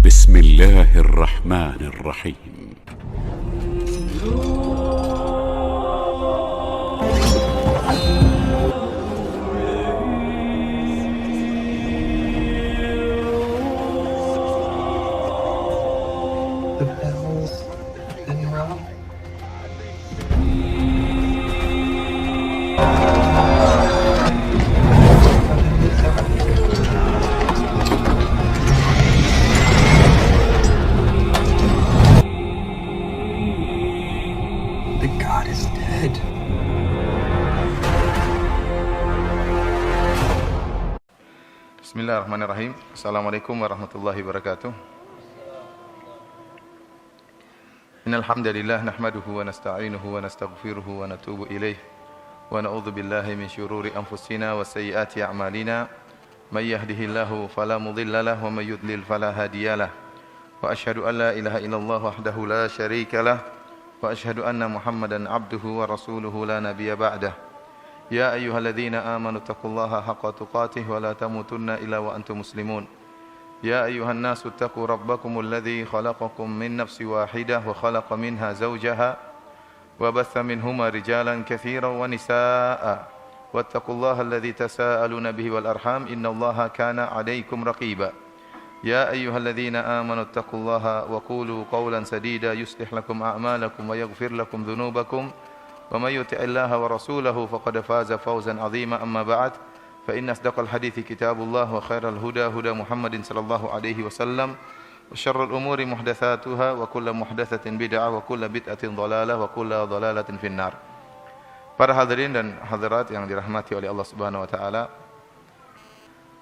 بسم الله الرحمن الرحيم. The bells and rock. The god is dead. Bismillahirrahmanirrahim. Assalamualaikum warahmatullahi wabarakatuh. Innal hamdalillah nahmaduhu wa nasta'inuhu wa nastaghfiruhu wa natubu ilaih wa na'udzu billahi min syururi anfusina wa sayyiati a'malina may yahdihillahu fala mudilla lahu wa may yudlil fala hadiyalah wa asyhadu an la ilaha illallah wahdahu la syarika lah wa asyhadu anna Muhammadan abduhu wa rasuluhu la nabiyya ba'dah. Ya ayyuhalladzina amanu taqullaha haqqa tuqatih wa la tamutunna illa wa antum muslimun. Ya ayyuhan nasu taqu rabbakumul ladzi khalaqakum min nafsin wahidah wa khalaqa minha zawjaha wa batha minhuma rijalan katsiran wa nisaa'a wattaqullaha alladzi tasaaluna bihi wal arham innallaha kana 'alaykum raqiba. Ya ayyuhalladzina amanu taqullaha wa qulu qawlan sadida yuslih lakum a'malakum wa yaghfir lakum dhunubakum wa may yuti'illaha wa rasulahu faqad faza fawzan 'azima amma ba'd. فإن أصدق الحديث كتاب الله وخير الهدى هدى محمد صلى الله عليه وسلم وشر الأمور محدثاتها وكل محدثة بدعة وكل بدعة ضلالة وكل ضلالة في النار. Para hadirin dan hadirat yang dirahmati oleh Allah Subhanahu wa taala,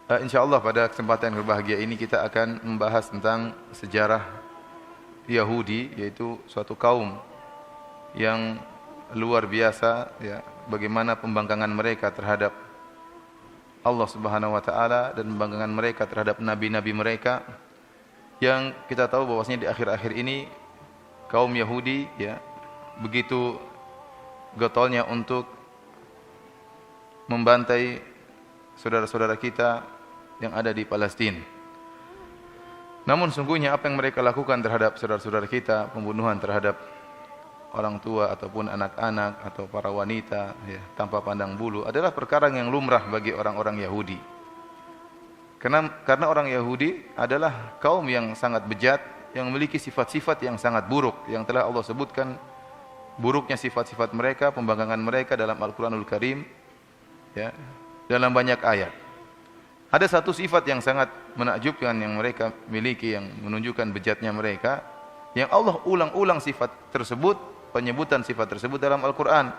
insyaallah pada kesempatan yang berbahagia ini kita akan membahas tentang sejarah Yahudi, yaitu suatu kaum yang luar biasa, ya, bagaimana pembangkangan mereka terhadap Allah Subhanahu wa taala dan pembangkangan mereka terhadap nabi-nabi mereka, yang kita tahu bahwasanya di akhir-akhir ini kaum Yahudi, ya, begitu getolnya untuk membantai saudara-saudara kita yang ada di Palestina. Namun sungguhnya apa yang mereka lakukan terhadap saudara-saudara kita, pembunuhan terhadap orang tua ataupun anak-anak atau para wanita, ya, tanpa pandang bulu, adalah perkara yang lumrah bagi orang-orang Yahudi. Karena orang Yahudi adalah kaum yang sangat bejat, yang memiliki sifat-sifat yang sangat buruk, yang telah Allah sebutkan buruknya sifat-sifat mereka, pembangkangan mereka dalam Al-Quranul Karim, ya, dalam banyak ayat. Ada satu sifat yang sangat menakjubkan yang mereka miliki, yang menunjukkan bejatnya mereka, yang Allah ulang-ulang sifat tersebut, penyebutan sifat tersebut dalam Al-Quran.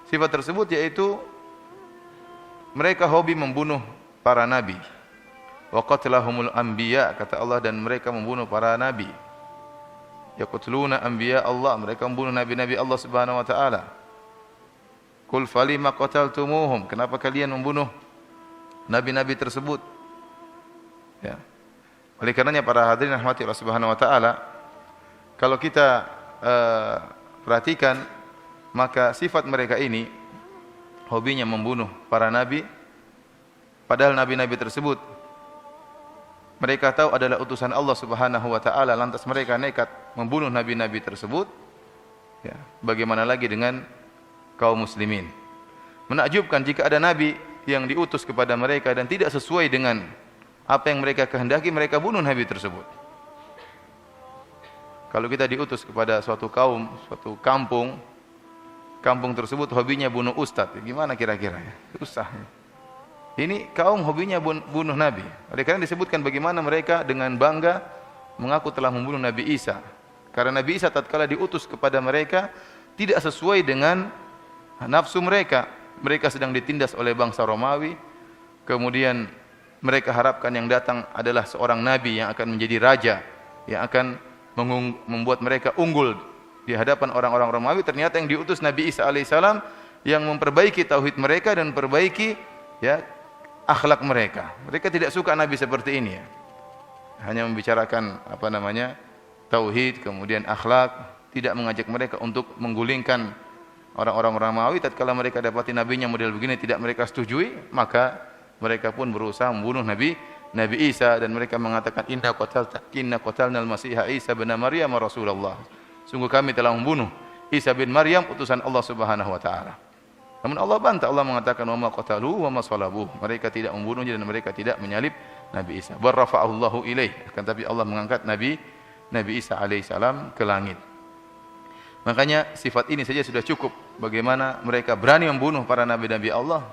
Sifat tersebut yaitu mereka hobi membunuh para nabi. Wa qatlahumul anbiya, kata Allah, dan mereka membunuh para nabi. Yaqtuluna anbiya Allah, mereka membunuh nabi-nabi Allah Subhanahu wa taala. Qul falima qataltumuhum, kenapa kalian membunuh nabi-nabi tersebut? Ya. Oleh karenanya para hadirin rahmati Allah Subhanahu wa taala, kalau kita perhatikan, maka sifat mereka ini hobinya membunuh para nabi, padahal nabi-nabi tersebut mereka tahu adalah utusan Allah Subhanahu wa taala, lantas mereka nekat membunuh nabi-nabi tersebut. Ya, bagaimana lagi dengan kaum muslimin? Menakjubkan jika ada nabi yang diutus kepada mereka dan tidak sesuai dengan apa yang mereka kehendaki, mereka bunuh nabi tersebut. Kalau kita diutus kepada suatu kaum, suatu kampung tersebut hobinya bunuh ustadz, gimana kira-kira, ya? Susah. Ini kaum hobinya bunuh nabi. Oleh karena disebutkan bagaimana mereka dengan bangga mengaku telah membunuh Nabi Isa. Karena Nabi Isa tatkala diutus kepada mereka tidak sesuai dengan nafsu mereka. Mereka sedang ditindas oleh bangsa Romawi. Kemudian mereka harapkan yang datang adalah seorang nabi yang akan menjadi raja, yang akan membuat mereka unggul di hadapan orang-orang Romawi. Ternyata yang diutus Nabi Isa alaihissalam yang memperbaiki tauhid mereka dan memperbaiki, ya, akhlak mereka. Mereka tidak suka nabi seperti ini, ya. Hanya membicarakan tauhid, kemudian akhlak, tidak mengajak mereka untuk menggulingkan orang-orang Romawi. Tatkala mereka dapati nabinya model begini tidak mereka setujui, maka mereka pun berusaha membunuh Nabi Isa, dan mereka mengatakan inna qatalnal masiha Isa bin Maryam Rasulullah. Sungguh kami telah membunuh Isa bin Maryam utusan Allah Subhanahu wa taala. Namun Allah bantah, Allah mengatakan wa ma qataluhu wa ma salabuhu. Mereka tidak membunuhnya dan mereka tidak menyalib Nabi Isa. Bar rafa'allahu ilaih. Akan tapi Allah mengangkat Nabi Isa alaihissalam ke langit. Makanya sifat ini saja sudah cukup. Bagaimana mereka berani membunuh para nabi-nabi Allah,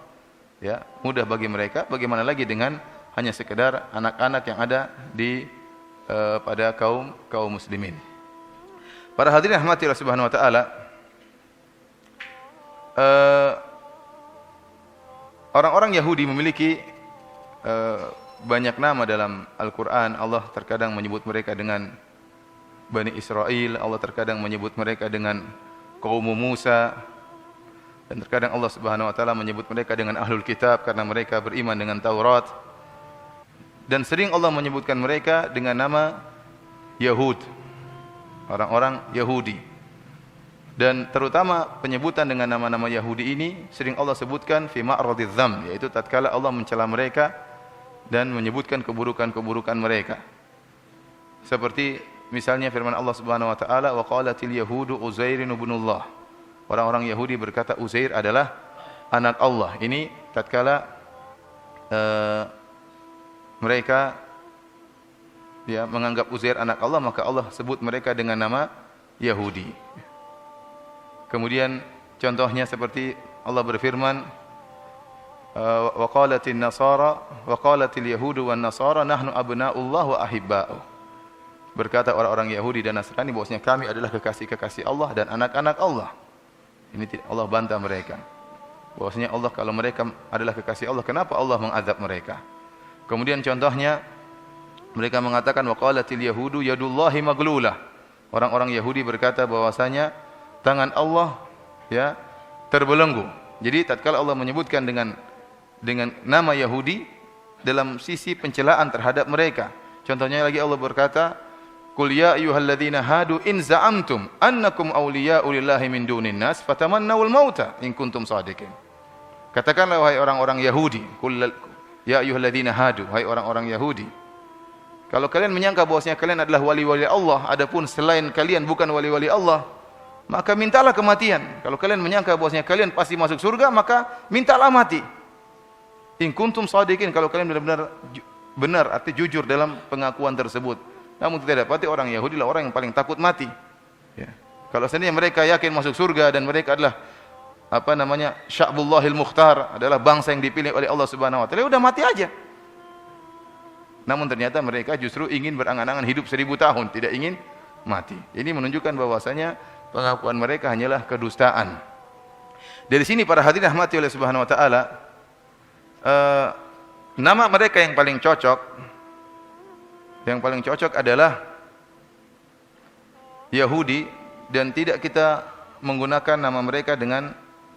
ya, mudah bagi mereka. Bagaimana lagi dengan hanya sekedar anak-anak yang ada di pada kaum muslimin. Para hadirin rahmati Allah Subhanahu wa taala, orang-orang Yahudi memiliki banyak nama dalam Al-Qur'an. Allah terkadang menyebut mereka dengan Bani Israel, Allah terkadang menyebut mereka dengan kaum Musa, dan terkadang Allah Subhanahu wa taala menyebut mereka dengan Ahlul Kitab karena mereka beriman dengan Taurat. Dan sering Allah menyebutkan mereka dengan nama Yahud, orang-orang Yahudi. Dan terutama penyebutan dengan nama-nama Yahudi ini sering Allah sebutkan fi ma'radidz dzam, yaitu tatkala Allah mencela mereka dan menyebutkan keburukan-keburukan mereka. Seperti misalnya firman Allah Subhanahu wa taala, wa qalatil yahudu Uzairin ibnullah. Orang-orang Yahudi berkata Uzair adalah anak Allah. Ini tatkala mereka menganggap Uzair anak Allah, maka Allah sebut mereka dengan nama Yahudi. Kemudian contohnya seperti Allah berfirman, wa qalatin nasara wa qalatil yahudu wan nasara nahnu abna'ullah wa ahibba'uh. Berkata orang-orang Yahudi dan Nasrani bahwasanya kami adalah kekasih-kekasih Allah dan anak-anak Allah. Ini Allah bantah mereka. Bahwasanya Allah, kalau mereka adalah kekasih Allah, kenapa Allah mengazab mereka? Kemudian contohnya mereka mengatakan wa qalatil yahudu yadullahi maglulah. Orang-orang Yahudi berkata bahwasanya tangan Allah terbelenggu. Jadi tatkala Allah menyebutkan dengan nama Yahudi dalam sisi pencelaan terhadap mereka. Contohnya lagi Allah berkata, "Qul ya ayyuhalladzina hadu in za'amtum annakum awliya'u lillahi min dunin nas fatamannawul mauta in kuntum shadiqin." Katakanlah wahai orang-orang Yahudi, qul ya ayyuhalladzina hadu, wahai orang-orang Yahudi, kalau kalian menyangka bahwasanya kalian adalah wali-wali Allah, adapun selain kalian bukan wali-wali Allah, maka mintalah kematian. Kalau kalian menyangka bahwasanya kalian pasti masuk surga, maka mintalah mati. In kuntum shadiqin, kalau kalian benar-benar benar, arti jujur dalam pengakuan tersebut. Namun tidak dapati orang Yahudi lah orang yang paling takut mati. Ya. Kalau seandainya mereka yakin masuk surga dan mereka adalah Sya'bullahil Mukhtar, adalah bangsa yang dipilih oleh Allah Subhanahu wa taala, udah mati aja. Namun ternyata mereka justru ingin berangan-angan hidup 1000 tahun, tidak ingin mati. Ini menunjukkan bahwasanya pengakuan mereka hanyalah kedustaan. Dari sini para hadirin rahmati oleh Subhanahu wa taala, nama mereka yang paling cocok adalah Yahudi, dan tidak kita menggunakan nama mereka dengan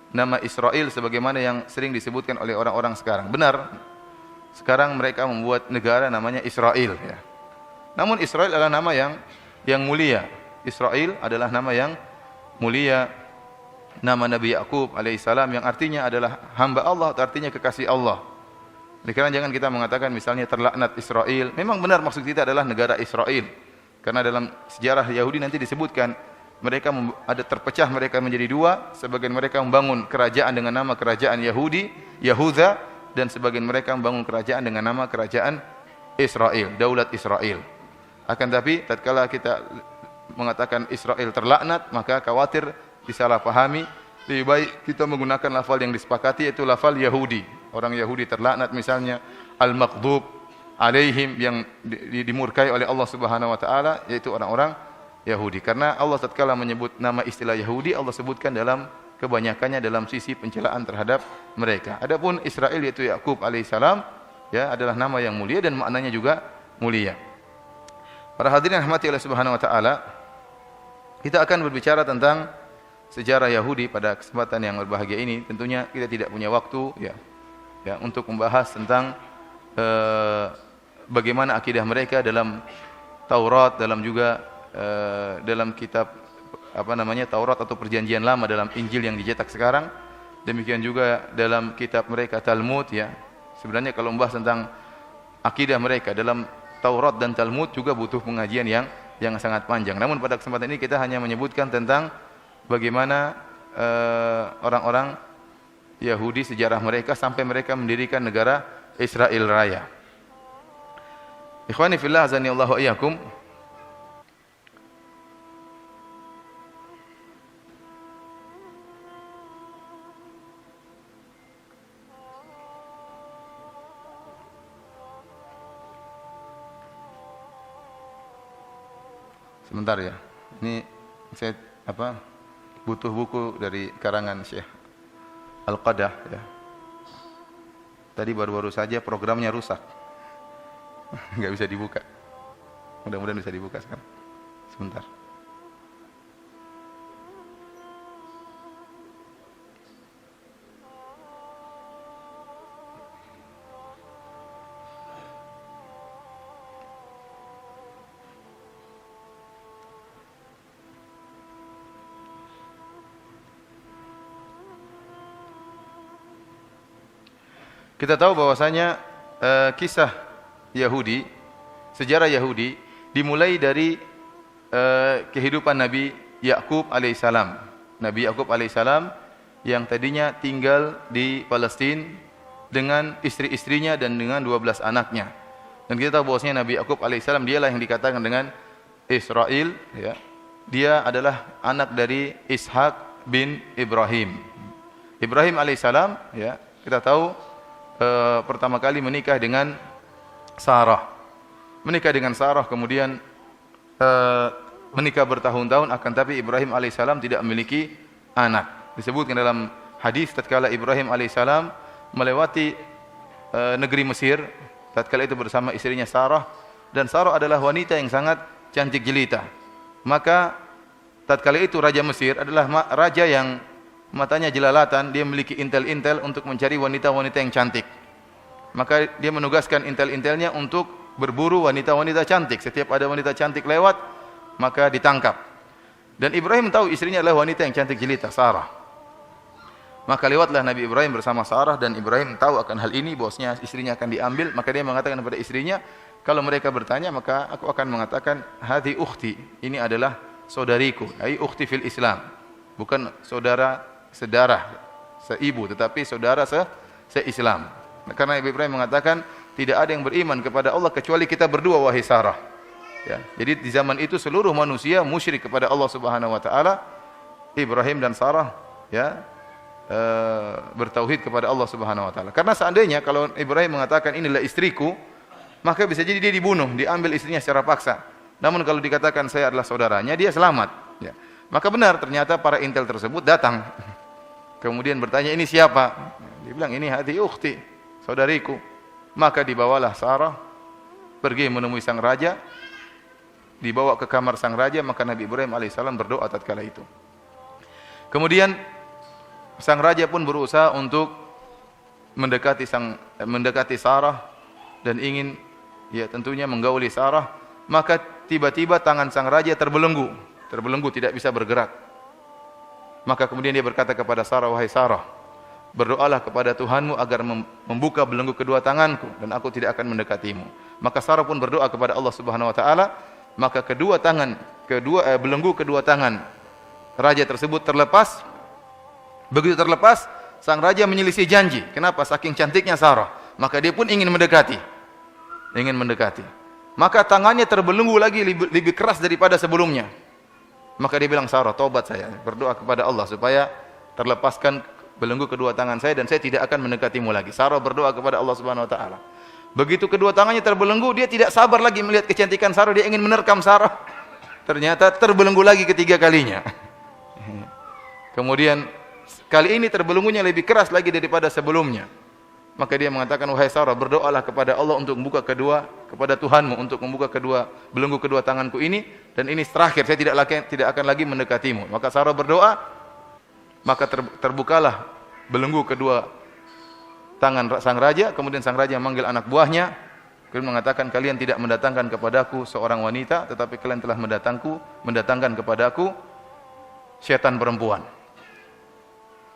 nama Israel sebagaimana yang sering disebutkan oleh orang-orang sekarang. Benar, sekarang mereka membuat negara namanya Israel, ya. Namun Israel adalah nama yang mulia. Israel adalah nama yang mulia, nama Nabi Yakub alaihissalam yang artinya adalah hamba Allah, atau artinya kekasih Allah. Karena jangan kita mengatakan misalnya terlaknat Israel. Memang benar maksud kita adalah negara Israel. Karena dalam sejarah Yahudi nanti disebutkan mereka ada terpecah mereka menjadi dua. Sebagian mereka membangun kerajaan dengan nama kerajaan Yahudi, Yahuda, dan sebagian mereka membangun kerajaan dengan nama kerajaan Israel, Daulat Israel. Akan tapi tatkala kita mengatakan Israel terlaknat, maka khawatir disalahpahami. Lebih baik kita menggunakan lafal yang disepakati, yaitu lafal Yahudi. Orang Yahudi terlaknat misalnya al-maghdub alaihim, yang dimurkai oleh Allah Subhanahu wa taala, yaitu orang-orang Yahudi. Karena Allah tatkala menyebut nama istilah Yahudi, Allah sebutkan dalam kebanyakannya dalam sisi pencelaan terhadap mereka. Adapun Israel yaitu Yakub alaihissalam, ya, adalah nama yang mulia dan maknanya juga mulia. Para hadirin rahmati Allah Subhanahu wa taala, kita akan berbicara tentang sejarah Yahudi pada kesempatan yang berbahagia ini. Tentunya kita tidak punya waktu ya untuk membahas tentang bagaimana akidah mereka dalam Taurat, dalam juga dalam kitab Taurat atau Perjanjian Lama, dalam Injil yang dicetak sekarang. Demikian juga dalam kitab mereka Talmud, ya. Sebenarnya kalau membahas tentang akidah mereka dalam Taurat dan Talmud juga butuh pengajian yang sangat panjang. Namun pada kesempatan ini kita hanya menyebutkan tentang bagaimana orang-orang Yahudi, sejarah mereka sampai mereka mendirikan negara Israel Raya. Ikhwani fillah, azani Allah wa iyyakum. Sebentar ya. Ini saya butuh buku dari karangan Syekh Al-Qadah ya. Tadi baru-baru saja programnya rusak. Enggak bisa dibuka. Mudah-mudahan bisa dibuka sekarang. Sebentar. Kita tahu bahwasanya kisah Yahudi, sejarah Yahudi dimulai dari kehidupan Nabi Yakub alaihissalam. Nabi Yakub alaihissalam yang tadinya tinggal di Palestina dengan istri-istrinya dan dengan 12 anaknya. Dan kita tahu bahwasanya Nabi Yakub alaihissalam dialah yang dikatakan dengan Israel, ya. Dia adalah anak dari Ishak bin Ibrahim. Ibrahim alaihissalam, ya, kita tahu pertama kali menikah dengan Sarah. Menikah dengan Sarah, kemudian menikah bertahun-tahun, akan tapi Ibrahim alaihissalam tidak memiliki anak. Disebutkan dalam hadis tatkala Ibrahim alaihissalam melewati negeri Mesir, tatkala itu bersama istrinya Sarah, dan Sarah adalah wanita yang sangat cantik jelita. Maka tatkala itu Raja Mesir adalah raja yang matanya jelalatan, dia memiliki intel-intel untuk mencari wanita-wanita yang cantik. Maka dia menugaskan intel-intelnya untuk berburu wanita-wanita cantik. Setiap ada wanita cantik lewat, maka ditangkap. Dan Ibrahim tahu istrinya adalah wanita yang cantik jelita, Sarah. Maka lewatlah Nabi Ibrahim bersama Sarah, dan Ibrahim tahu akan hal ini, bahwasanya istrinya akan diambil. Maka dia mengatakan kepada istrinya, kalau mereka bertanya, maka aku akan mengatakan, hadhi ukhti, ini adalah saudariku, ai ukhti fil Islam. Bukan saudara sedarah, seibu, tetapi saudara se-Islam. Karena Ibrahim mengatakan, tidak ada yang beriman kepada Allah kecuali kita berdua, wahai Sarah. Ya, jadi di zaman itu seluruh manusia musyrik kepada Allah Subhanahu wa taala. Ibrahim dan Sarah, ya, bertauhid kepada Allah Subhanahu wa taala. Karena seandainya kalau Ibrahim mengatakan inilah istriku, maka bisa jadi dia dibunuh, diambil istrinya secara paksa. Namun kalau dikatakan saya adalah saudaranya, dia selamat, ya. Maka benar, ternyata para intel tersebut datang. Kemudian bertanya, ini siapa? Dia bilang, ini hati ukhti, saudariku. Maka dibawalah Sarah, pergi menemui sang raja, dibawa ke kamar sang raja, maka Nabi Ibrahim alaihissalam berdoa tatkala itu. Kemudian sang raja pun berusaha untuk mendekati Sarah dan ingin, ya, tentunya menggauli Sarah. Maka tiba-tiba tangan sang raja terbelenggu, tidak bisa bergerak. Maka kemudian dia berkata kepada Sarah, wahai Sarah, berdoalah kepada Tuhanmu agar membuka belenggu kedua tanganku, dan aku tidak akan mendekatimu. Maka Sarah pun berdoa kepada Allah Subhanahu wa taala, maka belenggu kedua tangan raja tersebut terlepas. Begitu terlepas, sang raja menyelisih janji. Kenapa? Saking cantiknya Sarah. Maka dia pun ingin mendekati. Maka tangannya terbelenggu lagi lebih keras daripada sebelumnya. Maka dia bilang, Sarah, taubat saya, berdoa kepada Allah supaya terlepaskan belenggu kedua tangan saya dan saya tidak akan mendekatimu lagi. Sarah berdoa kepada Allah Subhanahu wa taala. Begitu kedua tangannya terbelenggu, dia tidak sabar lagi melihat kecantikan Sarah, dia ingin menerkam Sarah. Ternyata terbelenggu lagi ketiga kalinya. Kemudian kali ini terbelenggunya lebih keras lagi daripada sebelumnya. Maka dia mengatakan, wahai Sarah, berdoalah kepada Allah untuk membuka kepada Tuhanmu untuk membuka belenggu kedua tanganku ini, dan ini terakhir, saya tidak akan lagi mendekatimu. Maka Sarah berdoa, maka terbukalah belenggu kedua tangan sang raja. Kemudian sang raja memanggil anak buahnya, kemudian mengatakan, kalian tidak mendatangkan kepadaku seorang wanita, tetapi kalian telah mendatangkan kepadaku setan perempuan.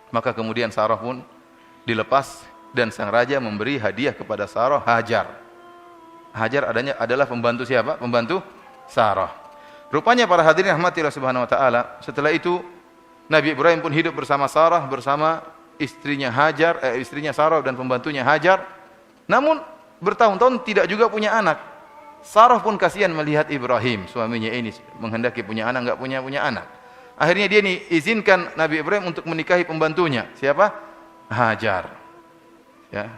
Maka kemudian Sarah pun dilepas, dan sang raja memberi hadiah kepada Sarah Hajar. Hajar adalah pembantu siapa? Pembantu Sarah. Rupanya para hadirin rahmatillah subhanahu wa ta'ala, setelah itu Nabi Ibrahim pun hidup bersama Sarah, bersama istrinya istrinya Sarah dan pembantunya Hajar. Namun bertahun-tahun tidak juga punya anak. Sarah pun kasihan melihat Ibrahim, suaminya ini menghendaki punya anak, enggak punya anak. Akhirnya dia izinkan Nabi Ibrahim untuk menikahi pembantunya. Siapa? Hajar. Ya.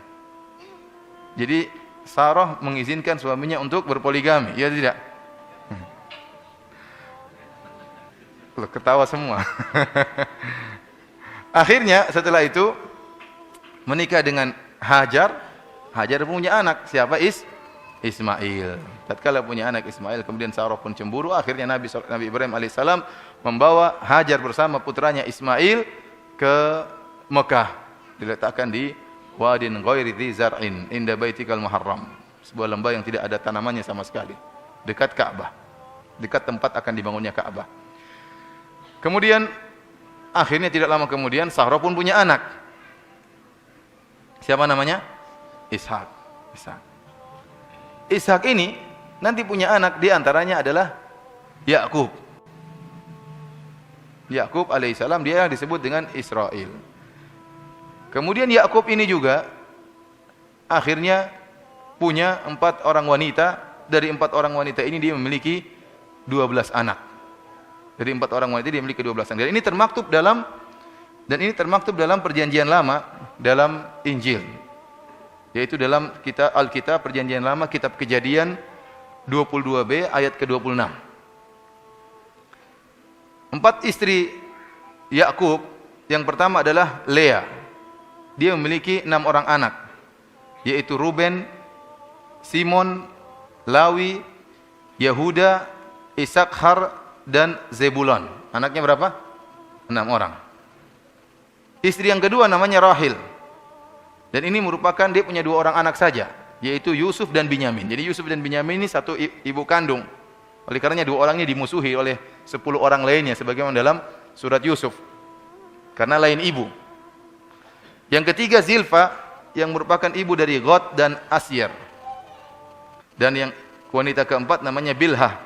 Jadi Sarah mengizinkan suaminya untuk berpoligami, ya tidak? Loh, ketawa semua. Akhirnya setelah itu menikah dengan Hajar. Hajar punya anak, siapa? Ismail. Tatkala punya anak Ismail, kemudian Sarah pun cemburu. Akhirnya Nabi Ibrahim alaihissalam membawa Hajar bersama putranya Ismail ke Mekah, diletakkan di Wadin ghairi dzi zar'in inda baitikal muharram, sebuah lembah yang tidak ada tanamannya sama sekali, dekat Ka'bah, dekat tempat akan dibangunnya Ka'bah. Kemudian akhirnya tidak lama kemudian Sarah pun punya anak. Siapa namanya? Ishak. Ishak ini nanti punya anak, di antaranya adalah Yakub. Yakub alaihissalam, dia yang disebut dengan Israel. Kemudian Yakub ini juga akhirnya punya 4 orang wanita. Dari 4 orang wanita ini dia memiliki 12 anak. Dari 4 orang wanita dia memiliki 12 anak. Dan ini termaktub dalam perjanjian lama, dalam Injil. Yaitu dalam Alkitab perjanjian lama, kitab Kejadian 22b ayat ke-26. 4 istri Yakub, yang pertama adalah Lea. Dia memiliki 6 orang anak, yaitu Ruben, Simon, Lawi, Yehuda, Isakhar, dan Zebulon. Anaknya berapa? 6 orang. Istri yang kedua namanya Rahil. Dan ini merupakan dia punya 2 orang anak saja, yaitu Yusuf dan Binyamin. Jadi Yusuf dan Binyamin ini satu ibu kandung. Oleh karenanya 2 orang ini dimusuhi oleh 10 orang lainnya, sebagaimana dalam surat Yusuf, karena lain ibu. Yang ketiga Zilfa, yang merupakan ibu dari Ghad dan Asyir. Dan yang wanita keempat namanya Bilhah,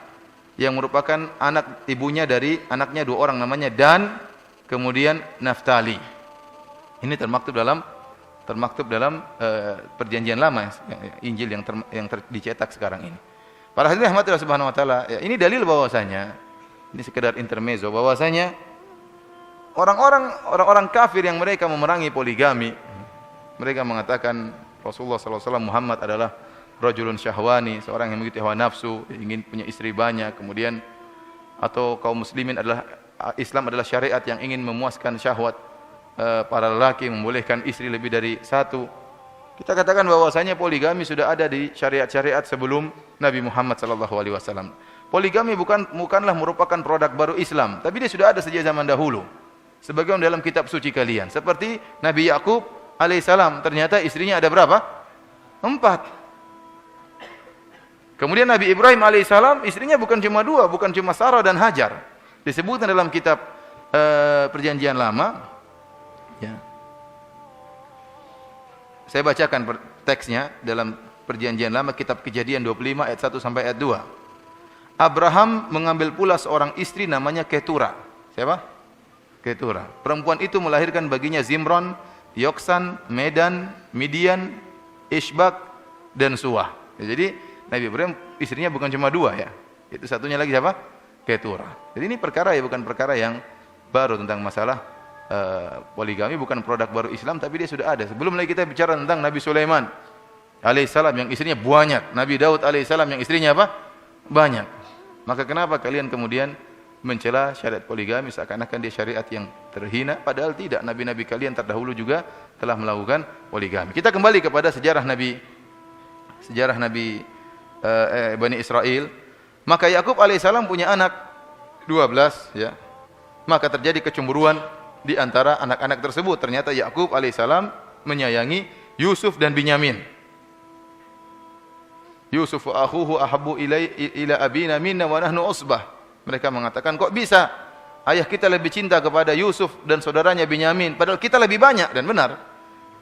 yang merupakan anak ibunya dari anaknya 2 orang namanya Dan, kemudian Naftali. Ini termaktub dalam perjanjian lama, Injil yang dicetak sekarang ini. Para hadirin rahmatillah subhanahu wa taala, ya, ini dalil bahwasanya, ini sekedar intermezzo, bahwasanya orang-orang kafir yang mereka memerangi poligami, mereka mengatakan Rasulullah SAW Muhammad adalah rajulun syahwani, seorang yang memiliki hawa nafsu, ingin punya istri banyak. Kemudian atau kaum muslimin Islam adalah syariat yang ingin memuaskan syahwat para lelaki, membolehkan istri lebih dari 1. Kita katakan bahwasanya poligami sudah ada di syariat-syariat sebelum Nabi Muhammad SAW. Poligami bukanlah merupakan produk baru Islam, tapi dia sudah ada sejak zaman dahulu. Sebagaimana dalam kitab suci kalian, seperti Nabi Yakub alaihissalam, ternyata istrinya ada berapa? 4. Kemudian Nabi Ibrahim alaihissalam, istrinya bukan cuma 2, bukan cuma Sarah dan Hajar. Disebutkan dalam kitab perjanjian lama. Ya. Saya bacakan teksnya dalam perjanjian lama, kitab Kejadian 25 ayat 1 sampai ayat 2. Abraham mengambil pula seorang istri namanya Ketura. Siapa? Ketura. Perempuan itu melahirkan baginya Zimron, Yoksan, Medan, Midian, Ishbak, dan Suah. Ya, jadi Nabi Ibrahim istrinya bukan cuma 2 ya. Itu satunya lagi siapa? Ketura. Jadi ini perkara ya, bukan perkara yang baru tentang masalah poligami, bukan produk baru Islam, tapi dia sudah ada. Sebelum lagi kita bicara tentang Nabi Sulaiman alaihissalam yang istrinya banyak, Nabi Daud alaihissalam yang istrinya apa? Banyak. Maka kenapa kalian kemudian mencela syariat poligami seakan-akan dia syariat yang terhina, padahal tidak. Nabi-nabi kalian terdahulu juga telah melakukan poligami. Kita kembali kepada sejarah Nabi Bani Israel. Maka Yakub alaihissalam punya anak 12 ya. Maka terjadi kecemburuan di antara anak-anak tersebut. Ternyata Yakub alaihissalam menyayangi Yusuf dan Binyamin. Yusuf wa akhuhu ahabbu ila abina minna wa nahnu usbah. Mereka mengatakan, kok bisa ayah kita lebih cinta kepada Yusuf dan saudaranya Binyamin, padahal kita lebih banyak. Dan benar,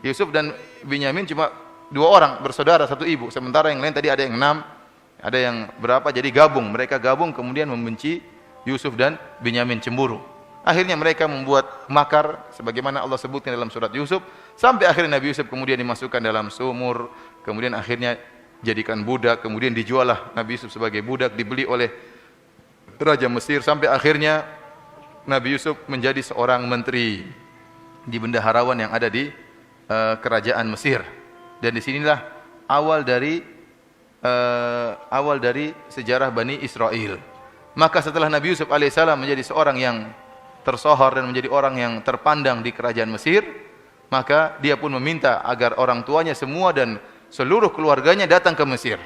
Yusuf dan Binyamin cuma dua orang bersaudara satu ibu, sementara yang lain tadi ada yang 6, ada yang berapa, jadi gabung. Mereka gabung kemudian membenci Yusuf dan Binyamin, cemburu. Akhirnya mereka membuat makar sebagaimana Allah sebutkan dalam surat Yusuf, sampai akhirnya Nabi Yusuf kemudian dimasukkan dalam sumur, kemudian akhirnya jadikan budak, kemudian dijuallah Nabi Yusuf sebagai budak, dibeli oleh Raja Mesir, sampai akhirnya Nabi Yusuf menjadi seorang menteri di bendaharawan yang ada di kerajaan Mesir. Dan disinilah awal dari sejarah Bani Israel. Maka setelah Nabi Yusuf alaihissalam menjadi seorang yang tersohor dan menjadi orang yang terpandang di kerajaan Mesir, maka dia pun meminta agar orang tuanya semua dan seluruh keluarganya datang ke Mesir.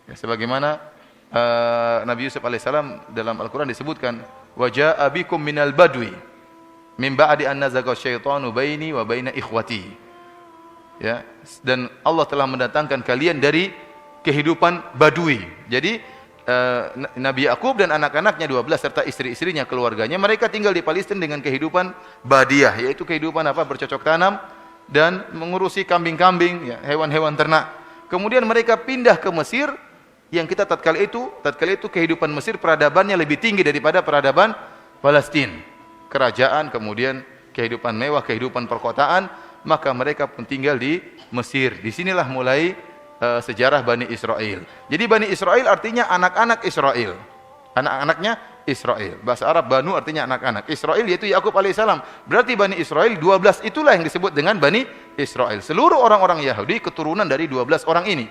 Ya, sebagaimana Nabi Yusuf alaihissalam dalam Al-Quran disebutkan, wa jaa bikum minal badwi min ba'di an nazaga syaitanu baini wa baina ikhwati. Ya, dan Allah telah mendatangkan kalian dari kehidupan badui. Jadi Nabi Yakub dan anak-anaknya 12 serta istri-istrinya, keluarganya, mereka tinggal di Palestina dengan kehidupan badiah, yaitu kehidupan apa? Bercocok tanam dan mengurusi kambing-kambing, ya, hewan-hewan ternak. Kemudian mereka pindah ke Mesir, yang kita tatkala itu kehidupan Mesir peradabannya lebih tinggi daripada peradaban Palestina. Kerajaan, kemudian kehidupan mewah, kehidupan perkotaan, maka mereka pun tinggal di Mesir. Disinilah mulai sejarah Bani Israel. Jadi Bani Israel artinya anak-anak Israel. Anak-anaknya Israel. Bahasa Arab Banu artinya anak-anak. Israel yaitu Yakub alaihissalam. Berarti Bani Israel 12 itulah yang disebut dengan Bani Israel. Seluruh orang-orang Yahudi keturunan dari 12 orang ini.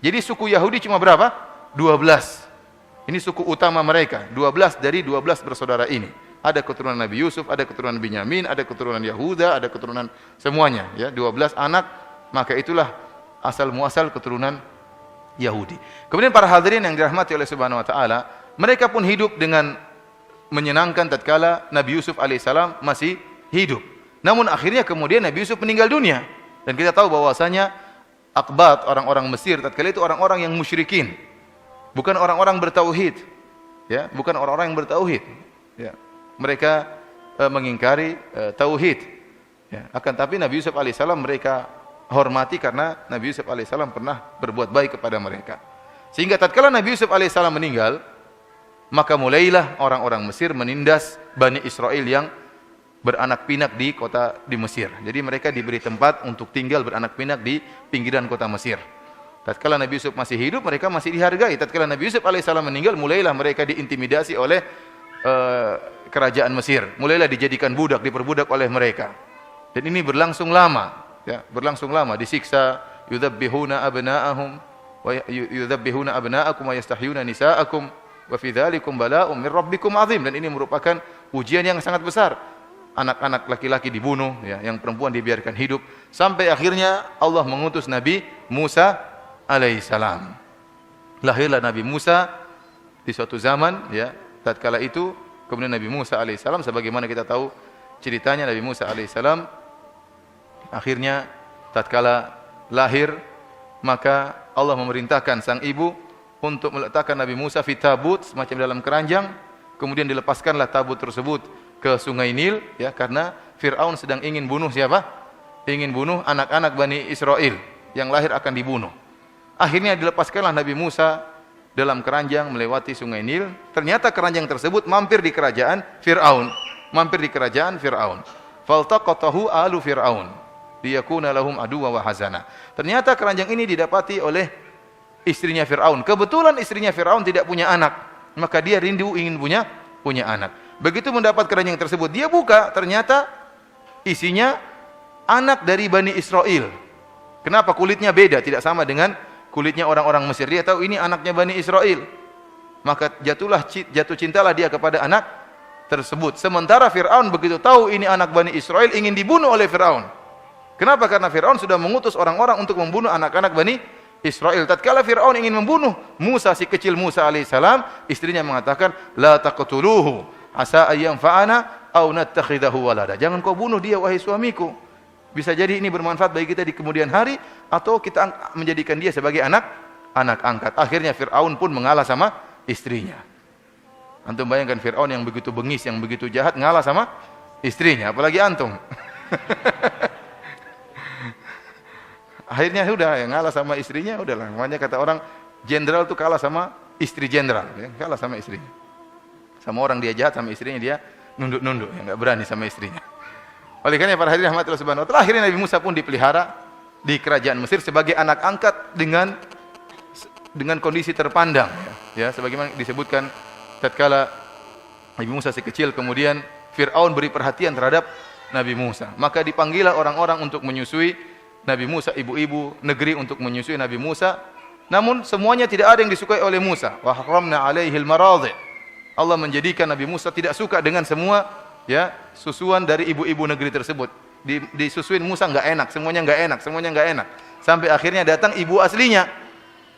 Jadi suku Yahudi cuma berapa? 12. Ini suku utama mereka. 12 dari 12 bersaudara ini. Ada keturunan Nabi Yusuf, ada keturunan Binyamin, ada keturunan Yahuda, ada keturunan semuanya. Ya, 12 anak, maka itulah asal muasal keturunan Yahudi. Kemudian para hadirin yang dirahmati oleh Subhanahu wa taala, mereka pun hidup dengan menyenangkan tatkala Nabi Yusuf alaihissalam masih hidup. Namun akhirnya kemudian Nabi Yusuf meninggal dunia. Dan kita tahu bahwasanya Aqbat, orang-orang Mesir tatkala itu orang-orang yang musyrikin. Bukan orang-orang bertauhid. Ya, bukan orang-orang yang bertauhid. Ya. Mereka mengingkari tauhid. Ya, akan tapi Nabi Yusuf alaihissalam mereka hormati karena Nabi Yusuf alaihissalam pernah berbuat baik kepada mereka. Sehingga tatkala Nabi Yusuf alaihissalam meninggal, maka mulailah orang-orang Mesir menindas Bani Israel yang beranak pinak di kota di Mesir. Jadi mereka diberi tempat untuk tinggal beranak pinak di pinggiran kota Mesir. Tatkala Nabi Yusuf masih hidup, mereka masih dihargai. Tatkala Nabi Yusuf alaihissalam meninggal, mulailah mereka diintimidasi oleh kerajaan Mesir. Mulailah dijadikan budak, diperbudak oleh mereka. Dan ini berlangsung lama, ya, berlangsung lama, disiksa, yudzabbihuna abna'ahum wa yudzabbihuna abna'akum wa yastahyuna nisa'akum wa fi dzalikum bala'un min rabbikum 'azim. Dan ini merupakan ujian yang sangat besar. Anak-anak laki-laki dibunuh, ya, yang perempuan dibiarkan hidup, sampai akhirnya Allah mengutus Nabi Musa alaihissalam. Lahirlah Nabi Musa di suatu zaman, ya. Tatkala itu kemudian Nabi Musa alaihissalam, sebagaimana kita tahu ceritanya, Nabi Musa alaihissalam akhirnya tatkala lahir, maka Allah memerintahkan sang ibu untuk meletakkan Nabi Musa fi tabut, semacam dalam keranjang, kemudian dilepaskanlah tabut tersebut ke Sungai Nil, ya, karena Fir'aun sedang ingin bunuh siapa? Ingin bunuh anak-anak Bani Israel yang lahir akan dibunuh. Akhirnya dilepaskanlah Nabi Musa dalam keranjang melewati Sungai Nil. Ternyata keranjang tersebut mampir di kerajaan Fir'aun. Mampir di kerajaan Fir'aun. Faltaqatahu alu Fir'aun liyakuna lahum aduwwa wa hazana. Ternyata keranjang ini didapati oleh istrinya Fir'aun. Kebetulan istrinya Fir'aun tidak punya anak, maka dia rindu ingin punya anak. Begitu mendapat keranjang tersebut, dia buka, ternyata isinya anak dari Bani Israel. Kenapa? Kulitnya beda, tidak sama dengan kulitnya orang-orang Mesir. Dia tahu ini anaknya Bani Israel. Maka jatuh cintalah dia kepada anak tersebut. Sementara Fir'aun begitu tahu ini anak Bani Israel, ingin dibunuh oleh Fir'aun. Kenapa? Karena Fir'aun sudah mengutus orang-orang untuk membunuh anak-anak Bani Israel. Tatkala Fir'aun ingin membunuh Musa, si kecil Musa alaihissalam, istrinya mengatakan, la taqtuluhu asa ayyam fa'ana au nattakhidahu walada. Jangan kau bunuh dia, wahai suamiku. Bisa jadi ini bermanfaat bagi kita di kemudian hari, atau kita menjadikan dia sebagai anak angkat. Akhirnya Fir'aun pun mengalah sama istrinya. Antum bayangkan Fir'aun yang begitu bengis, yang begitu jahat, ngalah sama istrinya, apalagi antum. Akhirnya sudah yang ngalah sama istrinya, udahlah. Makanya kata orang jenderal itu kalah sama istri jenderal, ya, kalah sama istrinya. Sama orang dia jahat sama istrinya dia nunduk-nunduk, ya, enggak berani sama istrinya. Oleh karena para hadirin rahmatillah subhanahu wa taala, akhirnya Nabi Musa pun dipelihara di kerajaan Mesir sebagai anak angkat dengan kondisi terpandang, ya, sebagaimana disebutkan tatkala Nabi Musa si kecil, kemudian Fir'aun beri perhatian terhadap Nabi Musa, maka dipanggillah orang-orang untuk menyusui Nabi Musa, ibu-ibu negeri untuk menyusui Nabi Musa. Namun semuanya tidak ada yang disukai oleh Musa. Wa haramna alaihil maradhi. Allah menjadikan Nabi Musa tidak suka dengan semua, ya, susuan dari ibu-ibu negeri tersebut. Disusuin Musa enggak enak, semuanya enggak enak. Sampai akhirnya datang ibu aslinya.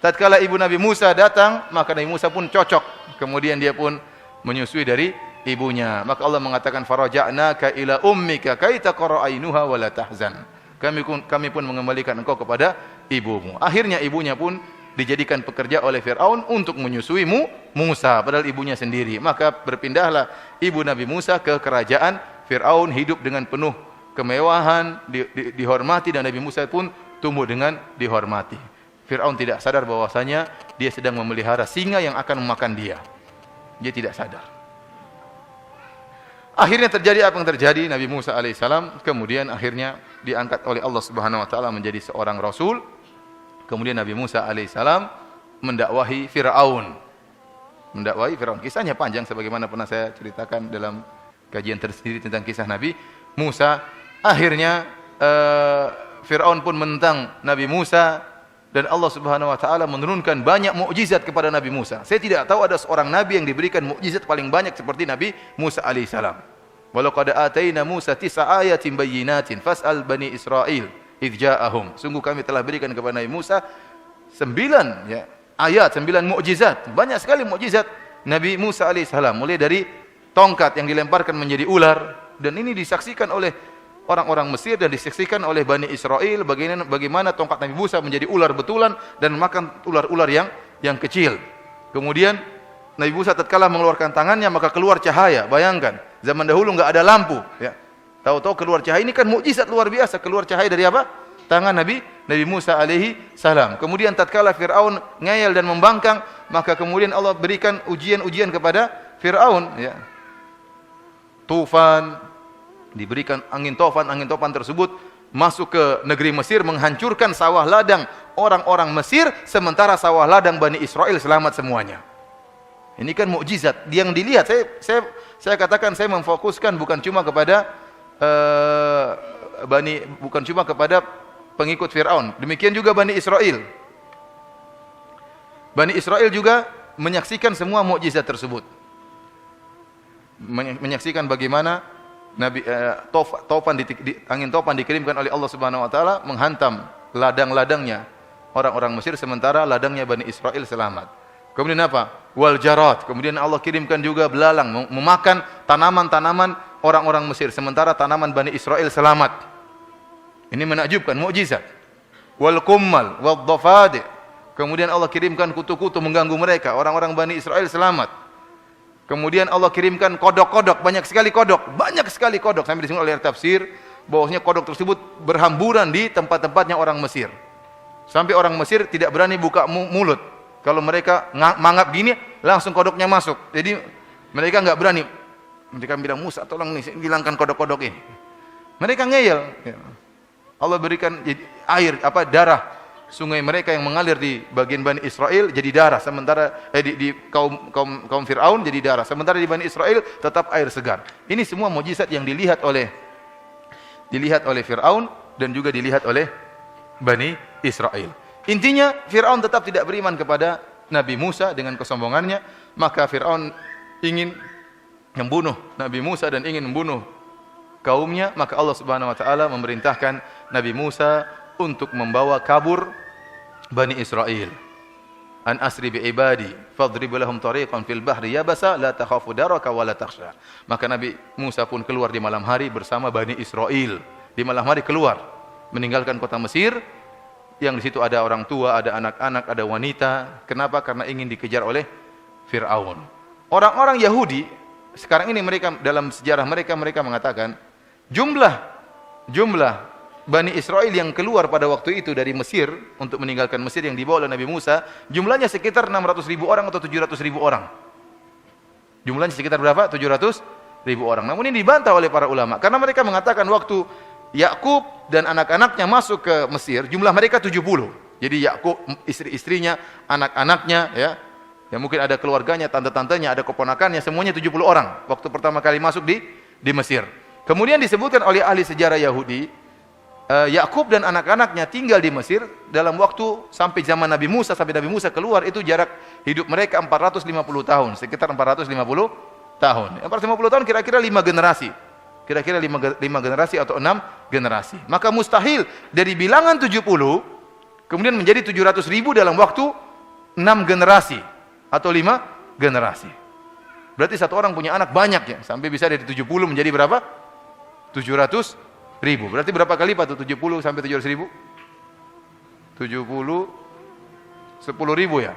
Tatkala ibu Nabi Musa datang, maka Nabi Musa pun cocok. Kemudian dia pun menyusui dari ibunya. Maka Allah mengatakan faraja'naka ila ummika kai taqra ainuha wa la tahzan. Kami pun mengembalikan engkau kepada ibumu. Akhirnya ibunya pun dijadikan pekerja oleh Fir'aun untuk menyusui Musa, padahal ibunya sendiri. Maka berpindahlah ibu Nabi Musa ke kerajaan Fir'aun, hidup dengan penuh kemewahan, dihormati, dan Nabi Musa pun tumbuh dengan dihormati. Fir'aun tidak sadar bahwasanya dia sedang memelihara singa yang akan memakan dia. Dia tidak sadar. Akhirnya terjadi apa yang terjadi? Nabi Musa alaihissalam kemudian akhirnya diangkat oleh Allah Subhanahu wa taala menjadi seorang rasul. Kemudian Nabi Musa alaihissalam mendakwahi Fir'aun. Kisahnya panjang sebagaimana pernah saya ceritakan dalam kajian tersendiri tentang kisah Nabi Musa. Akhirnya Fir'aun pun menentang Nabi Musa, dan Allah Subhanahu wa taala menurunkan banyak mukjizat kepada Nabi Musa. Saya tidak tahu ada seorang nabi yang diberikan mukjizat paling banyak seperti Nabi Musa alaihissalam. Walaqad ataina Musa 9 ayatin bayyinatin fas'al bani Israil idz ja'ahum. Sungguh kami telah berikan kepada Nabi Musa 9 ayat, 9 mukjizat. Banyak sekali mukjizat Nabi Musa alaihissalam, mulai dari tongkat yang dilemparkan menjadi ular, dan ini disaksikan oleh orang-orang Mesir dan disaksikan oleh Bani Israel bagaimana tongkat Nabi Musa menjadi ular betulan dan makan ular-ular yang kecil. Kemudian Nabi Musa tatkala mengeluarkan tangannya maka keluar cahaya. Bayangkan, zaman dahulu enggak ada lampu, ya. Tahu-tahu keluar cahaya, ini kan mukjizat luar biasa, keluar cahaya dari apa? Tangan Nabi Musa alaihi salam. Kemudian tatkala Fir'aun ngeyel dan membangkang, maka kemudian Allah berikan ujian-ujian kepada Fir'aun, ya. Tufan, diberikan angin tofan tersebut masuk ke negeri Mesir, menghancurkan sawah ladang orang-orang Mesir, sementara sawah ladang Bani Israel selamat semuanya. Ini kan mukjizat yang dilihat. Saya katakan, saya memfokuskan bukan cuma kepada pengikut Fir'aun. Demikian juga Bani Israel. Bani Israel juga menyaksikan semua mukjizat tersebut. Menyaksikan bagaimana angin tofan dikirimkan oleh Allah Subhanahu wa taala menghantam ladang-ladangnya orang-orang Mesir, sementara ladangnya Bani Israel selamat. Kemudian apa? Wal jarat. Kemudian Allah kirimkan juga belalang memakan tanaman-tanaman orang-orang Mesir, sementara tanaman Bani Israel selamat. Ini menakjubkan, mukjizat. Wal qummal wad dhafadi. Kemudian Allah kirimkan kutu-kutu mengganggu mereka, orang-orang Bani Israel selamat. Kemudian Allah kirimkan kodok-kodok, banyak sekali kodok. Sampai disebut oleh tafsir bahwasanya kodok tersebut berhamburan di tempat-tempatnya orang Mesir. Sampai orang Mesir tidak berani buka mulut. Kalau mereka mangap gini, langsung kodoknya masuk. Jadi mereka enggak berani. Mereka bilang, Musa tolong nih, hilangkan kodok-kodok ini. Mereka ngeyel. Allah berikan darah. Sungai mereka yang mengalir di bagian Bani Israel jadi darah, sementara di kaum Fir'aun jadi darah, sementara di Bani Israel tetap air segar. Ini semua mukjizat yang dilihat oleh Fir'aun dan juga dilihat oleh Bani Israel. Intinya Fir'aun tetap tidak beriman kepada Nabi Musa dengan kesombongannya, maka Fir'aun ingin membunuh Nabi Musa dan ingin membunuh kaumnya, maka Allah Subhanahu wa taala memerintahkan Nabi Musa untuk membawa kabur Bani Israel. An asri bi ibadi fadrib lahum tariqan fil bahri yabasa la takhafu daraka wa la takhsha. Maka Nabi Musa pun keluar di malam hari bersama Bani Israel. Di malam hari keluar meninggalkan kota Mesir, yang di situ ada orang tua, ada anak-anak, ada wanita. Kenapa? Karena ingin dikejar oleh Fir'aun. Orang-orang Yahudi sekarang ini, mereka dalam sejarah mereka mengatakan jumlah Bani Israel yang keluar pada waktu itu dari Mesir untuk meninggalkan Mesir yang dibawa oleh Nabi Musa, jumlahnya sekitar 600.000 orang atau 700.000 orang. Jumlahnya sekitar berapa? 700.000 orang. Namun ini dibantah oleh para ulama karena mereka mengatakan waktu Yakub dan anak-anaknya masuk ke Mesir, jumlah mereka 70. Jadi Yakub, istri-istrinya, anak-anaknya, ya mungkin ada keluarganya, tante-tantenya, ada keponakannya, semuanya 70 orang waktu pertama kali masuk di Mesir. Kemudian disebutkan oleh ahli sejarah Yahudi, Yakub dan anak-anaknya tinggal di Mesir dalam waktu sampai zaman Nabi Musa, sampai Nabi Musa keluar itu jarak hidup mereka 450 tahun, sekitar 450 tahun. 450 tahun kira-kira 5 generasi. Kira-kira 5 generasi atau 6 generasi. Maka mustahil dari bilangan 70 kemudian menjadi 700.000 dalam waktu 6 generasi atau 5 generasi. Berarti satu orang punya anak banyak ya, sampai bisa dari 70 menjadi berapa? 700.000. Berarti berapa kali Pak tuh 70 sampai 700.000? 70 10.000 ya.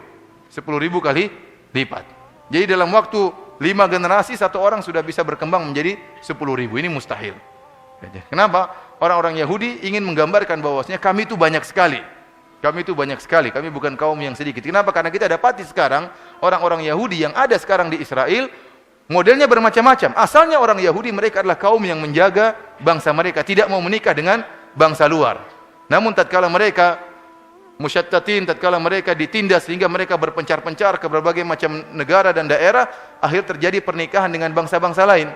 10.000 kali lipat. Jadi dalam waktu 5 generasi satu orang sudah bisa berkembang menjadi 10.000. Ini mustahil. Kenapa? Orang-orang Yahudi ingin menggambarkan bahwasanya kami itu banyak sekali. Kami itu banyak sekali. Kami bukan kaum yang sedikit. Kenapa? Karena kita dapati sekarang orang-orang Yahudi yang ada sekarang di Israel modelnya bermacam-macam. Asalnya orang Yahudi mereka adalah kaum yang menjaga bangsa mereka, tidak mau menikah dengan bangsa luar. Namun tatkala mereka musyattatin, tatkala mereka ditindas sehingga mereka berpencar-pencar ke berbagai macam negara dan daerah, akhir terjadi pernikahan dengan bangsa-bangsa lain.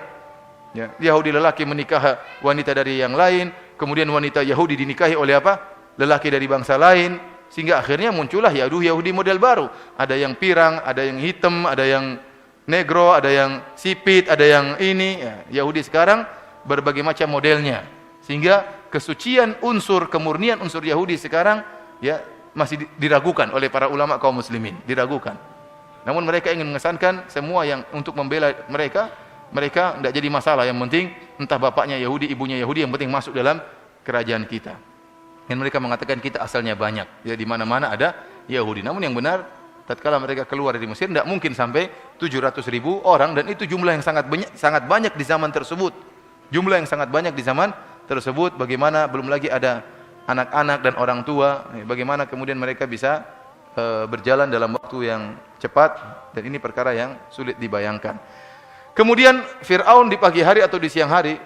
Ya, Yahudi lelaki menikah wanita dari yang lain, kemudian wanita Yahudi dinikahi oleh apa? Lelaki dari bangsa lain, sehingga akhirnya muncullah Yahudi model baru. Ada yang pirang, ada yang hitam, ada yang negro, ada yang sipit, ada yang ini. Ya, Yahudi sekarang berbagai macam modelnya. Sehingga kesucian unsur, kemurnian unsur Yahudi sekarang ya masih diragukan oleh para ulama kaum muslimin, diragukan. Namun mereka ingin mengesankan semua yang untuk membela mereka tidak jadi masalah. Yang penting entah bapaknya Yahudi, ibunya Yahudi, yang penting masuk dalam kerajaan kita. Dan mereka mengatakan kita asalnya banyak. Ya di mana-mana ada Yahudi. Namun yang benar tatkala mereka keluar dari Mesir tidak mungkin sampai 700.000 orang, dan itu jumlah yang sangat banyak di zaman tersebut. Jumlah yang sangat banyak di zaman tersebut. Bagaimana belum lagi ada anak-anak dan orang tua, bagaimana kemudian mereka bisa berjalan dalam waktu yang cepat, dan ini perkara yang sulit dibayangkan. Kemudian Fir'aun di pagi hari atau di siang hari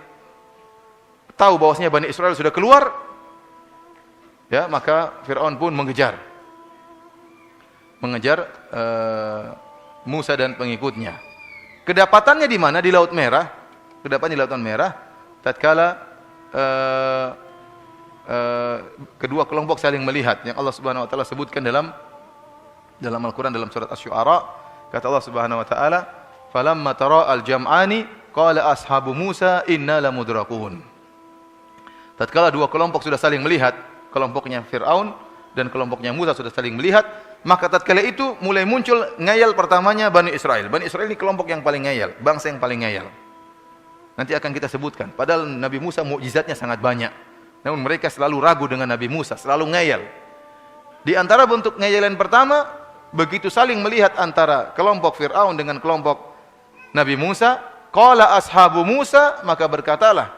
tahu bahwasanya Bani Israel sudah keluar, ya maka Fir'aun pun mengejar Musa dan pengikutnya. Kedapatannya di mana? Di Laut Merah. Kedapatannya di Laut Merah tatkala kedua kelompok saling melihat, yang Allah Subhanahu wa taala sebutkan dalam Al-Qur'an dalam surat Asy-Syu'ara. Kata Allah Subhanahu wa taala, "Falamma tara al-jam'ani qala ashabu Musa inna lamudrakun." Tatkala dua kelompok sudah saling melihat, kelompoknya Fir'aun dan kelompoknya Musa sudah saling melihat, maka tatkala itu mulai muncul ngayal pertamanya Bani Israel. Bani Israel ini kelompok yang paling ngayal, bangsa yang paling ngayal. Nanti akan kita sebutkan. Padahal Nabi Musa mukjizatnya sangat banyak. Namun mereka selalu ragu dengan Nabi Musa, selalu ngayal. Di antara bentuk ngayalan pertama, begitu saling melihat antara kelompok Fir'aun dengan kelompok Nabi Musa, qala ashabu Musa, maka berkatalah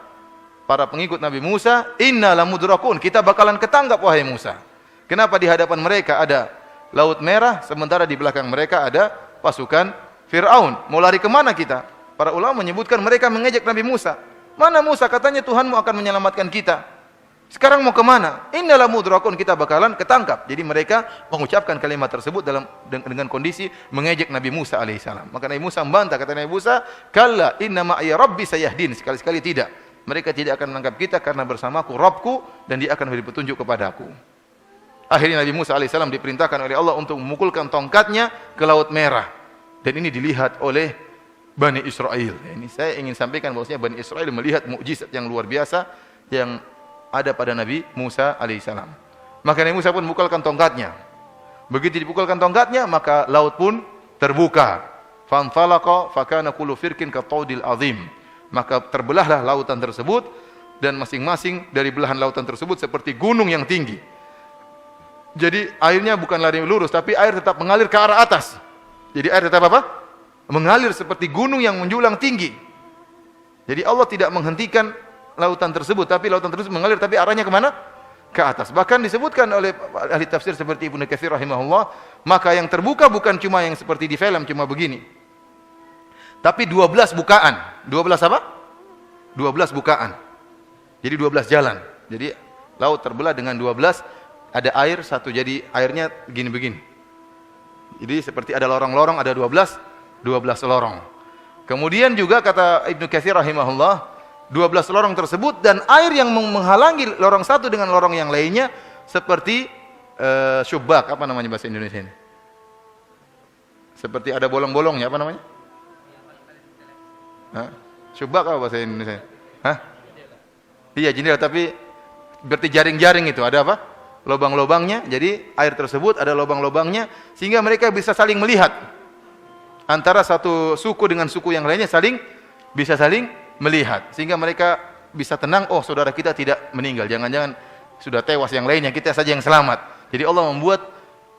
para pengikut Nabi Musa, inna lamudrakun, kita bakalan ketangkap wahai Musa. Kenapa di hadapan mereka ada Laut Merah, sementara di belakang mereka ada pasukan Fir'aun? Mau lari kemana kita? Para ulama menyebutkan mereka mengejek Nabi Musa. Mana Musa? Katanya Tuhanmu akan menyelamatkan kita. Sekarang mau kemana? Innalah mudrakun, kita bakalan ketangkap. Jadi mereka mengucapkan kalimat tersebut dengan kondisi mengejek Nabi Musa alaihissalam. Maka Nabi Musa membantah, kata Nabi Musa, kalla inna ma'iya rabbi sayahdin. Sekali-sekali tidak. Mereka tidak akan menangkap kita karena bersamaku Rabbku, dan dia akan beri petunjuk kepadaku. Akhirnya Nabi Musa alaihissalam diperintahkan oleh Allah untuk memukulkan tongkatnya ke Laut Merah. Dan ini dilihat oleh Bani Israel. Ini saya ingin sampaikan bahwasanya Bani Israel melihat mukjizat yang luar biasa yang ada pada Nabi Musa alaihissalam. Maka Nabi Musa pun memukulkan tongkatnya. Begitu dipukulkan tongkatnya, maka laut pun terbuka. Fanfalaqa fakana kullu firqin kataudil azim. Maka terbelahlah lautan tersebut, dan masing-masing dari belahan lautan tersebut seperti gunung yang tinggi. Jadi airnya bukan lari lurus, tapi air tetap mengalir ke arah atas. Jadi air tetap apa? Mengalir seperti gunung yang menjulang tinggi. Jadi Allah tidak menghentikan lautan tersebut, tapi lautan tersebut mengalir, tapi arahnya kemana? Ke atas. Bahkan disebutkan oleh ahli tafsir seperti Ibnu Katsir rahimahullah, maka yang terbuka bukan cuma yang seperti di film, cuma begini. Tapi 12 bukaan. 12 apa? 12 bukaan. Jadi 12 jalan. Jadi laut terbelah dengan 12, ada air satu, jadi airnya begini-begini. Jadi seperti ada lorong-lorong, ada 12 lorong. Kemudian juga kata Ibnu Katsir rahimahullah, 12 lorong tersebut dan air yang menghalangi lorong satu dengan lorong yang lainnya seperti syubak, apa namanya bahasa Indonesia ini? Seperti ada bolong-bolongnya, apa namanya? Hah? Syubak apa bahasa Indonesia? Hah? Iya, jendela, tapi berarti jaring-jaring itu, ada apa? Lobang-lobangnya, jadi air tersebut ada lobang-lobangnya sehingga mereka bisa saling melihat. Antara satu suku dengan suku yang lainnya bisa saling melihat, sehingga mereka bisa tenang, oh saudara kita tidak meninggal, jangan-jangan sudah tewas yang lainnya, kita saja yang selamat. Jadi Allah membuat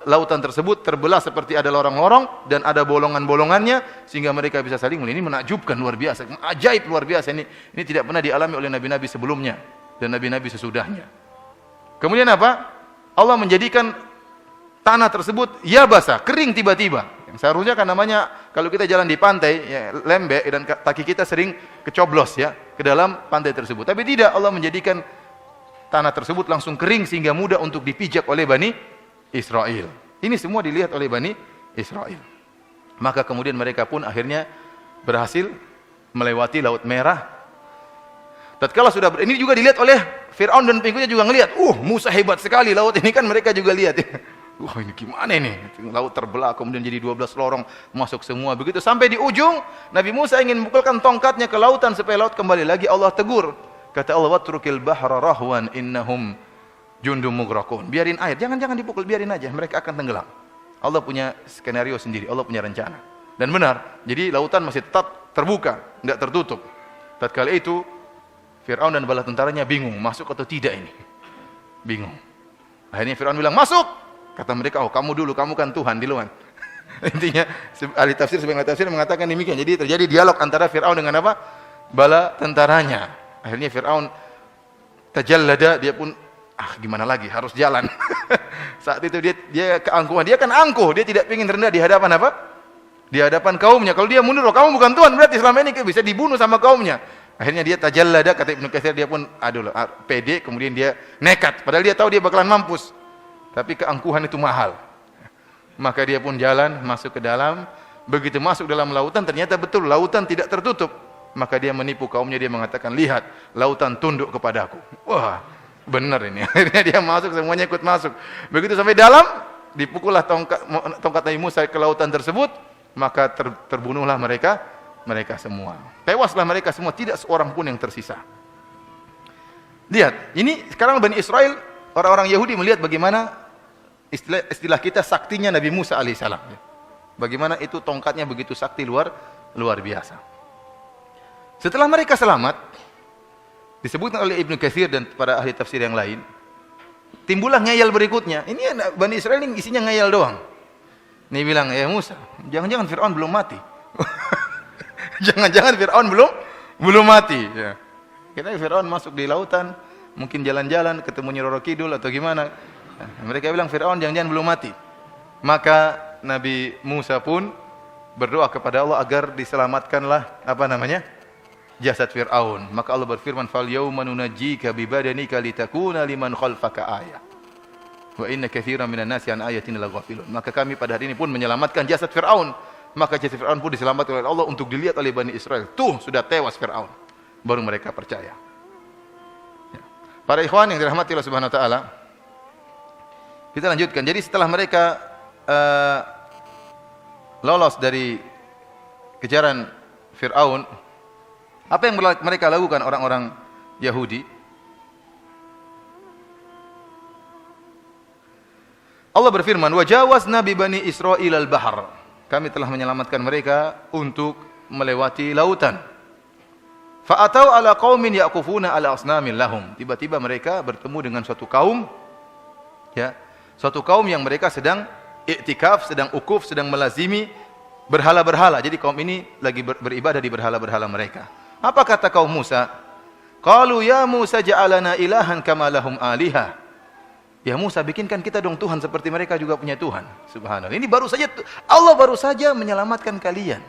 lautan tersebut terbelah seperti ada lorong-lorong dan ada bolongan-bolongannya sehingga mereka bisa saling melihat. Ini menakjubkan, luar biasa, ajaib luar biasa. Ini tidak pernah dialami oleh nabi-nabi sebelumnya dan nabi-nabi sesudahnya. Kemudian apa? Allah menjadikan tanah tersebut yabasa, kering tiba-tiba. Yang seharusnya kan namanya kalau kita jalan di pantai ya, lembek dan kaki kita sering kecoblos ya ke dalam pantai tersebut. Tapi tidak, Allah menjadikan tanah tersebut langsung kering sehingga mudah untuk dipijak oleh Bani Israel. Ini semua dilihat oleh Bani Israel. Maka kemudian mereka pun akhirnya berhasil melewati Laut Merah. Tatkala sudah ini juga dilihat oleh Fir'aun dan pengikutnya juga ngelihat, Musa hebat sekali laut ini, kan mereka juga lihat. Wah, ini gimana ini? Laut terbelah kemudian jadi 12 lorong masuk semua. Begitu sampai di ujung, Nabi Musa ingin memukulkan tongkatnya ke lautan supaya laut kembali lagi. Allah tegur. Kata Allah, "Watrukil bahra rahwan innahum jundum mughraqun." Biarin air, jangan dipukul, biarin aja, mereka akan tenggelam. Allah punya skenario sendiri, Allah punya rencana. Dan benar, jadi lautan masih tetap terbuka, enggak tertutup. Tatkala itu Fir'aun dan bala tentaranya bingung, masuk atau tidak ini. Bingung. Akhirnya Fir'aun bilang, "Masuk." Kata mereka, "Oh, kamu dulu, kamu kan Tuhan di luar." Intinya ahli tafsir, sebagian ahli tafsir mengatakan demikian. Jadi terjadi dialog antara Fir'aun dengan apa? Bala tentaranya. Akhirnya Fir'aun tajallada, dia pun gimana lagi, harus jalan. Saat itu dia keangkuhan, dia kan angkuh, dia tidak ingin rendah di hadapan apa? Di hadapan kaumnya. Kalau dia mundur, "Oh, kamu bukan Tuhan," berarti selama ini bisa dibunuh sama kaumnya. Akhirnya dia tajallada, kata Ibnu Katsir, dia pun pede, kemudian dia nekat. Padahal dia tahu dia bakalan mampus. Tapi keangkuhan itu mahal. Maka dia pun jalan, masuk ke dalam. Begitu masuk dalam lautan, ternyata betul, lautan tidak tertutup. Maka dia menipu kaumnya, dia mengatakan, "Lihat, lautan tunduk kepadaku." Wah, benar ini. Akhirnya dia masuk, semuanya ikut masuk. Begitu sampai dalam, dipukullah tongkat Nabi Musa ke lautan tersebut. Maka terbunuhlah mereka semua. Tewaslah mereka semua, tidak seorang pun yang tersisa. Lihat, ini sekarang Bani Israel, orang-orang Yahudi melihat bagaimana istilah kita saktinya Nabi Musa alaihissalam. Bagaimana itu tongkatnya begitu sakti, luar biasa. Setelah mereka selamat, disebutkan oleh Ibnu Katsir dan para ahli tafsir yang lain, timbullah ngayal berikutnya. Ini Bani Israel ini isinya ngayal doang. Ini bilang, "Ya Musa, jangan-jangan Fir'aun belum mati." Jangan-jangan Fir'aun belum mati. Ya. Kita Fir'aun masuk di lautan, mungkin jalan-jalan ketemu Nyi Roro Kidul atau gimana. Mereka bilang Fir'aun jangan-jangan belum mati. Maka Nabi Musa pun berdoa kepada Allah agar diselamatkanlah jasad Fir'aun. Maka Allah berfirman, "Fal yauma nunajjika bi badanika litakuna liman khalfaka ayah. Wa inna katsiran minan nasi an ayatina laghafilun." Maka kami pada hari ini pun menyelamatkan jasad Fir'aun. Maka jasad Fir'aun pun diselamatkan oleh Allah untuk dilihat oleh Bani Israel. Tuh, sudah tewas Fir'aun. Baru mereka percaya. Ya. Para ikhwan yang dirahmati Allah Subhanahu wa taala, kita lanjutkan. Jadi setelah mereka lolos dari kejaran Fir'aun, apa yang mereka lakukan orang-orang Yahudi? Allah berfirman, "Wa jawazna bi bani Israil al-bahr." Kami telah menyelamatkan mereka untuk melewati lautan. Fa'atau ala qaumin yaqufuna ala asnamin lahum. Tiba-tiba mereka bertemu dengan suatu kaum, ya, suatu kaum yang mereka sedang iktikaf, sedang ukuf, sedang melazimi berhala-berhala. Jadi kaum ini lagi beribadah di berhala-berhala mereka. Apa kata kaum Musa? Qalu ya Musa ja'alana ilahan kama lahum alihah. Ya Musa, bikinkan kita dong Tuhan seperti mereka juga punya Tuhan. Subhanallah. Ini baru saja Allah baru saja menyelamatkan kalian.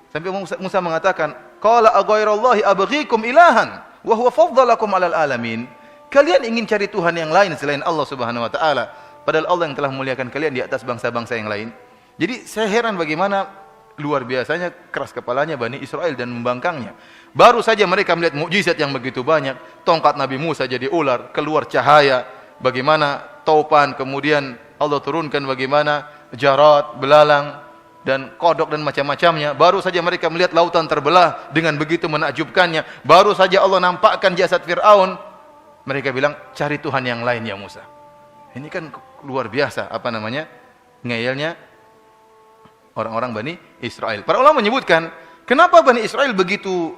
Sampai Musa mengatakan, qala aghairallahi abghikum ilahan wa huwa faddalakum 'alal alamin. Kalian ingin cari Tuhan yang lain selain Allah Subhanahu wa taala, padahal Allah yang telah memuliakan kalian di atas bangsa-bangsa yang lain. Jadi saya heran bagaimana luar biasanya keras kepalanya Bani Israel dan membangkangnya. Baru saja mereka melihat mukjizat yang begitu banyak, tongkat Nabi Musa jadi ular, keluar cahaya, bagaimana taupan, kemudian Allah turunkan bagaimana jarat, belalang, dan kodok dan macam-macamnya. Baru saja mereka melihat lautan terbelah dengan begitu menakjubkannya. Baru saja Allah nampakkan jasad Fir'aun. Mereka bilang, cari Tuhan yang lain ya Musa. Ini kan luar biasa, ngeyelnya orang-orang Bani Israel. Para ulama menyebutkan, kenapa Bani Israel begitu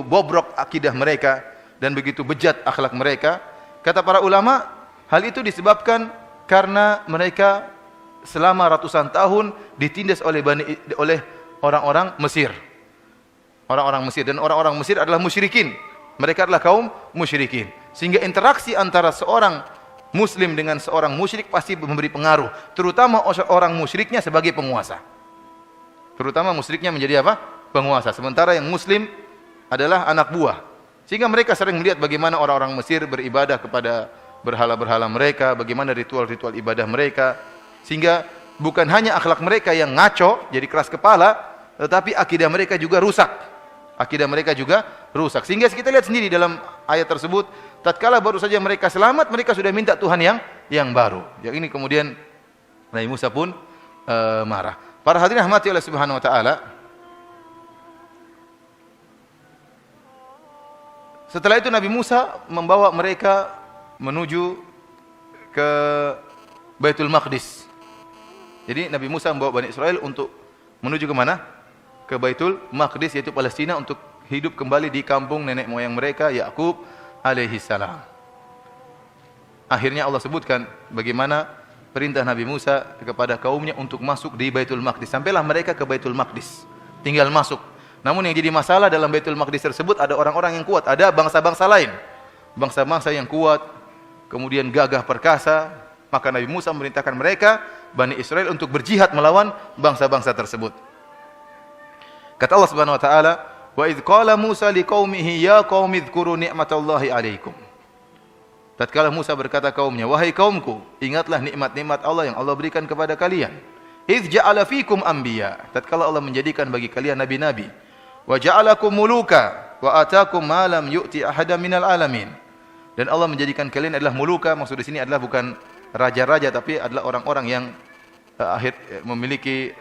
bobrok akidah mereka dan begitu bejat akhlak mereka? Kata para ulama, hal itu disebabkan karena mereka selama ratusan tahun ditindas oleh orang-orang Mesir. Orang-orang Mesir, dan orang-orang Mesir adalah musyrikin. Mereka adalah kaum musyrikin. Sehingga interaksi antara seorang muslim dengan seorang musyrik pasti memberi pengaruh, terutama orang musyriknya sebagai penguasa. Terutama musyriknya menjadi apa? Penguasa. Sementara yang muslim adalah anak buah. Sehingga mereka sering melihat bagaimana orang-orang Mesir beribadah kepada berhala-berhala mereka, bagaimana ritual-ritual ibadah mereka. Sehingga bukan hanya akhlak mereka yang ngaco, jadi keras kepala, tetapi akidah mereka juga rusak. Akidah mereka juga rusak. Sehingga kita lihat sendiri dalam ayat tersebut, tatkala baru saja mereka selamat, mereka sudah minta Tuhan yang baru. Yang ini kemudian Nabi Musa pun marah. Para hadirin rahmati oleh Subhanahu wa taala, setelah itu Nabi Musa membawa mereka menuju ke Baitul Maqdis. Jadi Nabi Musa membawa Bani Israel untuk menuju ke mana? Ke Baitul Maqdis, yaitu Palestina, untuk hidup kembali di kampung nenek moyang mereka, Yakub alaihi salam. Akhirnya Allah sebutkan bagaimana perintah Nabi Musa kepada kaumnya untuk masuk di Baitul Maqdis. Sampailah mereka ke Baitul Maqdis, tinggal masuk. Namun yang jadi masalah dalam Baitul Maqdis tersebut ada orang-orang yang kuat, ada bangsa-bangsa lain. Bangsa-bangsa yang kuat, kemudian gagah perkasa. Maka Nabi Musa memerintahkan mereka, Bani Israel, untuk berjihad melawan bangsa-bangsa tersebut. Kata Allah Subhanahu wa taala, "Wa idz qala Musa liqaumihi ya qaumi dzkuru ni'matallahi 'alaikum." Tatkala Musa berkata kaumnya, "Wahai kaumku, ingatlah nikmat-nikmat Allah yang Allah berikan kepada kalian. Idz ja'ala fikum anbiya." Tatkala Allah menjadikan bagi kalian nabi-nabi. "Wa ja'alakum muluka wa ataakum ma lam yu'ti ahadan minal alamin." Dan Allah menjadikan kalian adalah muluka, maksud di sini adalah bukan raja-raja, tapi adalah orang-orang yang memiliki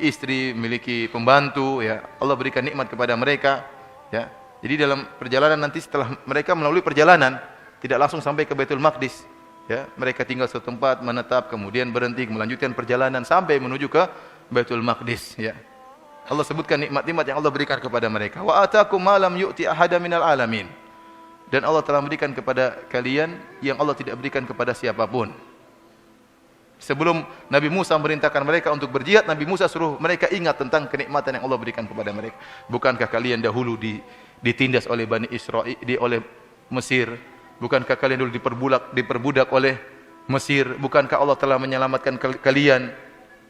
istri, memiliki pembantu, ya. Allah berikan nikmat kepada mereka, ya. Jadi dalam perjalanan nanti, setelah mereka melalui perjalanan, tidak langsung sampai ke Baitul Maqdis, ya. Mereka tinggal suatu tempat, menetap, kemudian berhenti, melanjutkan perjalanan sampai menuju ke Baitul Maqdis, ya. Allah sebutkan nikmat-nikmat yang Allah berikan kepada mereka. Wa ataakum ma lam yu'ti ahadan minal alamin. Dan Allah telah memberikan kepada kalian yang Allah tidak berikan kepada siapapun. Sebelum Nabi Musa memerintahkan mereka untuk berjihad, Nabi Musa suruh mereka ingat tentang kenikmatan yang Allah berikan kepada mereka. Bukankah kalian dahulu ditindas oleh Bani Israel, oleh Mesir? Bukankah kalian dulu diperbudak oleh Mesir? Bukankah Allah telah menyelamatkan kalian?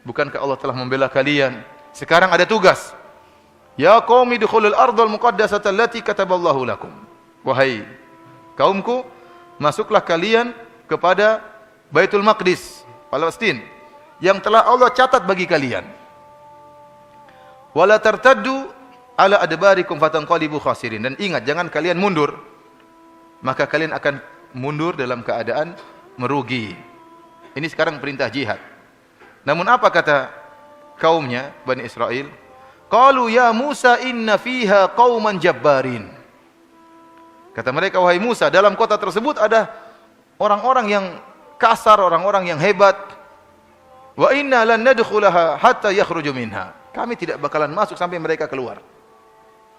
Bukankah Allah telah membela kalian? Sekarang ada tugas. Ya qaumi dukhulul ardhal muqaddasata allati kataballahu lakum. Wahai kaumku, masuklah kalian kepada Baitul Maqdis, Palestina, yang telah Allah catat bagi kalian. Wala tartaddu ala adbarikum fatanqalibu khasirin. Dan ingat, jangan kalian mundur, maka kalian akan mundur dalam keadaan merugi. Ini sekarang perintah jihad. Namun apa kata kaumnya Bani Israel? Qalu ya Musa inna fiha qauman jabbarin. Kata mereka, wahai Musa, dalam kota tersebut ada orang-orang yang kasar, orang-orang yang hebat. Wa inna lan nadkhulaha hatta yakhruju minha. Kami tidak bakalan masuk sampai mereka keluar.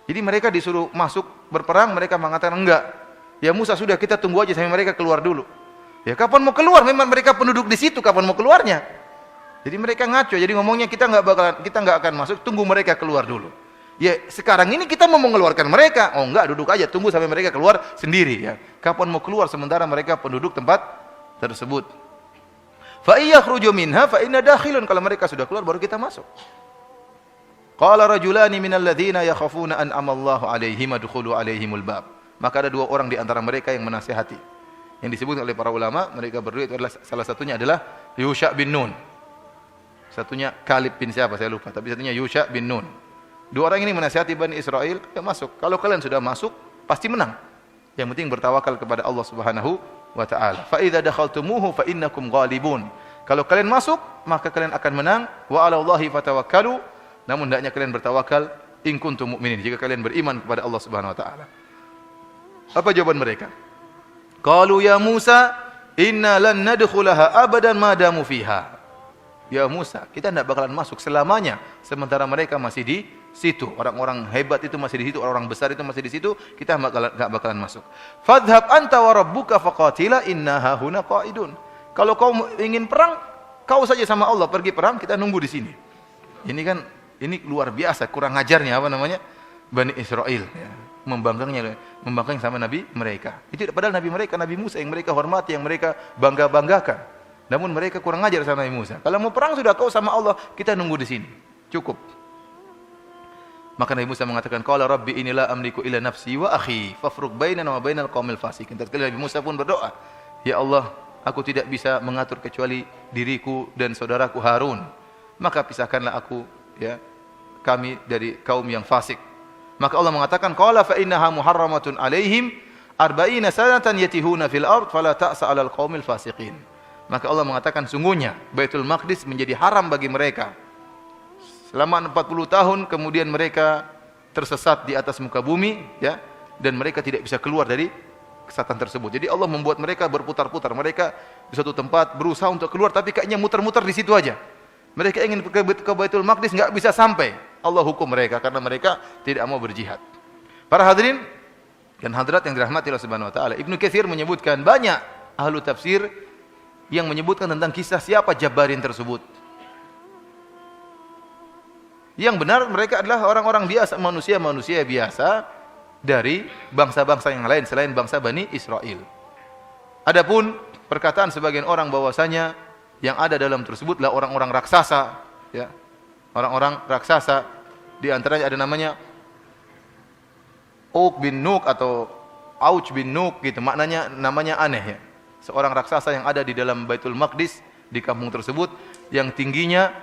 Jadi mereka disuruh masuk berperang, mereka mengatakan enggak. Ya Musa, sudah, kita tunggu aja sampai mereka keluar dulu. Ya kapan mau keluar? Memang mereka penduduk di situ, kapan mau keluarnya? Jadi mereka ngaco. Jadi ngomongnya kita enggak akan masuk, tunggu mereka keluar dulu. Ya sekarang ini kita mau mengeluarkan mereka. Oh enggak, duduk aja, tunggu sampai mereka keluar sendiri ya. Kapan mau keluar sementara mereka penduduk tempat tersebut. Fa iyakhruju minha fa inna dakhilun, kalau mereka sudah keluar baru kita masuk. Qala rajulani minal ladzina yakhafuna an amallahu alaihim adkhulu alaihimul bab. Maka ada dua orang di antara mereka yang menasihati. Yang disebut oleh para ulama, mereka berdua itu adalah salah satunya adalah Yusha bin Nun. Satunya Kalib bin siapa saya lupa, tapi satunya Yusha bin Nun. Dua orang ini menasihati Bani Israel, ya masuk. Kalau kalian sudah masuk, pasti menang. Yang penting bertawakal kepada Allah Subhanahu wa taala. Fa idza dakhaltumuhu fa innakum ghalibun. Kalau kalian masuk, maka kalian akan menang. Wa 'ala Allahi fatawakkalu. Namun hendaknya kalian bertawakal in kuntum mu'minin, jika kalian beriman kepada Allah Subhanahu wa taala. Apa jawaban mereka? Qalu ya Musa, inna lan nadkhulaha abadan ma damu fiha. Ya Musa, kita tidak bakalan masuk selamanya sementara mereka masih di situ. Orang-orang hebat itu masih di situ, orang-orang besar itu masih di situ, kita enggak bakalan masuk. Fadhhab anta wa rabbuka faqatila inna hahuna qa'idun. Kalau kau ingin perang, kau saja sama Allah pergi perang, kita nunggu di sini. Ini luar biasa kurang ajarnya apa namanya? Bani Israel ya. Membangkang sama nabi mereka. Itu padahal nabi mereka, Nabi Musa yang mereka hormati, yang mereka bangga-banggakan. Namun mereka kurang ajar sama Nabi Musa. Kalau mau perang sudah kau sama Allah, kita nunggu di sini. Cukup. Maka Nabi Musa mengatakan, qala rabbi inilah amliku illa nafsi wa akhi, fafruq bainana wa bainal qaumil fasikin. Tatkala Nabi Musa pun berdoa, ya Allah, aku tidak bisa mengatur kecuali diriku dan saudaraku Harun. Maka pisahkanlah aku, ya, kami dari kaum yang fasik. Maka Allah mengatakan, qala fa innaha muharramatun alaihim arba'ina sanatan yatihuna fil ard fala ta'sa 'alal qaumil fasiqin. Maka Allah mengatakan sungguhnya Baitul Maqdis menjadi haram bagi mereka selama 40 tahun, kemudian mereka tersesat di atas muka bumi ya, dan mereka tidak bisa keluar dari kesesatan tersebut. Jadi Allah membuat mereka berputar-putar. Mereka di suatu tempat berusaha untuk keluar tapi kayaknya muter-muter di situ aja. Mereka ingin ke Baitul Maqdis enggak bisa sampai. Allah hukum mereka karena mereka tidak mau berjihad. Para hadirin dan hadirat yang dirahmati Allah Subhanahu wa taala, Ibnu Katsir menyebutkan banyak ahlu tafsir yang menyebutkan tentang kisah siapa Jabbarin tersebut. Yang benar mereka adalah orang-orang biasa, manusia-manusia biasa dari bangsa-bangsa yang lain selain bangsa Bani Israel. Adapun perkataan sebagian orang bahwasanya yang ada dalam tersebutlah orang-orang raksasa, ya. Orang-orang raksasa, di antaranya ada namanya Uq bin Nuk atau Auj bin Nuk gitu. Maknanya namanya aneh ya. Seorang raksasa yang ada di dalam Baitul Maqdis di kampung tersebut yang tingginya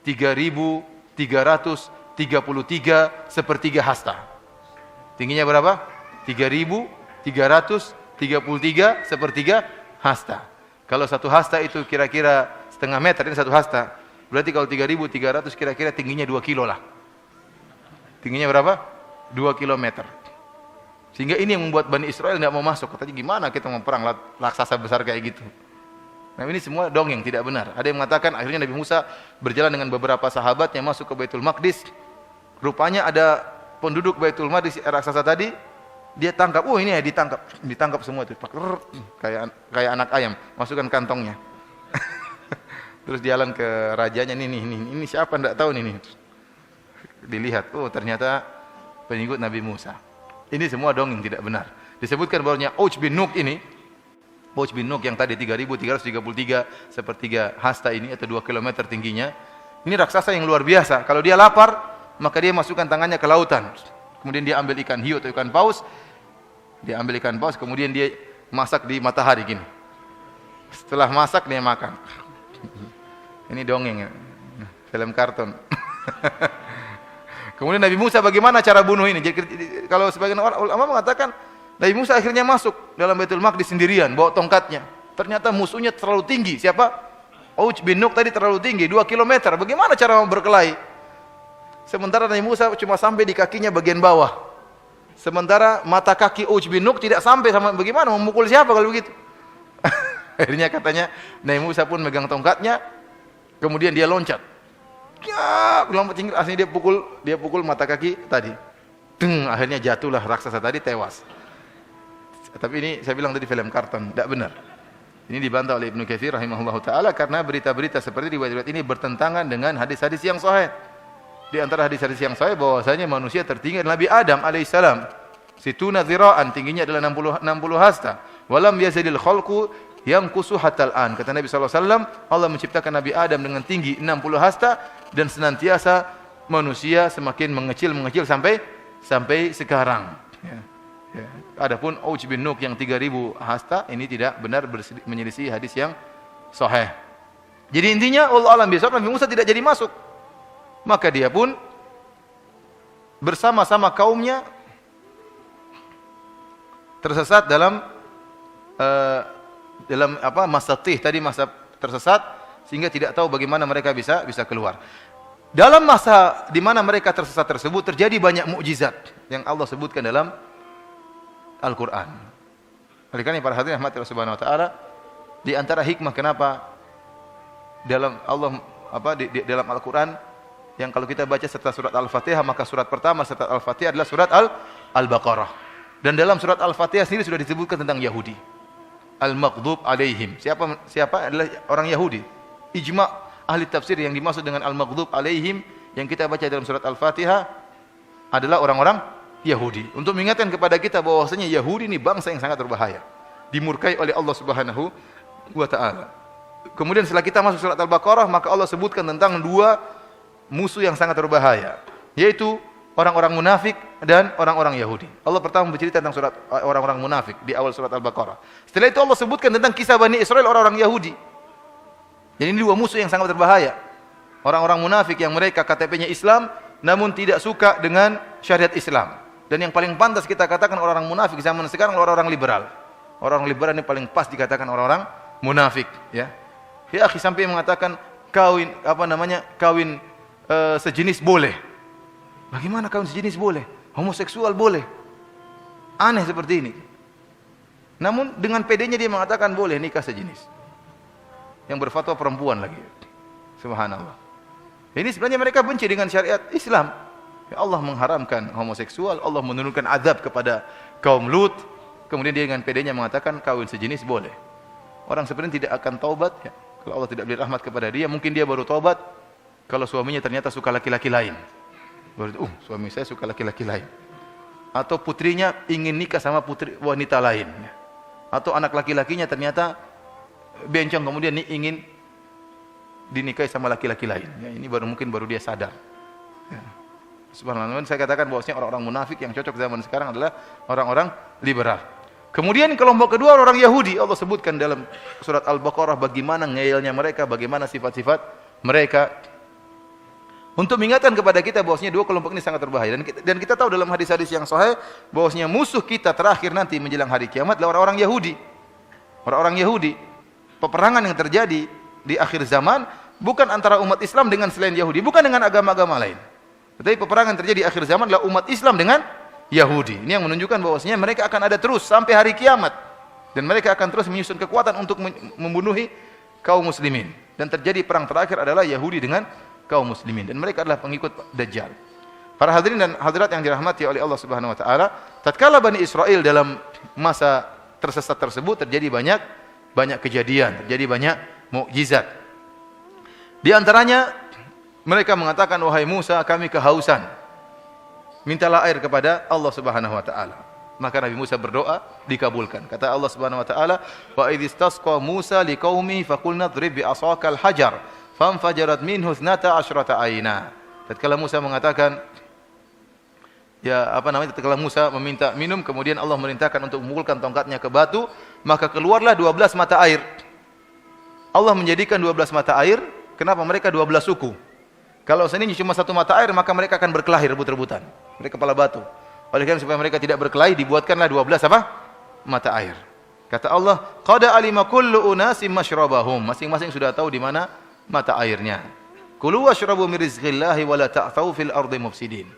3.333 sepertiga hasta. Tingginya berapa? 3.333 sepertiga hasta. Kalau satu hasta itu kira-kira setengah meter, ini satu hasta. Berarti kalau 3.300 kira-kira tingginya 2 kilo lah. Tingginya berapa? 2 kilometer. Sehingga ini yang membuat Bani Israel tidak mau masuk. Katanya gimana kita mau perang raksasa besar kayak gitu. Nah ini semua dongeng, tidak benar. Ada yang mengatakan akhirnya Nabi Musa berjalan dengan beberapa sahabat yang masuk ke Baitul Maqdis. Rupanya ada penduduk Baitul Maqdis raksasa tadi, dia tangkap. Oh ini ya ditangkap semua itu. Kayak anak ayam, masukkan kantongnya. Terus jalan ke rajanya, ini siapa enggak tahu nih. Dilihat, oh ternyata pengikut Nabi Musa. Ini semua dongeng, tidak benar. Disebutkan bahwanya Auj bin Nuk ini, Auj bin Nuk yang tadi 3.333 sepertiga hasta ini atau 2 km tingginya, ini raksasa yang luar biasa. Kalau dia lapar, maka dia masukkan tangannya ke lautan. Kemudian dia ambil ikan hiu atau ikan paus. Dia ambil ikan paus, kemudian dia masak di matahari gini. Setelah masak dia makan. Ini dongeng ya. Film kartun. Kemudian Nabi Musa bagaimana cara bunuh ini? Jadi, kalau sebagian ulama mengatakan Nabi Musa akhirnya masuk dalam Baitul Maqdis sendirian, bawa tongkatnya. Ternyata musuhnya terlalu tinggi. Siapa? Auj bin Nuk tadi terlalu tinggi, 2 km. Bagaimana cara berkelahi? Sementara Nabi Musa cuma sampai di kakinya bagian bawah. Sementara mata kaki Auj bin Nuk tidak sampai, sama bagaimana memukul siapa kalau begitu? Akhirnya katanya Nabi Musa pun megang tongkatnya, kemudian dia loncat. Ya, lompat tinggi, aslinya dia pukul mata kaki tadi. Akhirnya jatuhlah raksasa tadi, tewas. Tapi ini saya bilang tadi film kartun, tidak benar. Ini dibantah oleh Ibnu Katsir rahimahullahu taala karena berita-berita seperti riwayat-riwayat ini bertentangan dengan hadis-hadis yang sahih. Di antara hadis-hadis yang sahih bahwasanya manusia tertinggi adalah Nabi Adam alaihissalam. Situna dzira'an, tingginya adalah 60 hasta. Walam yazidil khalqu yanqusu hatal an. Kata Nabi sallallahu alaihi wasallam, Allah menciptakan Nabi Adam dengan tinggi 60 hasta dan senantiasa manusia semakin mengecil sampai sekarang. Ya. Ya. Adapun Uj bin Nuk yang 3000 hasta ini tidak benar menyelisih hadis yang sahih. Jadi intinya Allah alam besok Nabi Musa tidak jadi masuk. Maka dia pun bersama-sama kaumnya tersesat dalam masa tersesat sehingga tidak tahu bagaimana mereka bisa keluar. Dalam masa di mana mereka tersesat tersebut terjadi banyak mukjizat yang Allah sebutkan dalam Al-Qur'an. Oleh karena para hadirin rahmati Allah Subhanahu wa taala, di antara hikmah kenapa dalam dalam Al-Qur'an yang kalau kita baca setelah surat Al-Fatihah, maka surat pertama setelah Al-Fatihah adalah surat Al-Baqarah. Dan dalam surat Al-Fatihah sendiri sudah disebutkan tentang Yahudi. Al-Maghdub alaihim. Siapa adalah orang Yahudi? Ijma' ahli tafsir yang dimaksud dengan Al-Maghdub alaihim yang kita baca dalam surat Al-Fatihah adalah orang-orang Yahudi. Untuk mengingatkan kepada kita bahwasanya Yahudi ini bangsa yang sangat berbahaya, dimurkai oleh Allah Subhanahu wa taala. Kemudian setelah kita masuk surat Al-Baqarah, maka Allah sebutkan tentang dua musuh yang sangat berbahaya, yaitu orang-orang munafik dan orang-orang Yahudi. Allah pertama bercerita tentang surat orang-orang munafik di awal surat Al-Baqarah. Setelah itu Allah sebutkan tentang kisah Bani Israel, orang-orang Yahudi. Jadi ini dua musuh yang sangat berbahaya. Orang-orang munafik yang mereka KTP-nya Islam namun tidak suka dengan syariat Islam. Dan yang paling pantas kita katakan orang-orang munafik zaman sekarang orang-orang liberal. Orang liberal ini paling pas dikatakan orang-orang munafik, ya. Ya, akhi, sampai mengatakan kawin sejenis boleh. Bagaimana kawin sejenis boleh? Homoseksual boleh. Aneh seperti ini. Namun dengan pedenya dia mengatakan boleh nikah sejenis. Yang berfatwa perempuan lagi. Subhanallah. Ini sebenarnya mereka benci dengan syariat Islam. Ya, Allah mengharamkan homoseksual, Allah menurunkan azab kepada kaum Lut. Kemudian dia dengan pedenya mengatakan kawin sejenis boleh. Orang sebenarnya tidak akan taubat, ya. Kalau Allah tidak beri rahmat kepada dia, mungkin dia baru taubat kalau suaminya ternyata suka laki-laki lain. Baru, suami saya suka laki-laki lain. Atau putrinya ingin nikah sama putri wanita lain. Atau anak laki-lakinya ternyata bencong kemudian ingin dinikahi sama laki-laki lain. Ya, ini mungkin baru dia sadar. Ya. Subhanallah, saya katakan bahwasanya orang-orang munafik yang cocok zaman sekarang adalah orang-orang liberal. Kemudian kelompok kedua orang Yahudi, Allah sebutkan dalam surat Al-Baqarah bagaimana ngeyelnya mereka, bagaimana sifat-sifat mereka. Untuk mengingatkan kepada kita bahwasanya dua kelompok ini sangat berbahaya, dan kita tahu dalam hadis-hadis yang sahih bahwasanya musuh kita terakhir nanti menjelang hari kiamat adalah orang-orang Yahudi. Orang-orang Yahudi. Peperangan yang terjadi di akhir zaman bukan antara umat Islam dengan selain Yahudi, bukan dengan agama-agama lain. Tetapi peperangan terjadi di akhir zaman adalah umat Islam dengan Yahudi. Ini yang menunjukkan bahwasanya mereka akan ada terus sampai hari kiamat, dan mereka akan terus menyusun kekuatan untuk membunuhi kaum muslimin. Dan terjadi perang terakhir adalah Yahudi dengan kaum muslimin, dan mereka adalah pengikut Dajjal. Para hadirin dan hadirat yang dirahmati oleh Allah Subhanahu wa taala, tatkala Bani Israel dalam masa tersesat tersebut terjadi banyak kejadian, terjadi banyak mukjizat. Di antaranya mereka mengatakan, wahai Musa, kami kehausan. Mintalah air kepada Allah Subhanahu wa taala. Maka Nabi Musa berdoa, dikabulkan. Kata Allah Subhanahu wa taala, wa idh istasqa Musa liqaumi faqulna idrib bi asaqal hajar famfajarat minhu 12 ayna. Tatkala Musa mengatakan tatkala Musa meminta minum, kemudian Allah merintahkan untuk memukulkan tongkatnya ke batu, maka keluarlah 12 mata air. Allah menjadikan 12 mata air, kenapa? Mereka 12 suku. Kalau seandainya cuma satu mata air, maka mereka akan berkelahi rebut-rebutan. Mereka kepala batu. Oleh karena supaya mereka tidak berkelahi, dibuatkanlah 12 mata air. Kata Allah, qad alima kullu unasim masyrabahum. Masing-masing sudah tahu di mana mata airnya. Kulu washrabu min rizqillahi wa la ta'thaw fil ardi mufsidin.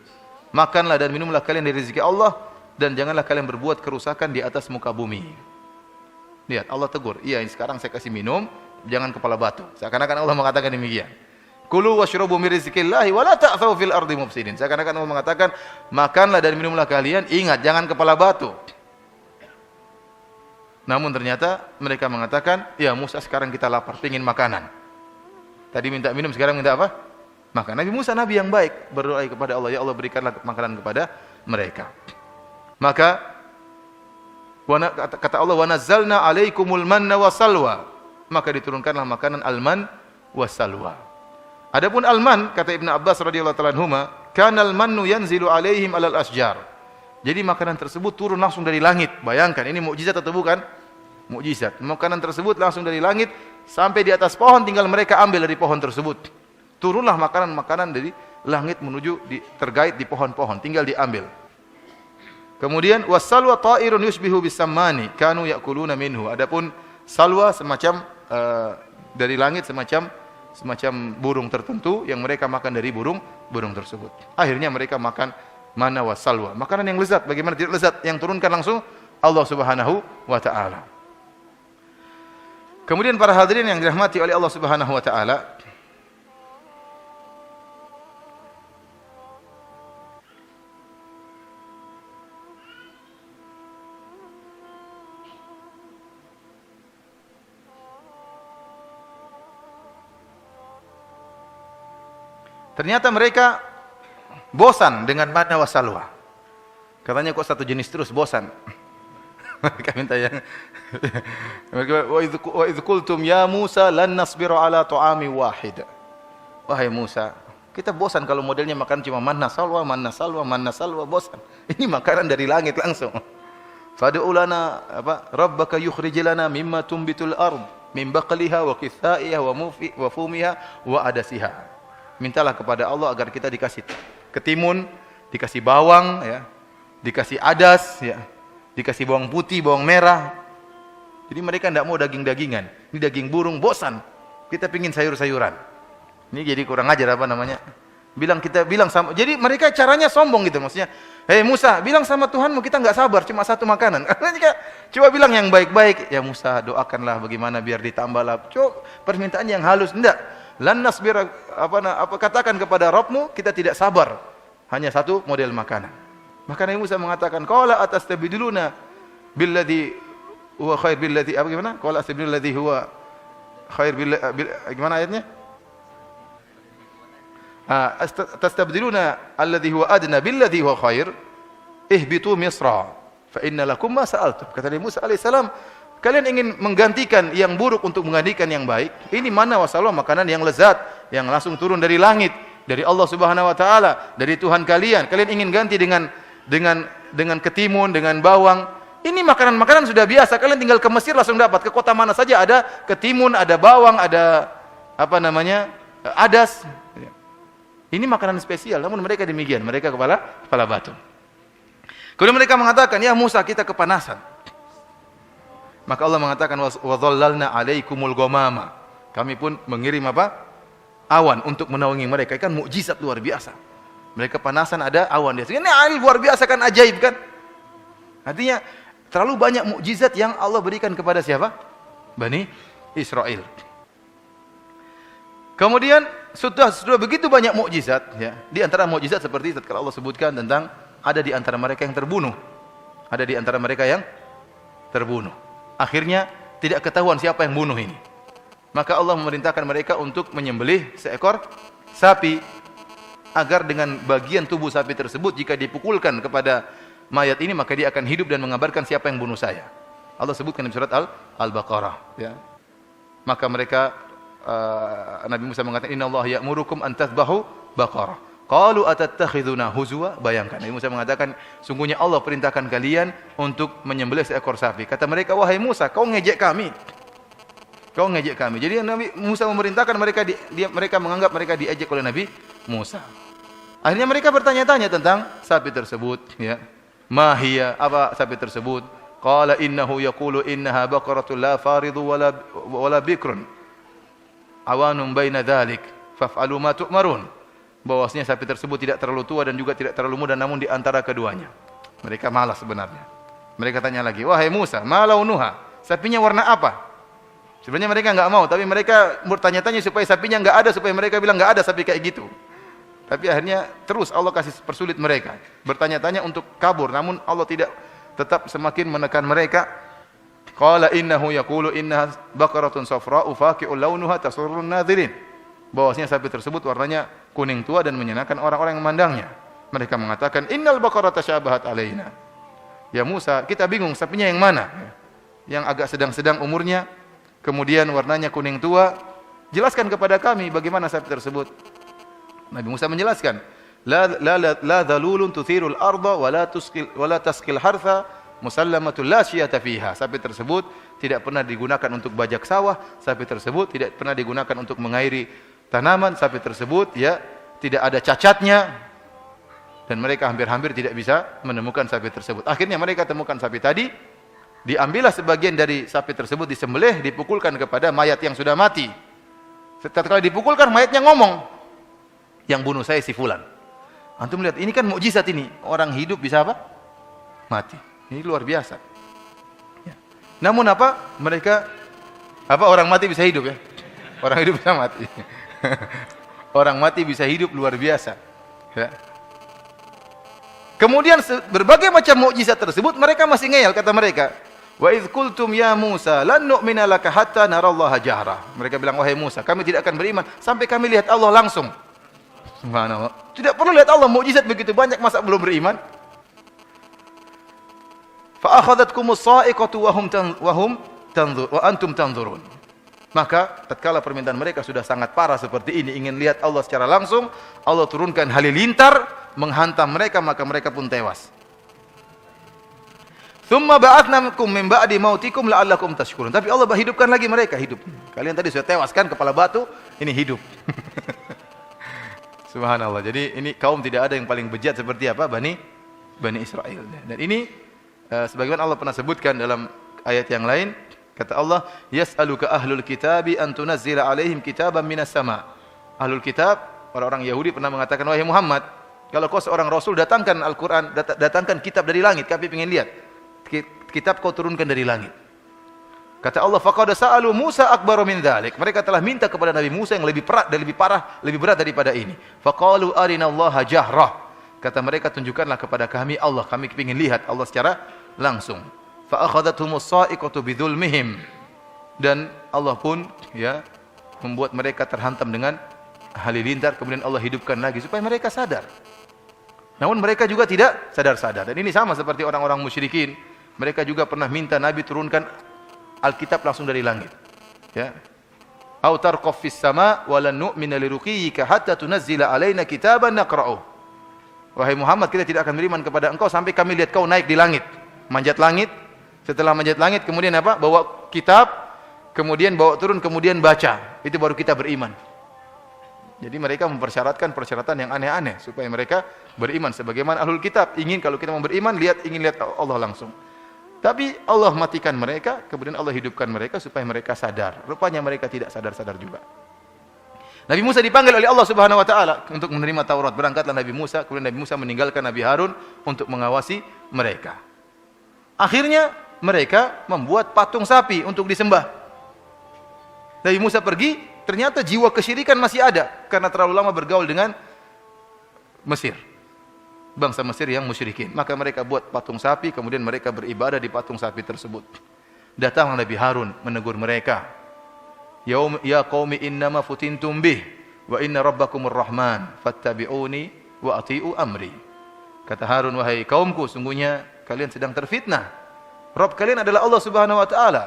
Makanlah dan minumlah kalian dari rezeki Allah, dan janganlah kalian berbuat kerusakan di atas muka bumi. Lihat, Allah tegur. Iya, sekarang saya kasih minum, jangan kepala batu. Seakan-akan Allah mengatakan demikian. Kulu washrabu min rizqillahi wa la ta'thaw fil ardi mufsidin. Seakan-akan Allah mengatakan, makanlah dan minumlah kalian, ingat jangan kepala batu. Namun ternyata mereka mengatakan, ya Musa, sekarang kita lapar, ingin makanan. Tadi minta minum, sekarang minta apa? Maka Nabi Musa nabi yang baik, berdoa kepada Allah, ya Allah berikanlah makanan kepada mereka. Maka kata Allah, wa nazzalna 'alaikumul manna wassalwa. Maka diturunkanlah makanan al-man wassalwa. Adapun al-man, kata Ibnu Abbas radhiyallahu ta'ala anhuma, kana al-mannu yanzilu 'alaihim 'alal asjar. Jadi makanan tersebut turun langsung dari langit. Bayangkan, ini mukjizat atau bukan? Mukjizat. Makanan tersebut langsung dari langit sampai di atas pohon, tinggal mereka ambil dari pohon tersebut. Turunlah makanan-makanan dari langit menuju tergait di pohon-pohon, tinggal diambil. Kemudian wassalwa ta'irun yushbihu bisammani kanu ya'kuluna minhu. Adapun salwa semacam dari langit, semacam burung tertentu yang mereka makan dari burung tersebut. Akhirnya mereka makan mana wassalwa, makanan yang lezat. Bagaimana tidak lezat, yang turunkan langsung Allah Subhanahu wa taala. Kemudian para hadirin yang dirahmati oleh Allah Subhanahu wa taala, ternyata mereka bosan dengan manna wassalwa. Katanya kok satu jenis terus, bosan. Mereka minta yang wa idz qultum ya Musa lan nasbiru ala ta'ami wahid. Wahai Musa, kita bosan kalau modelnya makan cuma manna salwa, bosan. Ini makanan dari langit langsung. Fad'u lana rabbaka yukhrij lana mimma tumbitul ard min baqliha wa qithaiha wa fumiha wa adasiha. Mintalah kepada Allah agar kita dikasih ketimun, dikasih bawang, ya, dikasih adas, ya, dikasih bawang putih, bawang merah. Jadi mereka tidak mau daging-dagingan. Ini daging burung, bosan. Kita pingin sayur-sayuran. Ini jadi kurang ajar apa namanya? Kita bilang sama. Jadi mereka caranya sombong gitu, maksudnya. Hei Musa, bilang sama Tuhanmu kita nggak sabar, cuma satu makanan. Coba bilang yang baik-baik. Ya Musa, doakanlah bagaimana biar ditambahlah. Coba permintaan yang halus, enggak. Lan nasbir katakan kepada Rabbmu kita tidak sabar hanya satu model makanan. Maka Nabi Musa mengatakan qala atastabdiluna billadhi huwa khair billadhi gimana? Qala astabdilul ladzi huwa khair gimana ayatnya? Tastabdiluna alladhi huwa adna billadhi huwa khair ihbitu misra fa inna lakum ma sa'altum. Kata Nabi Musa alaihissalam, kalian ingin menggantikan yang buruk untuk menggantikan yang baik. Ini mana wassalwa, makanan yang lezat, yang langsung turun dari langit, dari Allah Subhanahu wa taala, dari Tuhan kalian. Kalian ingin ganti dengan ketimun, dengan bawang. Ini makanan-makanan sudah biasa. Kalian tinggal ke Mesir langsung dapat. Ke kota mana saja ada ketimun, ada bawang, ada adas. Ini makanan spesial. Namun mereka demikian, mereka kepala batu. Kemudian mereka mengatakan, ya Musa, kita kepanasan. Maka Allah mengatakan wa dhallalna 'alaikumul ghamama. Kami pun mengirim awan untuk menaungi mereka. Kan mukjizat luar biasa. Mereka panasan ada awan di atas. Ini luar biasa kan, ajaib kan? Artinya terlalu banyak mukjizat yang Allah berikan kepada siapa? Bani Israel. Kemudian sudah begitu banyak mukjizat, ya. Di antara mukjizat seperti tatkala Allah sebutkan tentang ada di antara mereka yang terbunuh. Ada di antara mereka yang terbunuh. Akhirnya tidak ketahuan siapa yang bunuh ini. Maka Allah memerintahkan mereka untuk menyembelih seekor sapi agar dengan bagian tubuh sapi tersebut jika dipukulkan kepada mayat ini maka dia akan hidup dan mengabarkan siapa yang bunuh saya. Allah sebutkan di surat Al-Baqarah, ya. Maka mereka Nabi Musa mengatakan innallaha ya'murukum an tadhbahu baqarah. Qalu atattakhiduna huzwa? Bayangkan, Nabi Musa mengatakan, sungguhnya Allah perintahkan kalian untuk menyembelih seekor sapi. Kata mereka, wahai Musa, kau ngejek kami. Kau ngejek kami. Jadi Nabi Musa memerintahkan mereka menganggap mereka diejek oleh Nabi Musa. Akhirnya mereka bertanya-tanya tentang sapi tersebut, ya. Ma hiya, apa sapi tersebut? Qala innahu yaqulu innaha baqaratun la faridu wala bikrun. Awanun baina dzalik, faf'alu ma tu'marun. Bahwasanya sapi tersebut tidak terlalu tua dan juga tidak terlalu muda, namun di antara keduanya. Mereka malas sebenarnya. Mereka tanya lagi, wahai Musa, ma launuha? Sapinya warna apa? Sebenarnya mereka enggak mau, tapi mereka bertanya-tanya supaya sapinya enggak ada, supaya mereka bilang enggak ada sapi kayak gitu. Tapi akhirnya terus Allah kasih persulit mereka. Bertanya-tanya untuk kabur, namun Allah tetap semakin menekan mereka. Qala innahu yaqulu innaha baqaratun safra'u faqi'un launuha tasurrun nadhirin. bahwasanya sapi tersebut warnanya kuning tua dan menyenangkan orang-orang yang memandangnya. Mereka mengatakan, "Innal baqara tasyabahat alaina." Ya Musa, kita bingung sapinya yang mana? Yang agak sedang-sedang umurnya, kemudian warnanya kuning tua. Jelaskan kepada kami bagaimana sapi tersebut. Nabi Musa menjelaskan, la dhalulun tuthirul arda wa la tasqil hartha musallamatul la syiyata fiha. Sapi tersebut tidak pernah digunakan untuk bajak sawah, sapi tersebut tidak pernah digunakan untuk mengairi tanaman, sapi tersebut ya tidak ada cacatnya, dan mereka hampir-hampir tidak bisa menemukan sapi tersebut. Akhirnya mereka temukan sapi tadi, diambillah sebagian dari sapi tersebut, disembelih, dipukulkan kepada mayat yang sudah mati. Setelah dipukulkan, mayatnya ngomong, yang bunuh saya si fulan. Antum lihat, ini kan mukjizat ini. Orang hidup bisa apa? Mati. Ini luar biasa. Ya. Namun apa? Mereka orang mati bisa hidup ya? Orang hidup bisa mati. Orang mati bisa hidup, luar biasa. Ya. Kemudian berbagai macam mukjizat tersebut mereka masih ngeyel, kata mereka. Wa idz qultum ya Musa lan nu'mina laka hatta narallaha jahra. Mereka bilang, wahai Musa, kami tidak akan beriman sampai kami lihat Allah langsung. Subhanallah. Tidak perlu lihat Allah, mukjizat begitu banyak, masa belum beriman? Fa akhadhatkumus sa'iqatu wa antum tanzurun. Maka tatkala permintaan mereka sudah sangat parah seperti ini, ingin lihat Allah secara langsung, Allah turunkan halilintar menghantam mereka, maka mereka pun tewas. Tsumma ba'atsnakum min ba'di mautikum la'allakum tashkurun. Tapi Allah hidupkan lagi mereka, hidup. Kalian tadi sudah tewas kan, kepala batu, ini hidup. Subhanallah. Jadi ini kaum tidak ada yang paling bejat seperti apa? Bani Israel. Dan ini sebagaimana Allah pernah sebutkan dalam ayat yang lain, kata Allah, yas'aluka ahlul kitabi an tunazzila alaihim kitaban minas sama. Ahlul kitab, orang-orang Yahudi pernah mengatakan, wahai Muhammad, kalau kau seorang rasul, datangkan Al-Qur'an, datangkan kitab dari langit, kami ingin lihat. Kitab kau turunkan dari langit. Kata Allah, faqad sa'alu Musa akbaru min dzalik. Mereka telah minta kepada Nabi Musa yang lebih parah, lebih berat daripada ini. Faqalu arinallaha jahrah. Kata mereka, tunjukkanlah kepada kami Allah, kami ingin lihat Allah secara langsung. Fa akhadhathumus sa'iqatu bidzulmihim. Dan Allah pun ya membuat mereka terhantam dengan halilintar, kemudian Allah hidupkan lagi supaya mereka sadar. Namun mereka juga tidak sadar-sadar. Dan ini sama seperti orang-orang musyrikin. Mereka juga pernah minta Nabi turunkan Alkitab langsung dari langit. Ya. Au tarqaf fis sama wa lan nu'mina liruqiyyika hatta tunazzila alaina kitaban naqra'uh. Wahai Muhammad, kita tidak akan beriman kepada engkau sampai kami lihat kau naik di langit, manjat langit. Setelah manjat langit, kemudian apa? Bawa kitab, kemudian bawa turun, kemudian baca. Itu baru kita beriman. Jadi mereka mempersyaratkan persyaratan yang aneh-aneh supaya mereka beriman sebagaimana ahlul kitab. Kalau kita mau beriman, ingin lihat Allah langsung. Tapi Allah matikan mereka, kemudian Allah hidupkan mereka supaya mereka sadar. Rupanya mereka tidak sadar-sadar juga. Nabi Musa dipanggil oleh Allah Subhanahu wa taala untuk menerima Taurat. Berangkatlah Nabi Musa, kemudian Nabi Musa meninggalkan Nabi Harun untuk mengawasi mereka. Akhirnya mereka membuat patung sapi untuk disembah. Nabi Musa pergi, ternyata jiwa kesyirikan masih ada karena terlalu lama bergaul dengan Mesir. Bangsa Mesir yang musyrikin. Maka mereka buat patung sapi, kemudian mereka beribadah di patung sapi tersebut. Datanglah Nabi Harun menegur mereka. Ya qaumi innama futintum bih wa inna rabbakumur rahman fattabi'uni wa ati'u amri. Kata Harun, wahai kaumku, sungguhnya kalian sedang terfitnah. Rabb kalian adalah Allah Subhanahu wa taala.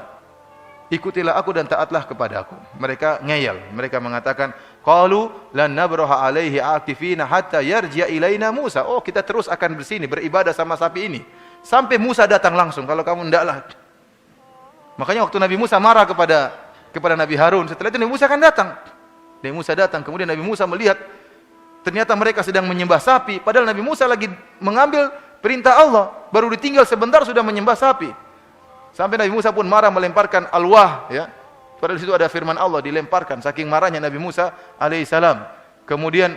Ikutilah aku dan taatlah kepadaku. Mereka ngeyel, mereka mengatakan, qalu lan nabraha alaihi akifina hatta yarji'a ilaina Musa. Oh, kita terus akan bersini beribadah sama sapi ini sampai Musa datang langsung. Kalau kamu ndaklah. Makanya waktu Nabi Musa marah kepada Nabi Harun, setelah itu Nabi Musa akan datang. Nabi Musa datang, kemudian Nabi Musa melihat ternyata mereka sedang menyembah sapi, padahal Nabi Musa lagi mengambil perintah Allah, baru ditinggal sebentar sudah menyembah sapi. Sampai Nabi Musa pun marah melemparkan alwah, ya. Padahal di situ ada firman Allah, dilemparkan saking marahnya Nabi Musa alaihissalam. Kemudian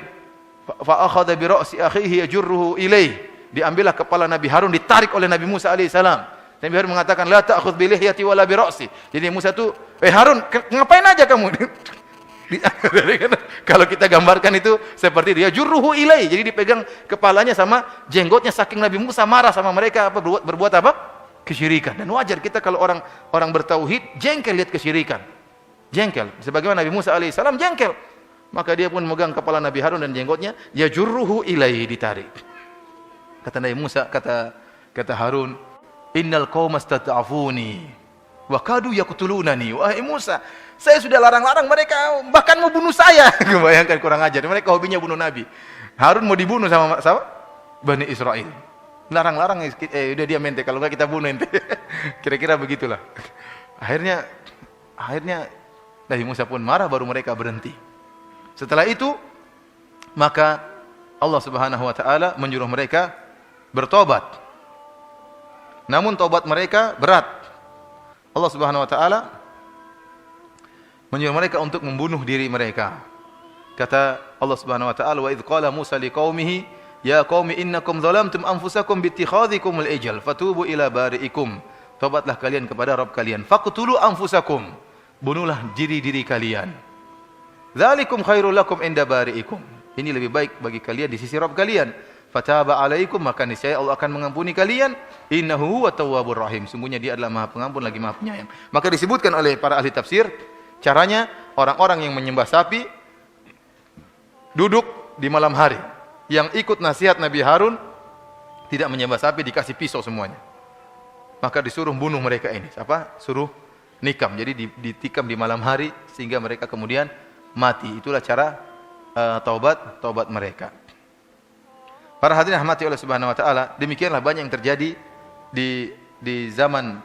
fa akhadha bi ra'si akhihi yajurruhu ilaih. Diambillah kepala Nabi Harun, ditarik oleh Nabi Musa alaihissalam. Nabi Harun mengatakan la ta'khudh bi lihyati wala bi ra'si. Jadi Musa itu, Harun, ngapain aja kamu? Kalau kita gambarkan itu seperti dia jurruhu ilaih. Jadi dipegang kepalanya sama jenggotnya saking Nabi Musa marah sama mereka berbuat apa? Kesyirikan. Dan wajar kita kalau orang bertauhid jengkel lihat kesyirikan. Jengkel. Sebagaimana Nabi Musa alaihissalam jengkel. Maka dia pun memegang kepala Nabi Harun dan jenggotnya, yajurruhu ilaihi, ditarik. Kata Nabi Musa, kata Harun, innal qauma stata'afuni wa kadu yaqtulunani. Wahai Musa, saya sudah larang-larang mereka, bahkan mau bunuh saya. Bayangkan, kurang ajar. Mereka hobinya bunuh Nabi. Harun mau dibunuh sama Bani Israel. Larang-larang, udah dia mente, kalau enggak kita bunuh ente. Kira-kira begitulah. Akhirnya Nabi Musa pun marah, baru mereka berhenti. Setelah itu, maka Allah Subhanahu wa taala menyuruh mereka bertobat. Namun tobat mereka berat. Allah Subhanahu wa taala menyuruh mereka untuk membunuh diri mereka. Kata Allah Subhanahu wa taala, "Wa idz qala Musa liqaumihi ya qaumi innakum zalamtum anfusakum biittikhadhikumul ijl fatubu ila bari'ikum." Tobatlah kalian kepada Rabb kalian. Faqtulu anfusakum. Bunuhlah diri-diri kalian. Dzalikum khairul lakum inda bari'ikum. Ini lebih baik bagi kalian di sisi Rabb kalian. Fataba alaikum, maka niscaya Allah akan mengampuni kalian. Innahu huwa tawwabur rahim. Sungguhnya Dia adalah Maha Pengampun lagi Maha Penyayang. Maka disebutkan oleh para ahli tafsir, caranya orang-orang yang menyembah sapi duduk di malam hari. Yang ikut nasihat Nabi Harun tidak menyembah sapi, dikasih pisau semuanya. Maka disuruh bunuh mereka ini. Suruh nikam. Jadi ditikam di malam hari sehingga mereka kemudian mati. Itulah cara taubat mereka. Para hadirin rahmati oleh Subhanahu wa taala, demikianlah banyak yang terjadi di zaman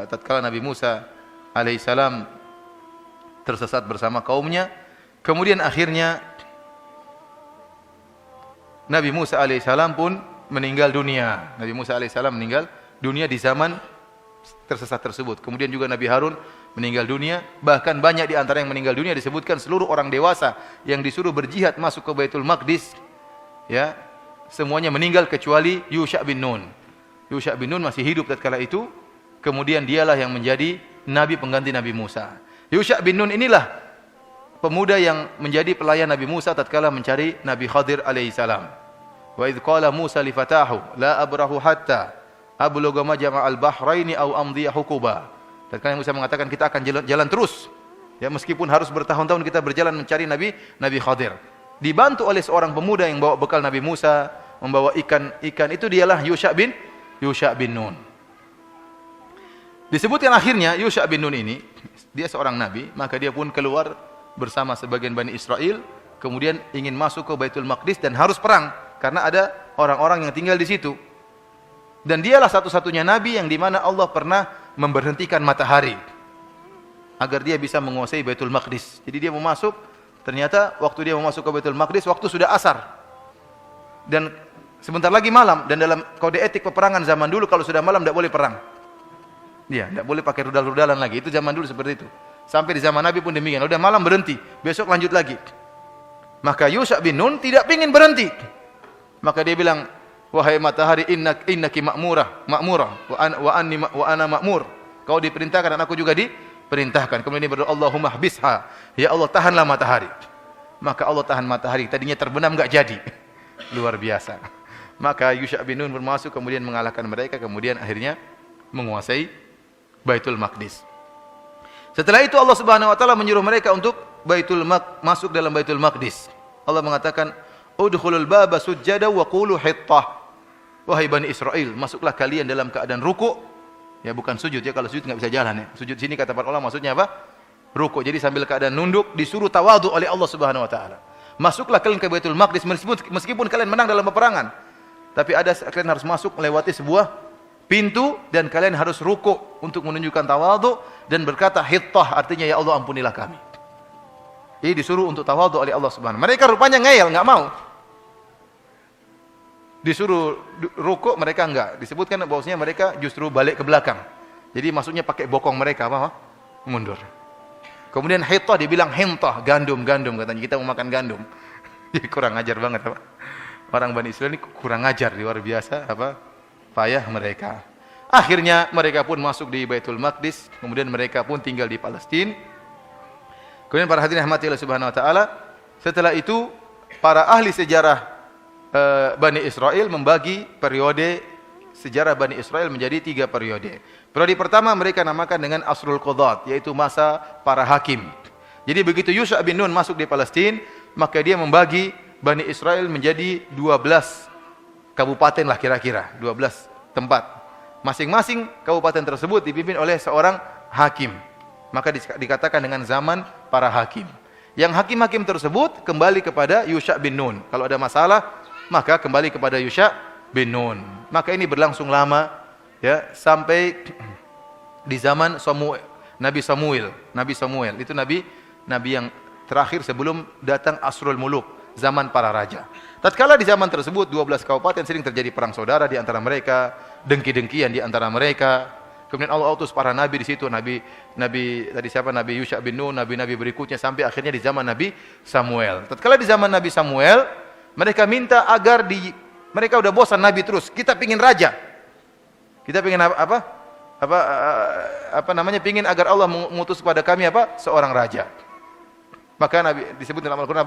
tatkala Nabi Musa alaihissalam tersesat bersama kaumnya. Kemudian akhirnya Nabi Musa alaihissalam pun meninggal dunia. Nabi Musa alaihissalam meninggal dunia di zaman tersesat tersebut. Kemudian juga Nabi Harun meninggal dunia. Bahkan banyak di antara yang meninggal dunia disebutkan seluruh orang dewasa yang disuruh berjihad masuk ke Baitul Maqdis, ya, semuanya meninggal kecuali Yusha bin Nun. Yusha bin Nun masih hidup tatkala itu. Kemudian dialah yang menjadi nabi pengganti Nabi Musa. Yusha bin Nun inilah pemuda yang menjadi pelayan Nabi Musa tatkala mencari Nabi Khadir alaihissalam. Wa idz qala Musa li fatahu la abrahu hatta ablugha majma'al bahraini aw amdiya hukuba. Tatkala Musa mengatakan kita akan jalan terus, ya, meskipun harus bertahun-tahun kita berjalan mencari Nabi Khadir. Dibantu oleh seorang pemuda yang bawa bekal Nabi Musa, membawa ikan itu dialah Yusha bin Nun. Disebutkan akhirnya Yusha bin Nun ini dia seorang nabi, maka dia pun keluar bersama sebagian Bani Israel, kemudian ingin masuk ke Baitul Maqdis dan harus perang karena ada orang-orang yang tinggal di situ. Dan dialah satu-satunya nabi yang dimana Allah pernah memberhentikan matahari agar dia bisa menguasai Baitul Maqdis. Jadi dia mau masuk, ternyata waktu dia mau masuk ke Baitul Maqdis waktu sudah asar. Dan sebentar lagi malam, dan dalam kode etik peperangan zaman dulu kalau sudah malam tidak boleh perang. Dia tidak boleh pakai rudal-rudalan lagi. Itu zaman dulu seperti itu. Sampai di zaman Nabi pun demikian. Udah malam berhenti, besok lanjut lagi. Maka Yusha bin Nun tidak ingin berhenti. Maka dia bilang, wahai matahari, innaki ma'murah wa ana ma'mur. Kau diperintahkan dan aku juga diperintahkan. Kemudian dia berdoa, Allahumma habisha, ya Allah tahanlah matahari. Maka Allah tahan matahari. Tadinya terbenam enggak jadi. Luar biasa. Maka Yusha bin Nun bermasuk, kemudian mengalahkan mereka, kemudian akhirnya menguasai Baitul Maqdis. Setelah itu Allah Subhanahu wa taala menyuruh mereka untuk masuk dalam Baitul Maqdis. Allah mengatakan, udkhulul baba sujjada wa qulu hittah. Wahai Bani Israel, masuklah kalian dalam keadaan ruku'. Ya, bukan sujud ya, kalau sujud enggak bisa jalan ya. Sujud sini kata para ulama maksudnya apa? Ruku'. Jadi sambil keadaan nunduk, disuruh tawadhu oleh Allah Subhanahu wa taala. Masuklah kalian ke Baitul Maqdis meskipun kalian menang dalam peperangan. Tapi kalian harus masuk melewati sebuah pintu dan kalian harus ruku' untuk menunjukkan tawadhu dan berkata hittah, artinya ya Allah ampunilah kami. Ini disuruh untuk tawadhu oleh Allah Subhanahu. Mereka rupanya ngeyel, enggak mau. Disuruh rukuk mereka enggak. Disebutkan bahwasanya mereka justru balik ke belakang. Jadi maksudnya pakai bokong mereka apa? Mundur. Kemudian hittah dibilang hintah, gandum katanya, kita mau makan gandum. Jadi kurang ajar banget apa? Orang Bani Israil ini kurang ajar, luar biasa apa? Payah mereka. Akhirnya mereka pun masuk di Baitul Maqdis, kemudian mereka pun tinggal di Palestina. Kemudian para hadirin rahmati Allah Subhanahu wa taala, setelah itu para ahli sejarah Bani Israel membagi periode sejarah Bani Israel menjadi 3 periode. Periode pertama mereka namakan dengan Asrul Qudat, yaitu masa para hakim. Jadi begitu Yusha bin Nun masuk di Palestina, maka dia membagi Bani Israel menjadi 12 kabupaten lah kira-kira, 12 tempat. Masing-masing kabupaten tersebut dipimpin oleh seorang hakim. Maka dikatakan dengan zaman para hakim. Yang hakim-hakim tersebut kembali kepada Yusha bin Nun. Kalau ada masalah, maka kembali kepada Yusha bin Nun. Maka ini berlangsung lama, ya, sampai di zaman Nabi Samuel itu nabi yang terakhir sebelum datang Asrul Muluk, zaman para raja. Tatkala di zaman tersebut 12 kabupaten sering terjadi perang saudara di antara mereka, dengki-dengkian di antara mereka. Kemudian Allah utus para nabi di situ, nabi tadi siapa? Nabi Yusha bin Nun, nabi-nabi berikutnya sampai akhirnya di zaman Nabi Samuel. Tatkala di zaman Nabi Samuel, mereka minta agar mereka udah bosan nabi terus, kita pingin raja. Kita pingin pingin agar Allah mengutus kepada kami seorang raja. Maka Nabi disebut dalam Al-Qur'an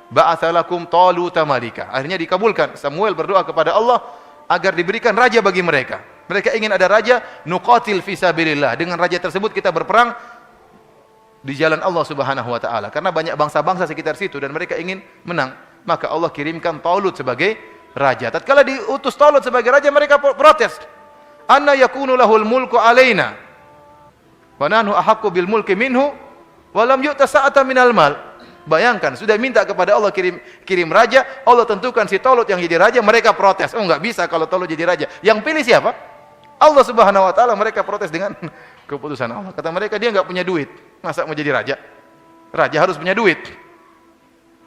ba'atsalakum Taluta malika. Akhirnya dikabulkan. Samuel berdoa kepada Allah agar diberikan raja bagi mereka. Mereka ingin ada raja, nuqatil fi sabilillah. Dengan raja tersebut kita berperang di jalan Allah Subhanahu wa taala. Karena banyak bangsa-bangsa sekitar situ dan mereka ingin menang. Maka Allah kirimkan Talut sebagai raja. Tatkala diutus Talut sebagai raja, mereka protes. Anna yakunu lahul mulku alaina wa nahnu ahaqqu bil mulki minhu wa lam yu'ta sa'atan minal mal. Bayangkan, sudah minta kepada Allah kirim raja, Allah tentukan si Talut yang jadi raja, mereka protes. Oh, enggak bisa kalau Talut jadi raja. Yang pilih siapa? Allah Subhanahu wa taala. Mereka protes dengan keputusan Allah. Kata mereka, dia enggak punya duit. Masa mau jadi raja? Raja harus punya duit.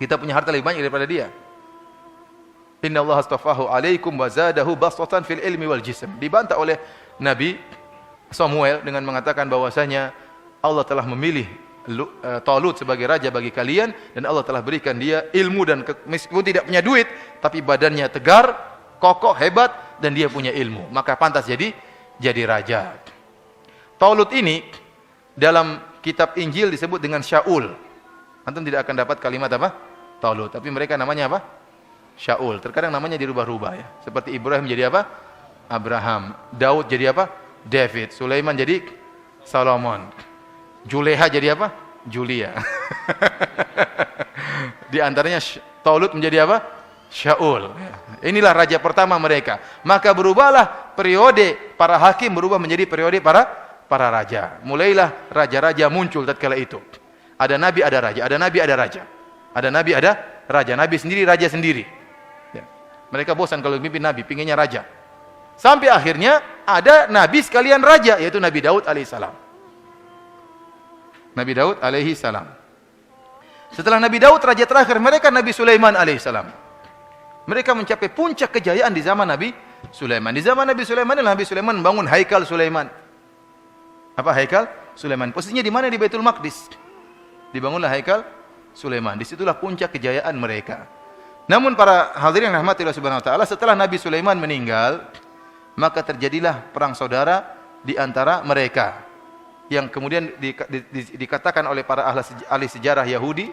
Kita punya harta lebih banyak daripada dia. Inna Allah astafahu alaikum wa zadahu basatan fil ilmi wal jism. Dibantah oleh Nabi Samuel dengan mengatakan bahwasanya Allah telah memilih Talut sebagai raja bagi kalian dan Allah telah berikan dia ilmu dan meskipun tidak punya duit tapi badannya tegar, kokoh, hebat dan dia punya ilmu, maka pantas jadi raja. Talut ini dalam kitab Injil disebut dengan Shaul. Antum tidak akan dapat kalimat Talut, tapi mereka namanya Shaul. Terkadang namanya dirubah-rubah ya. Seperti Ibrahim jadi Abraham. Daud jadi David. Sulaiman jadi Solomon. Juleha jadi Julia. Di antaranya Talut menjadi Shaul. Inilah raja pertama mereka. Maka berubahlah periode para hakim berubah menjadi periode para raja. Mulailah raja-raja muncul tatkala itu. Ada nabi, ada raja. Ada nabi, ada raja. Ada nabi, ada raja. Nabi sendiri, raja sendiri. Ya. Mereka bosan kalau mimpin nabi, pinginnya raja. Sampai akhirnya ada nabi sekalian raja, yaitu Nabi Daud alaihissalam. Nabi Daud alaihi salam. Setelah Nabi Daud raja terakhir mereka Nabi Sulaiman alaihi salam. Mereka mencapai puncak kejayaan di zaman Nabi Sulaiman. Di zaman Nabi Sulaiman, Nabi Sulaiman membangun Haikal Sulaiman. Apa Haikal Sulaiman? Posisinya di mana? Di Baitul Maqdis. Dibangunlah Haikal Sulaiman. Disitulah puncak kejayaan mereka. Namun para hadirin yang rahmati Allah Subhanahu wa taala, setelah Nabi Sulaiman meninggal, maka terjadilah perang saudara di antara mereka. Yang kemudian dikatakan oleh para ahli sejarah Yahudi,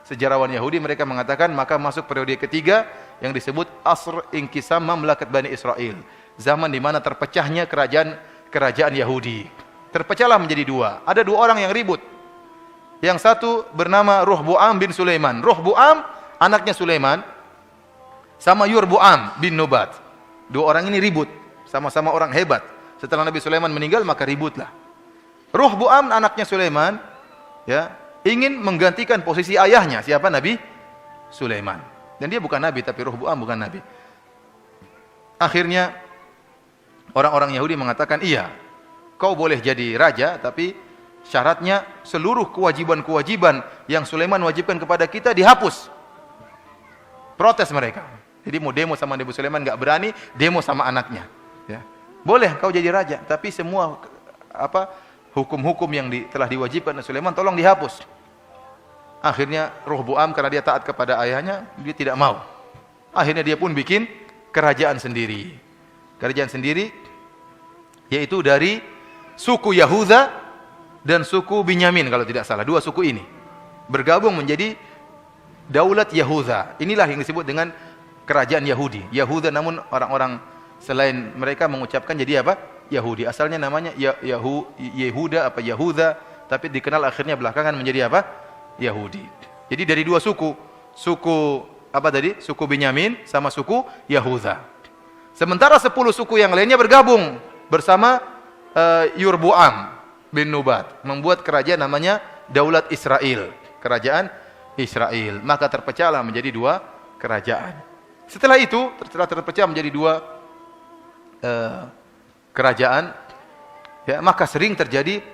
sejarawan Yahudi, mereka mengatakan maka masuk periode ketiga yang disebut Asr Inkisam Mamlakat Bani Israel, zaman di mana terpecahnya kerajaan Yahudi. Terpecahlah menjadi dua. Ada dua orang yang ribut. Yang satu bernama Rohboam bin Sulaiman. Rohboam anaknya Sulaiman sama Yurboam bin Nubat. Dua orang ini ribut, sama-sama orang hebat. Setelah Nabi Sulaiman meninggal maka ributlah. Rohboam anaknya Sulaiman ya, ingin menggantikan posisi ayahnya. Siapa? Nabi Sulaiman. Dan dia bukan nabi, tapi Rohboam bukan nabi. Akhirnya orang-orang Yahudi mengatakan, iya, kau boleh jadi raja, tapi syaratnya seluruh kewajiban-kewajiban yang Sulaiman wajibkan kepada kita dihapus. Protes mereka. Jadi mau demo sama Nabi Sulaiman enggak berani, demo sama anaknya. Ya. Boleh kau jadi raja, tapi semua hukum-hukum yang telah diwajibkan oleh Sulaiman tolong dihapus. Akhirnya Rohboam karena dia taat kepada ayahnya, dia tidak mau. Akhirnya dia pun bikin kerajaan sendiri. Kerajaan sendiri yaitu dari suku Yahuda dan suku Binyamin kalau tidak salah. Dua suku ini bergabung menjadi Daulat Yahuda. Inilah yang disebut dengan kerajaan Yahudi. Yahuda, namun orang-orang selain mereka mengucapkan jadi Yahudi. Asalnya namanya Yehuda Yahuda, tapi dikenal akhirnya belakangan menjadi Yahudi. Jadi dari dua suku, suku apa tadi? Suku Binyamin sama suku Yahuda. Sementara 10 suku yang lainnya bergabung bersama Yurbuam bin Nubat, membuat kerajaan namanya Daulat Israel, kerajaan Israel. Maka terpecahlah menjadi 2 kerajaan. Setelah itu, setelah terpecah menjadi 2 kerajaan, ya, maka sering terjadi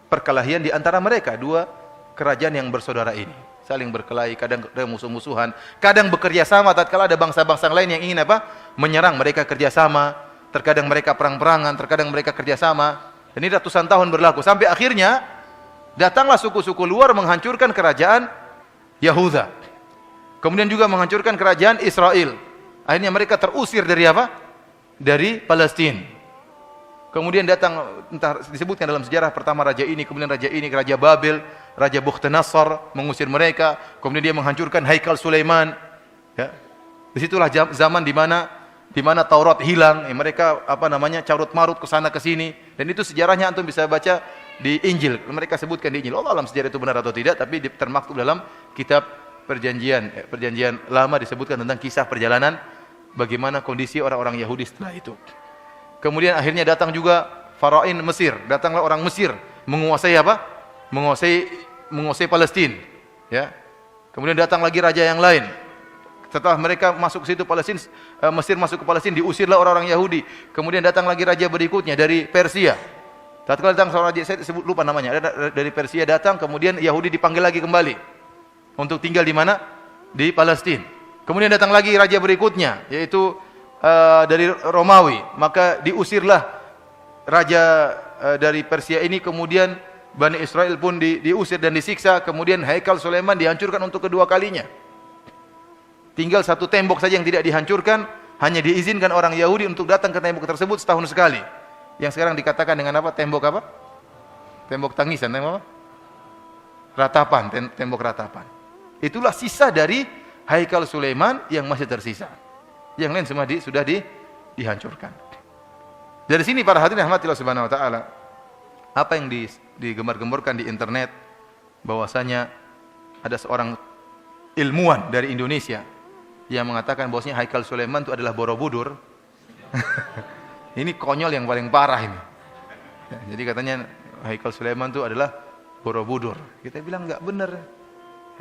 perkelahian di antara mereka, 2 kerajaan yang bersaudara ini. Saling berkelahi, kadang musuh-musuhan, kadang bekerja sama tatkala ada bangsa-bangsa lain yang ingin apa? Menyerang, mereka kerjasama. Terkadang mereka perang-perangan, terkadang mereka kerjasama. Dan ini ratusan tahun berlaku. Sampai akhirnya datanglah suku-suku luar menghancurkan kerajaan Yahuda. Kemudian juga menghancurkan kerajaan Israel. Akhirnya mereka terusir dari apa? Dari Palestina. Kemudian datang, entah disebutkan dalam sejarah, pertama raja ini, kemudian raja ini, Raja Babel, Raja Bukhtanasar mengusir mereka. Kemudian dia menghancurkan Haikal Sulaiman. Ya. Disitulah zaman di mana Taurat hilang, mereka apa namanya carut marut ke sana ke sini, dan itu sejarahnya antum bisa baca di Injil. Mereka sebutkan di Injil. Allah alam sejarah itu benar atau tidak, tapi termaktub dalam kitab perjanjian lama disebutkan tentang kisah perjalanan bagaimana kondisi orang-orang Yahudi setelah itu. Kemudian akhirnya datang juga Farain Mesir, datanglah orang Mesir menguasai apa? Menguasai Palestina, ya. Kemudian datang lagi raja yang lain. Setelah mereka masuk ke situ Palestina, Mesir masuk ke Palestina, diusirlah orang-orang Yahudi. Kemudian datang lagi raja berikutnya dari Persia. Tatkala datang seorang raja, saya sebut lupa namanya, dari Persia datang, kemudian Yahudi dipanggil lagi kembali untuk tinggal di mana? Di Palestina. Kemudian datang lagi raja berikutnya, yaitu dari Romawi. Maka diusirlah raja dari Persia ini, kemudian Bani Israel pun diusir dan disiksa. Kemudian Haikal Sulaiman dihancurkan untuk kedua kalinya. Tinggal satu tembok saja yang tidak dihancurkan, hanya diizinkan orang Yahudi untuk datang ke tembok tersebut setahun sekali. Yang sekarang dikatakan dengan apa? Tembok apa? Tembok tangisan, tembok apa? Ratapan, tembok ratapan. Itulah sisa dari Haikal Sulaiman yang masih tersisa. Yang lain semua sudah dihancurkan. Dari sini para hadirin rahmatillah subhanahu wa ta'ala, apa yang digembar-gemborkan di internet, bahwasanya ada seorang ilmuwan dari Indonesia yang mengatakan bahwasanya Haikal Sulaiman itu adalah Borobudur. Ini konyol yang paling parah ini. Ya, jadi katanya Haikal Sulaiman itu adalah Borobudur. Kita bilang enggak benar.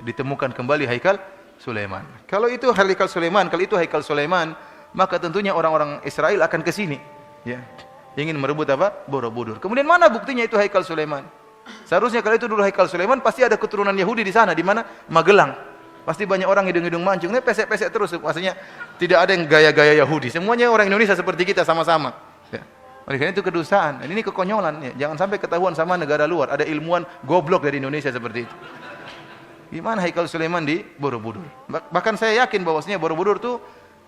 Ditemukan kembali Haikal Sulaiman. Kalau itu Haikal Sulaiman, kalau itu Haikal Sulaiman, maka tentunya orang-orang Israel akan ke sini, ya. Ingin merebut apa? Borobudur. Kemudian mana buktinya itu Haikal Sulaiman? Seharusnya kalau itu dulu Haikal Sulaiman, pasti ada keturunan Yahudi di sana, di mana? Magelang. Pasti banyak orang hidung-hidung mancung, ini pesek-pesek terus, maksudnya tidak ada yang gaya-gaya Yahudi. Semuanya orang Indonesia seperti kita sama-sama. Ya. Oleh karena itu kedustaan. Dan ini kekonyolan. Ya. Jangan sampai ketahuan sama negara luar. Ada ilmuwan goblok dari Indonesia seperti itu. Gimana Haikal Sulaiman di Borobudur? Bahkan saya yakin bahwasanya Borobudur itu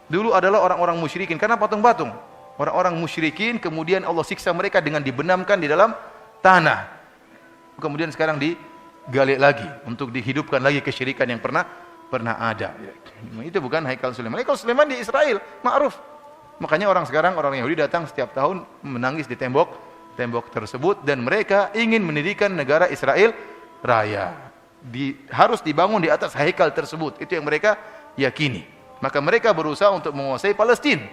dulu adalah orang-orang musyrikin, karena patung-patung. Orang-orang musyrikin, kemudian Allah siksa mereka dengan dibenamkan di dalam tanah. Kemudian sekarang digali lagi untuk dihidupkan lagi kesyirikan yang pernah ada. Itu bukan Haikal Sulaiman. Haikal Sulaiman di Israel, ma'ruf. Makanya orang sekarang, orang Yahudi datang setiap tahun menangis di tembok tersebut, dan mereka ingin mendirikan negara Israel Raya. Harus dibangun di atas Haikal tersebut. Itu yang mereka yakini. Maka mereka berusaha untuk menguasai Palestina.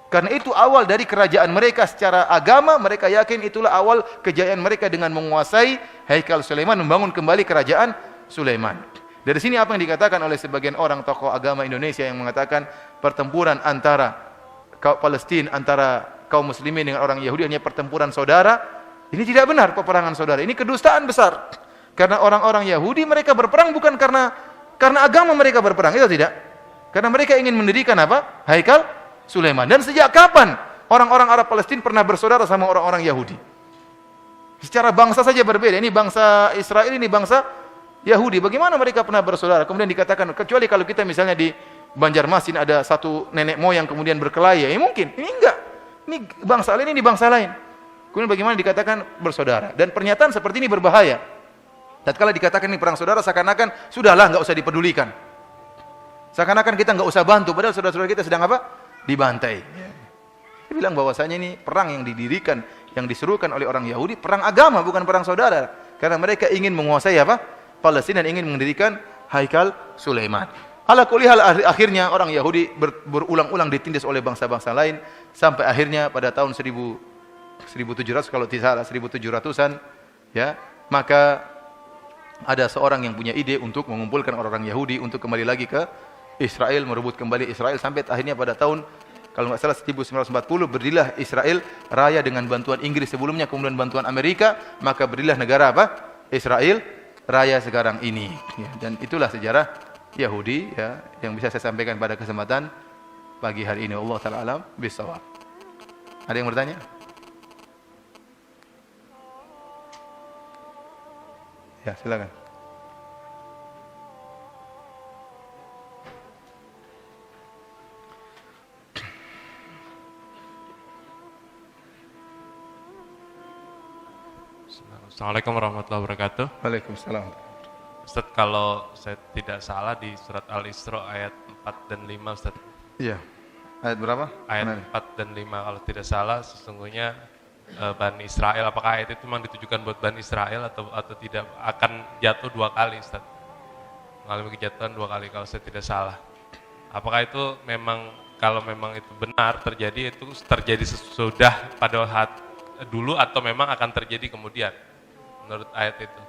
Karena itu awal dari kerajaan mereka secara agama, mereka yakin itulah awal kejayaan mereka dengan menguasai Haikal Sulaiman, membangun kembali kerajaan Sulaiman. Dari sini apa yang dikatakan oleh sebagian orang tokoh agama Indonesia yang mengatakan pertempuran antara kaum Palestina, antara kaum muslimin dengan orang Yahudi hanya pertempuran saudara. Ini tidak benar, peperangan saudara. Ini kedustaan besar. Karena orang-orang Yahudi mereka berperang bukan karena agama mereka berperang, itu tidak. Karena mereka ingin mendirikan apa? Haikal Sulaiman. Dan sejak kapan orang-orang Arab Palestina pernah bersaudara sama orang-orang Yahudi? Secara bangsa saja berbeda. Ini bangsa Israel, ini bangsa Yahudi. Bagaimana mereka pernah bersaudara? Kemudian dikatakan, kecuali kalau kita misalnya di Banjarmasin ada satu nenek moyang kemudian berkelahi, ya mungkin. Ini enggak. Ini bangsa lain, ini bangsa lain. Kemudian bagaimana dikatakan bersaudara? Dan pernyataan seperti ini berbahaya. Tatkala dikatakan ini perang saudara, seakan-akan sudahlah, enggak usah dipedulikan. Seakan-akan kita enggak usah bantu, padahal saudara-saudara kita sedang apa? Dibantai. Dia bilang bahwasanya ini perang yang didirikan, yang diserukan oleh orang Yahudi, perang agama bukan perang saudara. Karena mereka ingin menguasai apa? Palestina, dan ingin mendirikan Haikal Sulaiman. Ala kulli hal akhirnya orang Yahudi berulang-ulang ditindas oleh bangsa-bangsa lain sampai akhirnya pada tahun 1700 kalau tidak salah 1700-an ya, maka ada seorang yang punya ide untuk mengumpulkan orang-orang Yahudi untuk kembali lagi ke Israel, merebut kembali Israel sampai akhirnya pada tahun kalau nggak salah 1940 berdirilah Israel raya dengan bantuan Inggris sebelumnya, kemudian bantuan Amerika, maka berdirilah negara apa? Israel raya sekarang ini. Ya, dan itulah sejarah Yahudi ya yang bisa saya sampaikan pada kesempatan pagi hari ini. Allah taala alam bisawab. Ada yang bertanya? Ya, silakan. Assalamualaikum warahmatullahi wabarakatuh. Waalaikumsalam. Ustaz, kalau saya tidak salah di surat Al-Isra ayat 4 dan 5 Ustaz. Iya. Ayat berapa? Ayat 4 dan 5 kalau tidak salah sesungguhnya Bani Israel, apakah ayat itu memang ditujukan buat Bani Israel atau tidak, akan jatuh 2 kali Ustaz? Mengalami kejatuhan 2 kali kalau saya tidak salah. Apakah itu memang, kalau memang itu benar terjadi, itu terjadi sesudah pada dulu atau memang akan terjadi kemudian menurut ayat itu?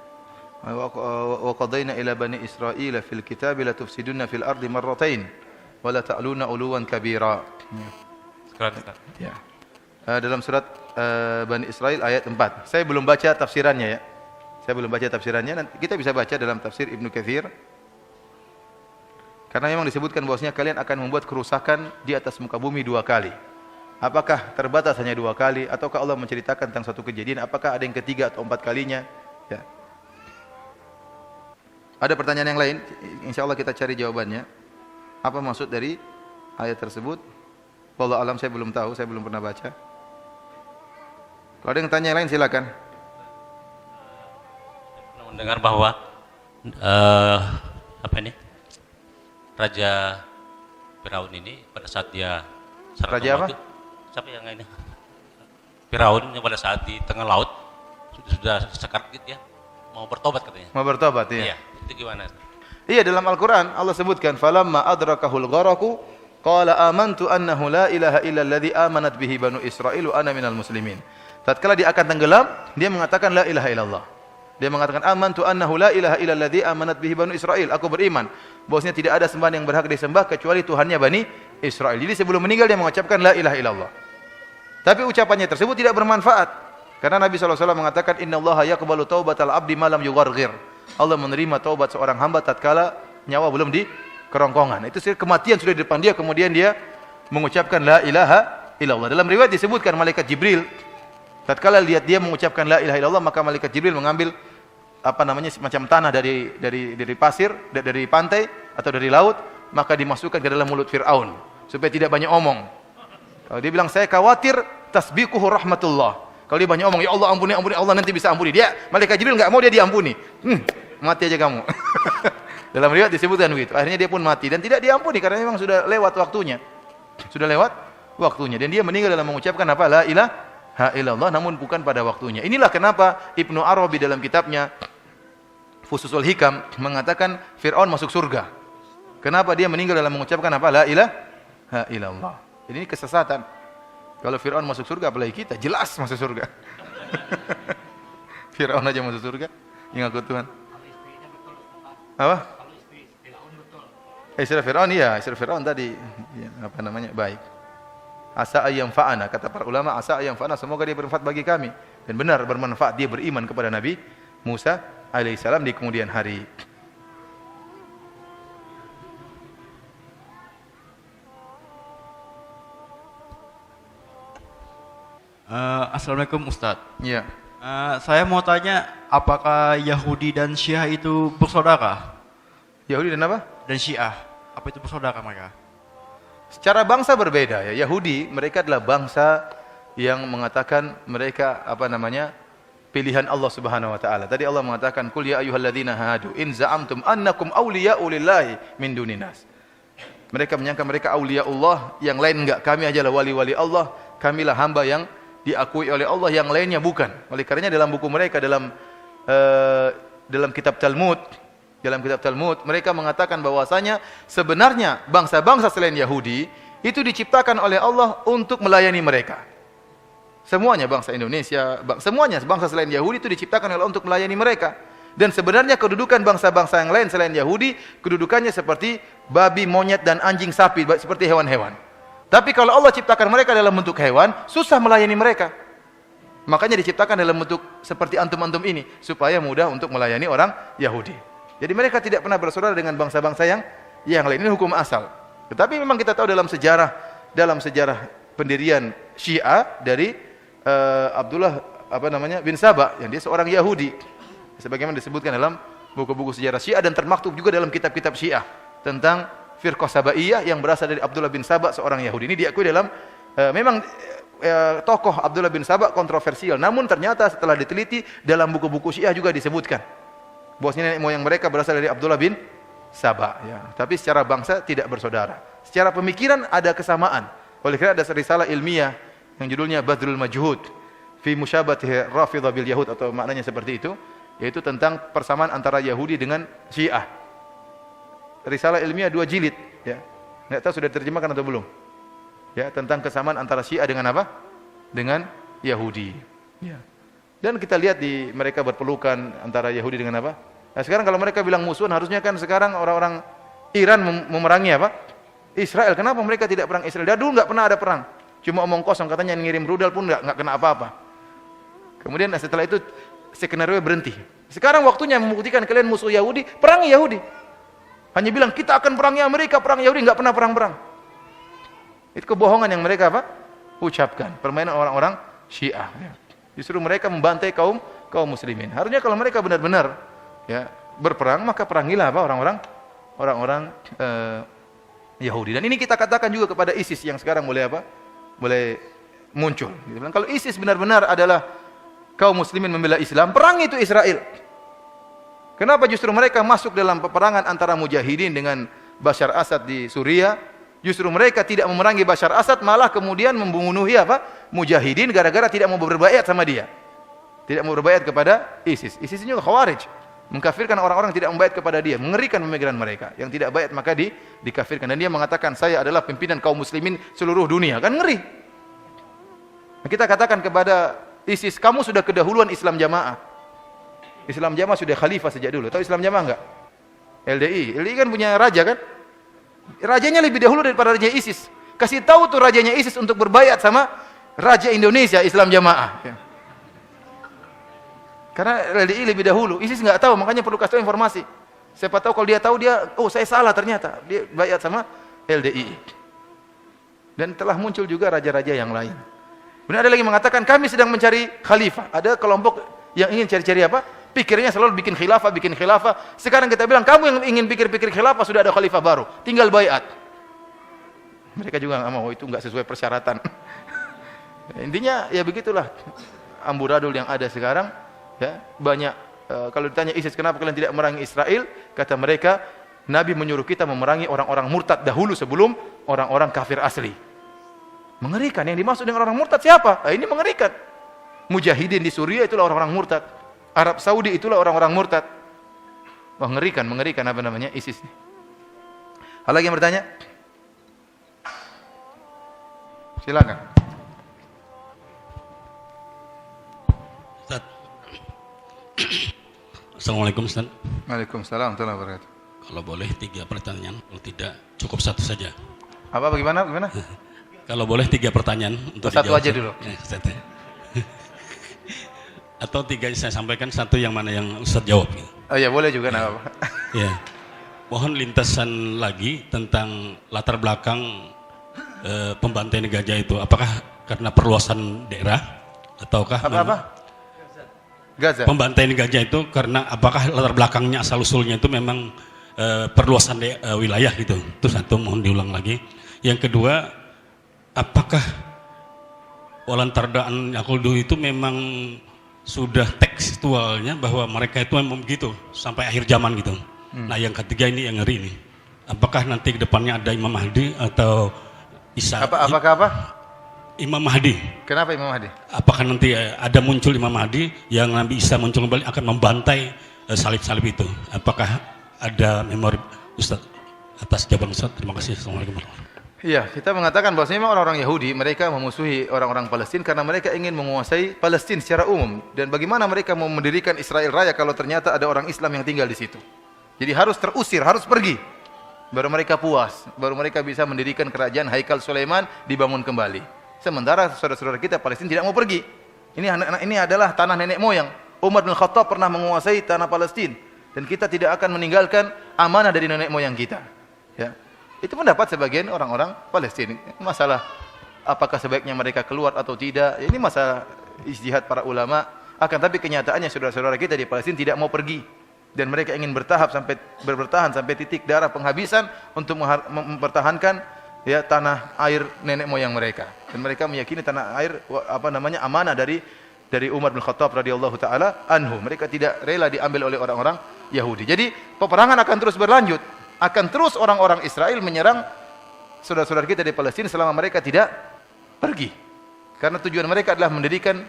Wa qadayna ila bani Israil fil kitab la tufsiduna fil ardi marratain wa la ta'luna uluwan kabira. Sekarang Ustaz. Ya. Dalam surat Bani Israil ayat 4. Saya belum baca tafsirannya ya. Saya belum baca tafsirannya, nanti kita bisa baca dalam tafsir Ibnu Katsir. Karena memang disebutkan bahwasanya kalian akan membuat kerusakan di atas muka bumi 2 kali. Apakah terbatas hanya 2 kali ataukah Allah menceritakan tentang satu kejadian, apakah ada yang ketiga atau 4 kalinya? Ya. Ada pertanyaan yang lain? Insyaallah kita cari jawabannya. Apa maksud dari ayat tersebut? Wallahu alam, saya belum tahu, saya belum pernah baca. Kalau ada yang tanya yang lain silakan. Pernah mendengar bahwa Raja Firaun ini pada saat dia Raja apa? itu, siapa yang ini? Firaun pada saat di tengah laut sudah sekarat gitu ya, mau bertobat katanya. Mau bertobat ya? Iya, itu gimana? Iya, dalam Al-Qur'an Allah sebutkan falamma adrakahul gharaqu qala amantu annahu la ilaha illa alladhi amanat bihi banu Israil wa ana minal muslimin. Tatkala dia akan tenggelam, dia mengatakan la ilaha illallah. Dia mengatakan amantu annahu la ilaha illa alladhi amanat bihi banu Israil. Aku beriman bahwasanya tidak ada sembahan yang berhak disembah kecuali Tuhannya Bani Israil. Jadi sebelum meninggal dia mengucapkan la ilaha illallah. Tapi ucapannya tersebut tidak bermanfaat. Karena Nabi SAW mengatakan innallaha yaqbalu taubatal abdi ma lam yugharghir. Allah menerima taubat seorang hamba tatkala nyawa belum di kerongkongan. Itu kematian sudah di depan dia, kemudian dia mengucapkan la ilaha illallah. Dalam riwayat disebutkan malaikat Jibril tatkala lihat dia mengucapkan la ilaha illallah, maka malaikat Jibril mengambil semacam tanah dari pasir, dari pantai atau dari laut, maka dimasukkan ke dalam mulut Fir'aun supaya tidak banyak omong. Kalau dia bilang saya khawatir tasbiquhu rahmatullah. Kalau dia banyak omong, ya Allah ampuni, ampuni, Allah nanti bisa ampuni. Dia malaikat Jibril enggak mau dia diampuni. Mati aja kamu. Dalam riwayat disebutkan begitu. Akhirnya dia pun mati dan tidak diampuni karena memang sudah lewat waktunya. Sudah lewat waktunya dan dia meninggal dalam mengucapkan apa? La ilaha illallah, namun bukan pada waktunya. Inilah kenapa Ibnu Arabi dalam kitabnya Fususul Hikam mengatakan Fir'aun masuk surga. Kenapa dia meninggal dalam mengucapkan apa? La ilaha illallah. Ini kesesatan. Kalau Fir'aun masuk surga, apalagi kita, jelas masuk surga. Fir'aun aja masuk surga, yang aku Tuhan. Apa? Istri Fir'aun, iya, istri Fir'aun tadi, ya, baik. Asa ayam fa'ana, kata para ulama, asa ayam fa'ana, semoga dia bermanfaat bagi kami. Dan benar bermanfaat, dia beriman kepada Nabi Musa alaihissalam di kemudian hari. Assalamualaikum Ustadz. Ya. Saya mau tanya, apakah Yahudi dan Syiah itu bersaudara? Yahudi dan apa? Dan Syiah, apa itu bersaudara mereka? Secara bangsa berbeda ya. Yahudi mereka adalah bangsa yang mengatakan mereka pilihan Allah Subhanahu wa taala. Tadi Allah mengatakan qul ya ayyuhalladzina hadu in za'amtum annakum awliya'u lillahi min duninas. Mereka menyangka mereka aulia Allah, yang lain enggak. Kami ajalah wali-wali Allah, kamilah hamba yang diakui oleh Allah, yang lainnya bukan. Oleh karenanya dalam buku mereka dalam kitab Talmud dalam kitab Talmud, mereka mengatakan bahwasanya sebenarnya bangsa-bangsa selain Yahudi itu diciptakan oleh Allah untuk melayani mereka. Semuanya bangsa Indonesia, semuanya bangsa selain Yahudi itu diciptakan oleh Allah untuk melayani mereka. Dan sebenarnya kedudukan bangsa-bangsa yang lain selain Yahudi, kedudukannya seperti babi, monyet, dan anjing, sapi, seperti hewan-hewan. Tapi kalau Allah ciptakan mereka dalam bentuk hewan, susah melayani mereka. Makanya diciptakan dalam bentuk seperti antum-antum ini, supaya mudah untuk melayani orang Yahudi. Jadi mereka tidak pernah bersaudara dengan bangsa-bangsa yang lain. Ini hukum asal. Tetapi memang kita tahu dalam sejarah pendirian Syiah dari Abdullah bin Saba, yang dia seorang Yahudi. Sebagaimana disebutkan dalam buku-buku sejarah Syiah dan termaktub juga dalam kitab-kitab Syiah tentang Firqah Sabaiyah yang berasal dari Abdullah bin Saba, seorang Yahudi. Ini diakui dalam memang tokoh Abdullah bin Saba kontroversial. Namun ternyata setelah diteliti dalam buku-buku Syiah juga disebutkan bahwasanya nenek moyang mereka berasal dari Abdullah bin Saba, ya. Tapi secara bangsa tidak bersaudara. Secara pemikiran ada kesamaan. Oleh karena ada risalah ilmiah yang judulnya Badrul Majhud fi Musyabahati Rafidhah bil Yahud, atau maknanya seperti itu, yaitu tentang persamaan antara Yahudi dengan Syiah. Risalah ilmiah 2 jilid, ya. Enggak tahu sudah diterjemahkan atau belum? Ya, tentang kesamaan antara Syiah dengan apa? Dengan Yahudi. Ya. Dan kita lihat di mereka berpelukan antara Yahudi dengan apa? Nah, sekarang kalau mereka bilang musuhan, harusnya kan sekarang orang-orang Iran memerangi apa? Israel. Kenapa mereka tidak perang Israel? Dari dulu nggak pernah ada perang. Cuma omong kosong, katanya ngirim rudal pun nggak kena apa-apa. Kemudian setelah itu skenario berhenti. Sekarang waktunya membuktikan kalian musuh Yahudi, perangi Yahudi. Hanya bilang kita akan perangi Amerika, perang Yahudi, nggak pernah perang-perang. Itu kebohongan yang mereka apa? Ucapkan. Permainan orang-orang Syiah. Justru mereka membantai kaum muslimin. Harusnya kalau mereka benar-benar ya berperang, maka perangilah apa orang-orang Yahudi. Dan ini kita katakan juga kepada ISIS yang sekarang mulai muncul. Kalau ISIS benar-benar adalah kaum muslimin membela Islam, perangi itu Israel. Kenapa justru mereka masuk dalam peperangan antara mujahidin dengan Bashar Assad di Suriah? Justru mereka tidak memerangi Bashar Assad, malah kemudian membunuhi mujahidin gara-gara tidak mau berbaiat sama dia. Tidak mau berbaiat kepada ISIS. ISIS juga Khawarij, mengkafirkan orang-orang yang tidak membaiat kepada dia. Mengerikan pemikiran mereka. Yang tidak baiat maka dikafirkan. Dan dia mengatakan, saya adalah pimpinan kaum muslimin seluruh dunia. Kan ngeri. Kita katakan kepada ISIS, kamu sudah kedahuluan Islam Jamaah. Islam Jamaah sudah khalifah sejak dulu. Tahu Islam Jamaah enggak? LDI kan punya raja kan? Rajanya lebih dahulu daripada raja ISIS. Kasih tahu tuh rajanya ISIS untuk berbaiat sama raja Indonesia Islam Jamaah. Ya. Karena LDI lebih dahulu, ISIS nggak tahu, makanya perlu kasih tahu informasi. Siapa tahu kalau dia tahu, oh saya salah ternyata, dia baiat sama LDI. Dan telah muncul juga raja-raja yang lain. Kemudian ada lagi mengatakan kami sedang mencari khalifah. Ada kelompok yang ingin cari-cari apa? Pikirnya selalu bikin khilafah. Sekarang kita bilang, kamu yang ingin pikir-pikir khilafah, sudah ada khalifah baru, tinggal baiat. Mereka juga nggak mau, itu nggak sesuai persyaratan. Intinya ya begitulah amburadul yang ada sekarang. Ya, banyak kalau ditanya ISIS kenapa kalian tidak memerangi Israel, kata mereka, Nabi menyuruh kita memerangi orang-orang murtad dahulu sebelum orang-orang kafir asli. Mengerikan. Yang dimaksud dengan orang murtad siapa? Ini mengerikan. Mujahidin di Suriah itulah orang-orang murtad. Arab Saudi itulah orang-orang murtad. Wah, mengerikan apa namanya ISIS. Ada lagi yang bertanya? Silakan. Ustaz. Assalamualaikum Ustaz. Waalaikumsalam warahmatullahi wabarakatuh. Kalau boleh 3 pertanyaan, kalau tidak cukup 1 saja. Apa bagaimana? Kalau boleh 3 pertanyaan untuk satu dijawab. aja dulu. Ya, Ustaz. Atau 3 saya sampaikan, 1 yang mana yang Ustaz jawab gitu. Oh ya, boleh juga enggak apa-apa. Ya. Mohon lintasan lagi tentang latar belakang pembantaian gajah itu. Apakah karena perluasan daerah ataukah Gaza? Pembantaian gajah itu karena apakah latar belakangnya asal usulnya itu memang perluasan wilayah gitu. Itu 1, mohon diulang lagi. Yang kedua, apakah walantardaan Yakuldu itu memang sudah tekstualnya bahwa mereka itu memang begitu sampai akhir zaman gitu. Nah, yang ketiga ini yang ngeri ini. Apakah nanti ke depannya ada Imam Mahdi atau Isa? Apakah? Imam Mahdi. Kenapa Imam Mahdi? Apakah nanti ada muncul Imam Mahdi yang Nabi Isa muncul kembali akan membantai salib-salib itu? Apakah ada memori Ustaz atas jawaban Ustaz. Terima kasih. Assalamualaikum warahmatullahi wabarakatuh. Iya, kita mengatakan bahwa memang orang-orang Yahudi mereka memusuhi orang-orang Palestina karena mereka ingin menguasai Palestina secara umum. Dan bagaimana mereka mau mendirikan Israel Raya kalau ternyata ada orang Islam yang tinggal di situ? Jadi harus terusir, harus pergi. Baru mereka puas, baru mereka bisa mendirikan kerajaan Haikal Sulaiman dibangun kembali. Sementara saudara-saudara kita Palestina tidak mau pergi. Ini adalah tanah nenek moyang. Umar bin Khattab pernah menguasai tanah Palestina dan kita tidak akan meninggalkan amanah dari nenek moyang kita. Ya. Itu pendapat sebagian orang-orang Palestina. Masalah apakah sebaiknya mereka keluar atau tidak, ini masalah ijtihad para ulama. Akan tapi kenyataannya saudara-saudara kita di Palestina tidak mau pergi dan mereka ingin bertahan sampai titik darah penghabisan untuk mempertahankan ya tanah air nenek moyang mereka. Dan mereka meyakini tanah air amanah dari Umar bin Khattab radhiyallahu taala anhu. Mereka tidak rela diambil oleh orang-orang Yahudi. Jadi peperangan akan terus berlanjut. Akan terus orang-orang Israel menyerang saudara-saudara kita di Palestina selama mereka tidak pergi. Karena tujuan mereka adalah mendirikan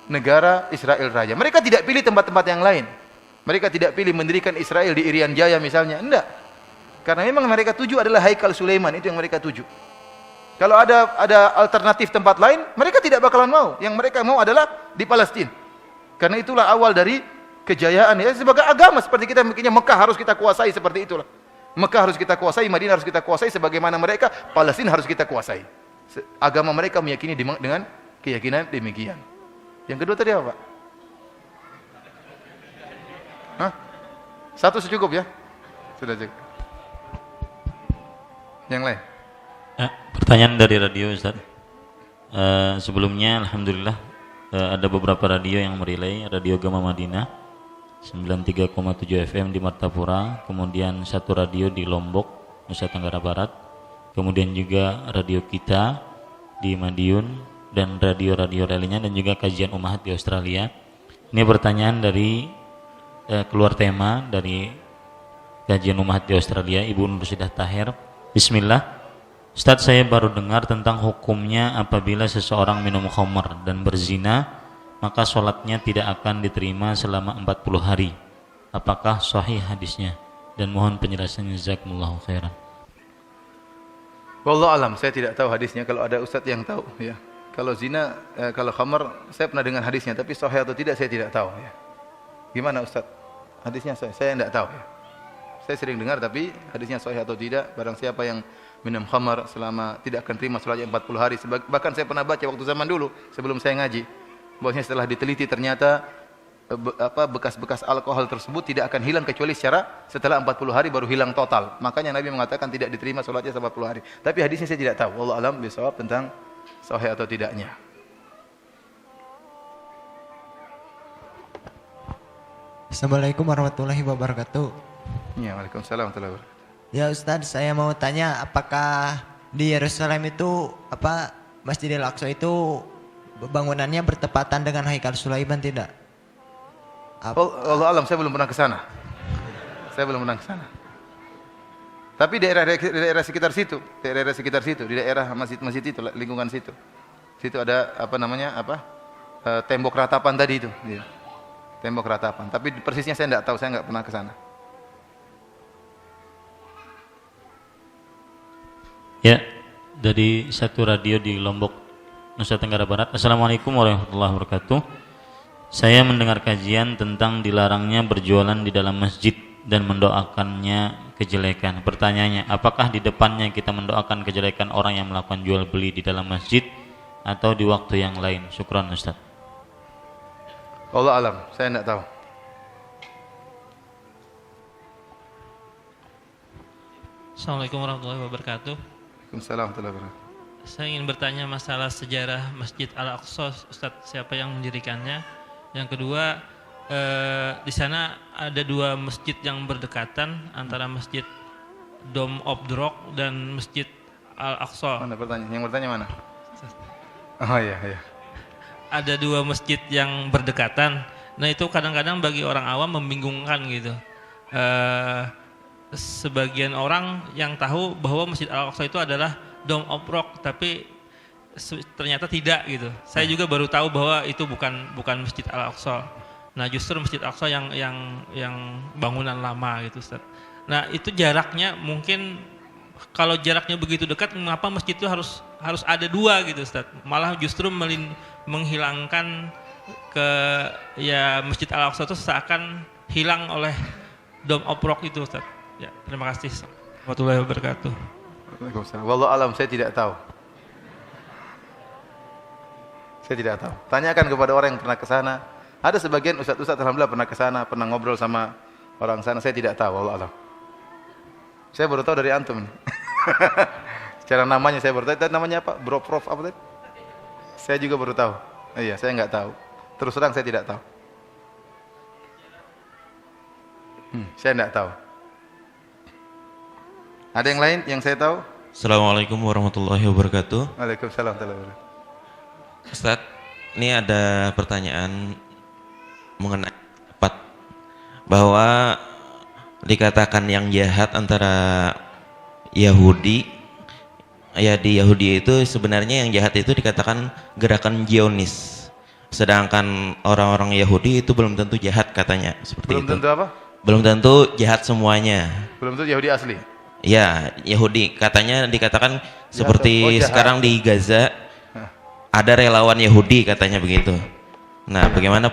negara Israel Raya. Mereka tidak pilih tempat-tempat yang lain. Mereka tidak pilih mendirikan Israel di Irian Jaya misalnya. Tidak. Karena memang mereka tuju adalah Haikal Sulaiman, itu yang mereka tuju. Kalau ada alternatif tempat lain, mereka tidak bakalan mau. Yang mereka mau adalah di Palestina. Karena itulah awal dari kejayaan ya sebagai agama seperti kita mikirnya Mekah harus kita kuasai seperti itulah. Mekah harus kita kuasai, Madinah harus kita kuasai, sebagaimana mereka, Palestina harus kita kuasai. Agama mereka meyakini dengan keyakinan demikian. Yang kedua tadi apa, Pak? Hah? Satu secukup ya? Sudah cukup. Yang lain? Pertanyaan dari radio Ustaz. Sebelumnya Alhamdulillah ada beberapa radio yang merelay, Radio Gama Madinah 93,7 FM di Martapura, kemudian satu radio di Lombok, Nusa Tenggara Barat, kemudian juga radio kita di Madiun dan radio-radio lainnya dan juga kajian Ummahat di Australia. Ini pertanyaan dari keluar tema dari kajian Ummahat di Australia, Ibu Nursidah Tahir. Bismillah. Ustaz, saya baru dengar tentang hukumnya apabila seseorang minum khamr dan berzina, maka sholatnya tidak akan diterima selama 40 hari. Apakah sahih hadisnya? Dan mohon penjelasannya, jazakumullahu khairan. Wallahu alam, saya tidak tahu hadisnya. Kalau ada ustaz yang tahu ya. Kalau zina, kalau khamar, saya pernah dengar hadisnya, tapi sahih atau tidak saya tidak tahu ya. Gimana ustaz? Hadisnya saya tidak tahu ya. Saya sering dengar tapi hadisnya sahih atau tidak, barang siapa yang minum khamar selama tidak akan terima sholatnya 40 hari. Bahkan saya pernah baca waktu zaman dulu sebelum saya ngaji, bahwasanya setelah diteliti ternyata bekas-bekas alkohol tersebut tidak akan hilang kecuali setelah 40 hari baru hilang total. Makanya Nabi mengatakan tidak diterima sholatnya 40 hari. Tapi hadisnya saya tidak tahu. Wallahu alam bisawab tentang sahih atau tidaknya. Assalamualaikum warahmatullahi wabarakatuh. Ya, waalaikumsalam warahmatullahi wabarakatuh. Ya Ustadz, saya mau tanya apakah di Yerusalem itu Masjidil Aqsa itu bangunannya bertepatan dengan Haikal Sulaiman tidak? Allah alam, saya belum pernah ke sana. Tapi daerah sekitar situ, di daerah masjid itu, lingkungan situ. Situ ada tembok ratapan tadi itu. Iya. Tembok ratapan. Tapi persisnya saya tidak tahu, saya nggak pernah ke sana. Ya, dari satu radio di Lombok, Nusa Tenggara Barat. Assalamualaikum warahmatullahi wabarakatuh. Saya mendengar kajian tentang dilarangnya berjualan di dalam masjid dan mendoakannya kejelekan. Pertanyaannya, apakah di depannya kita mendoakan kejelekan orang yang melakukan jual beli di dalam masjid atau di waktu yang lain? Syukran Ustaz. Allah alam, saya tidak tahu. Assalamualaikum warahmatullahi wabarakatuh. Waalaikumsalam warahmatullahi wabarakatuh. Saya ingin bertanya masalah sejarah Masjid Al-Aqsa, Ustaz, siapa yang mendirikannya? Yang kedua, di sana ada dua masjid yang berdekatan antara Masjid Dome of the Rock dan Masjid Al-Aqsa. Mana pertanyaan? Yang bertanya mana? Oh iya. Ada dua masjid yang berdekatan. Nah itu kadang-kadang bagi orang awam membingungkan gitu. Sebagian orang yang tahu bahwa Masjid Al-Aqsa itu adalah Dome of Rock, tapi ternyata tidak gitu. Saya juga baru tahu bahwa itu bukan Masjid Al-Aqsa. Nah justru Masjid Al-Aqsa yang bangunan lama gitu Ustaz. Nah, itu jaraknya mungkin kalau jaraknya begitu dekat, mengapa masjid itu harus ada dua gitu, Ustaz? Malah justru menghilangkan Masjid Al-Aqsa itu seakan hilang oleh Dome of Rock itu, Ustaz. Ya, terima kasih. Warahmatullahi wabarakatuh. Waalaikumsalam. Wallahu alam, saya tidak tahu. Saya tidak tahu. Tanyakan kepada orang yang pernah ke sana. Ada sebagian ustaz-ustaz alhamdulillah pernah ke sana, pernah ngobrol sama orang sana. Saya tidak tahu, wallahu alam. Saya baru tahu dari antum nih. Secara namanya saya baru tahu. Tadi namanya apa? Bro Prof apa tadi? Saya juga baru tahu. Iya, saya enggak tahu. Terus terang saya tidak tahu. Saya enggak tahu. Ada yang lain yang saya tahu? Assalamualaikum warahmatullahi wabarakatuh. Waalaikumsalam warahmatullahi wabarakatuh. Ustaz, ini ada pertanyaan mengenai pendapat bahwa dikatakan yang jahat antara Yahudi, ya di Yahudi itu sebenarnya yang jahat itu dikatakan gerakan Zionis, sedangkan orang-orang Yahudi itu belum tentu jahat katanya, seperti belum itu. Tentu apa? Belum tentu jahat semuanya. Belum tentu Yahudi asli. Ya, Yahudi katanya dikatakan seperti jahat. sekarang di Gaza ada relawan Yahudi katanya begitu. Nah, bagaimana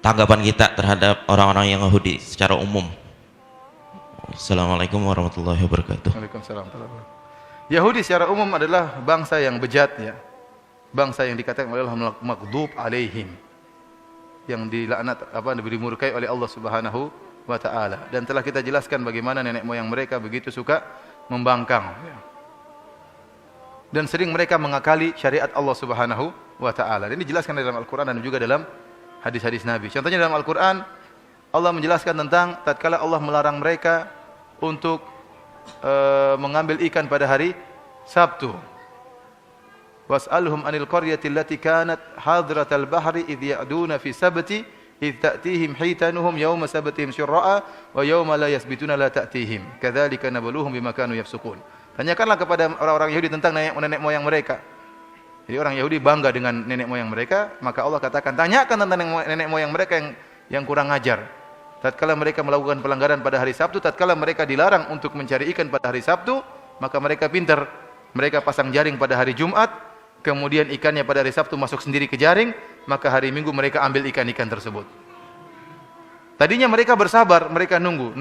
tanggapan kita terhadap orang-orang yang Yahudi secara umum? Assalamualaikum warahmatullahi wabarakatuh. Waalaikumsalam warahmatullahi wabarakatuh. Yahudi secara umum adalah bangsa yang bejat, ya. Bangsa yang dikatakan oleh Allah maghdub alaihim, yang dilaknat diberi murkai oleh Allah Subhanahu wa taala. Dan telah kita jelaskan bagaimana nenek moyang mereka begitu suka membangkang, ya. Dan sering mereka mengakali syariat Allah Subhanahu wa taala. Ini dijelaskan dalam Al-Qur'an dan juga dalam hadis-hadis Nabi. Contohnya dalam Al-Qur'an Allah menjelaskan tentang tatkala Allah melarang mereka untuk mengambil ikan pada hari Sabtu. Was'alhum 'anil qaryati allati kanat hadratal bahri idh ya'duna fi sabti idh ta'tihim hitanuhum yawma sabtihim syurra'a wa yawma la yasbituna la ta'tihim kadzalika nabluhum bima kanu yafsukun. Tanyakanlah kepada orang-orang Yahudi tentang nenek moyang mereka. Jadi orang Yahudi bangga dengan nenek moyang mereka, maka Allah katakan tanyakan tentang nenek moyang mereka yang kurang ajar. Tatkala mereka melakukan pelanggaran pada hari Sabtu, tatkala mereka dilarang untuk mencari ikan pada hari Sabtu, maka mereka pintar. Mereka pasang jaring pada hari Jumat, kemudian ikannya pada hari Sabtu masuk sendiri ke jaring, maka hari Minggu mereka ambil ikan-ikan tersebut. Tadinya mereka bersabar, mereka nunggu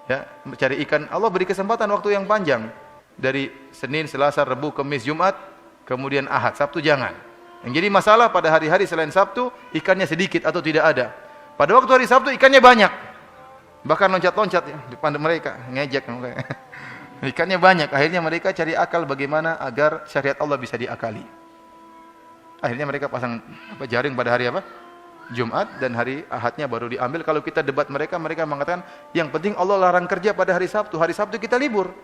ya, mencari ikan. Allah beri kesempatan waktu yang panjang dari Senin, Selasa, Rabu, Kamis, Jumat, kemudian Ahad. Sabtu jangan. Yang jadi masalah pada hari-hari selain Sabtu ikannya sedikit atau tidak ada. Pada waktu hari Sabtu ikannya banyak, bahkan loncat-loncat ya, di depan mereka, ngejek. Ikannya banyak. Akhirnya mereka cari akal bagaimana agar syariat Allah bisa diakali. Akhirnya mereka pasang jaring pada hari apa? Jumat, dan hari Ahadnya baru diambil. Kalau kita debat mereka mengatakan yang penting Allah larang kerja pada hari Sabtu. Hari Sabtu kita libur.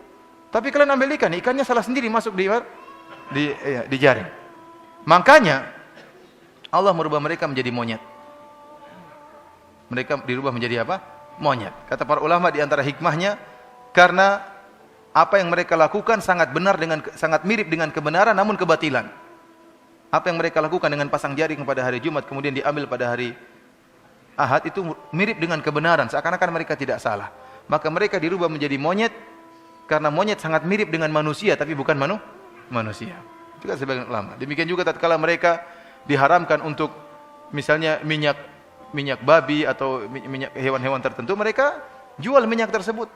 Tapi kalian ambil ikan, ikannya salah sendiri masuk di jaring. Makanya Allah merubah mereka menjadi monyet. Mereka dirubah menjadi apa? Monyet. Kata para ulama di antara hikmahnya karena apa yang mereka lakukan sangat mirip dengan kebenaran namun kebatilan. Apa yang mereka lakukan dengan pasang jaring pada hari Jumat kemudian diambil pada hari Ahad itu mirip dengan kebenaran, seakan-akan mereka tidak salah. Maka mereka dirubah menjadi monyet karena monyet sangat mirip dengan manusia tapi bukan manusia. Itu kan sebagian ulama. Demikian juga tatkala mereka diharamkan untuk misalnya minyak babi atau minyak hewan-hewan tertentu, mereka jual minyak tersebut.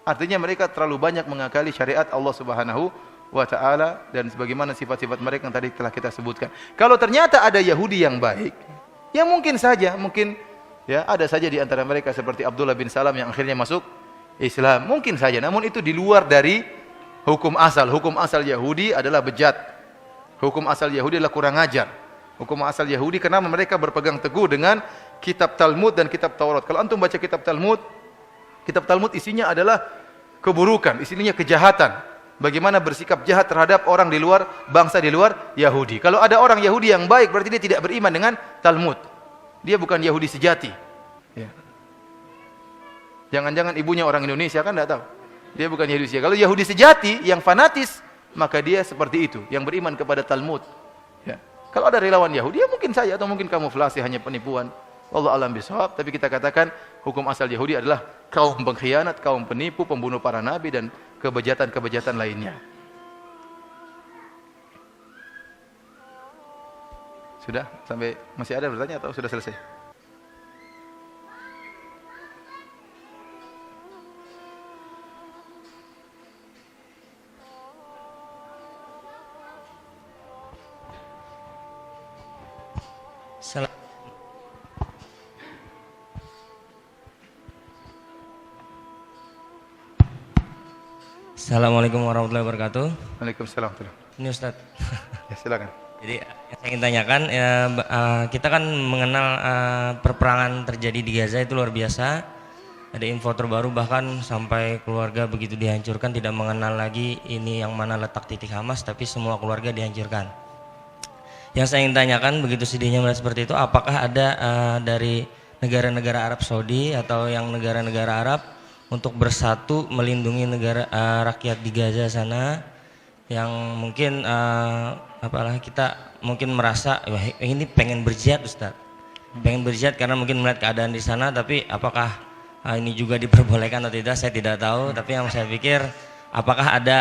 Artinya mereka terlalu banyak mengakali syariat Allah Subhanahu wa taala dan sebagaimana sifat-sifat mereka yang tadi telah kita sebutkan. Kalau ternyata ada Yahudi yang baik, ya mungkin ya ada saja di antara mereka seperti Abdullah bin Salam yang akhirnya masuk Islam, mungkin saja. Namun itu di luar dari hukum asal. Hukum asal Yahudi adalah bejat. Hukum asal Yahudi adalah kurang ajar. Hukum asal Yahudi karena mereka berpegang teguh dengan kitab Talmud dan kitab Taurat. Kalau antum baca kitab Talmud isinya adalah keburukan, isinya kejahatan. Bagaimana bersikap jahat terhadap orang di luar, bangsa di luar Yahudi. Kalau ada orang Yahudi yang baik, berarti dia tidak beriman dengan Talmud. Dia bukan Yahudi sejati. Ya. Jangan-jangan ibunya orang Indonesia, kan tidak tahu. Dia bukan Yahudi sejati. Kalau Yahudi sejati yang fanatis, maka dia seperti itu, yang beriman kepada Talmud. Ya. Kalau ada relawan Yahudi, ya mungkin saja, atau mungkin kamuflase, hanya penipuan. Wallahu a'lam bishawab. Tapi kita katakan hukum asal Yahudi adalah kaum pengkhianat, kaum penipu, pembunuh para nabi dan kebejatan-kebejatan lainnya. Sudah? Sampai masih ada bertanya atau sudah selesai? Assalamualaikum warahmatullahi wabarakatuh. Waalaikumsalam. Ini Ustaz. Ya, silakan. Jadi yang saya ingin tanyakan, kita kan mengenal perperangan terjadi di Gaza itu luar biasa. Ada info terbaru bahkan sampai keluarga begitu dihancurkan, tidak mengenal lagi ini yang mana letak titik Hamas, tapi semua keluarga dihancurkan. Yang saya ingin tanyakan, begitu sedihnya melihat seperti itu, apakah ada dari negara-negara Arab Saudi atau yang negara-negara Arab untuk bersatu melindungi negara rakyat di Gaza sana yang mungkin apalah kita mungkin merasa wah, ini pengen berjihad Ustaz, pengen berjihad karena mungkin melihat keadaan di sana, tapi apakah ini juga diperbolehkan atau tidak saya tidak tahu. Tapi yang saya pikir apakah ada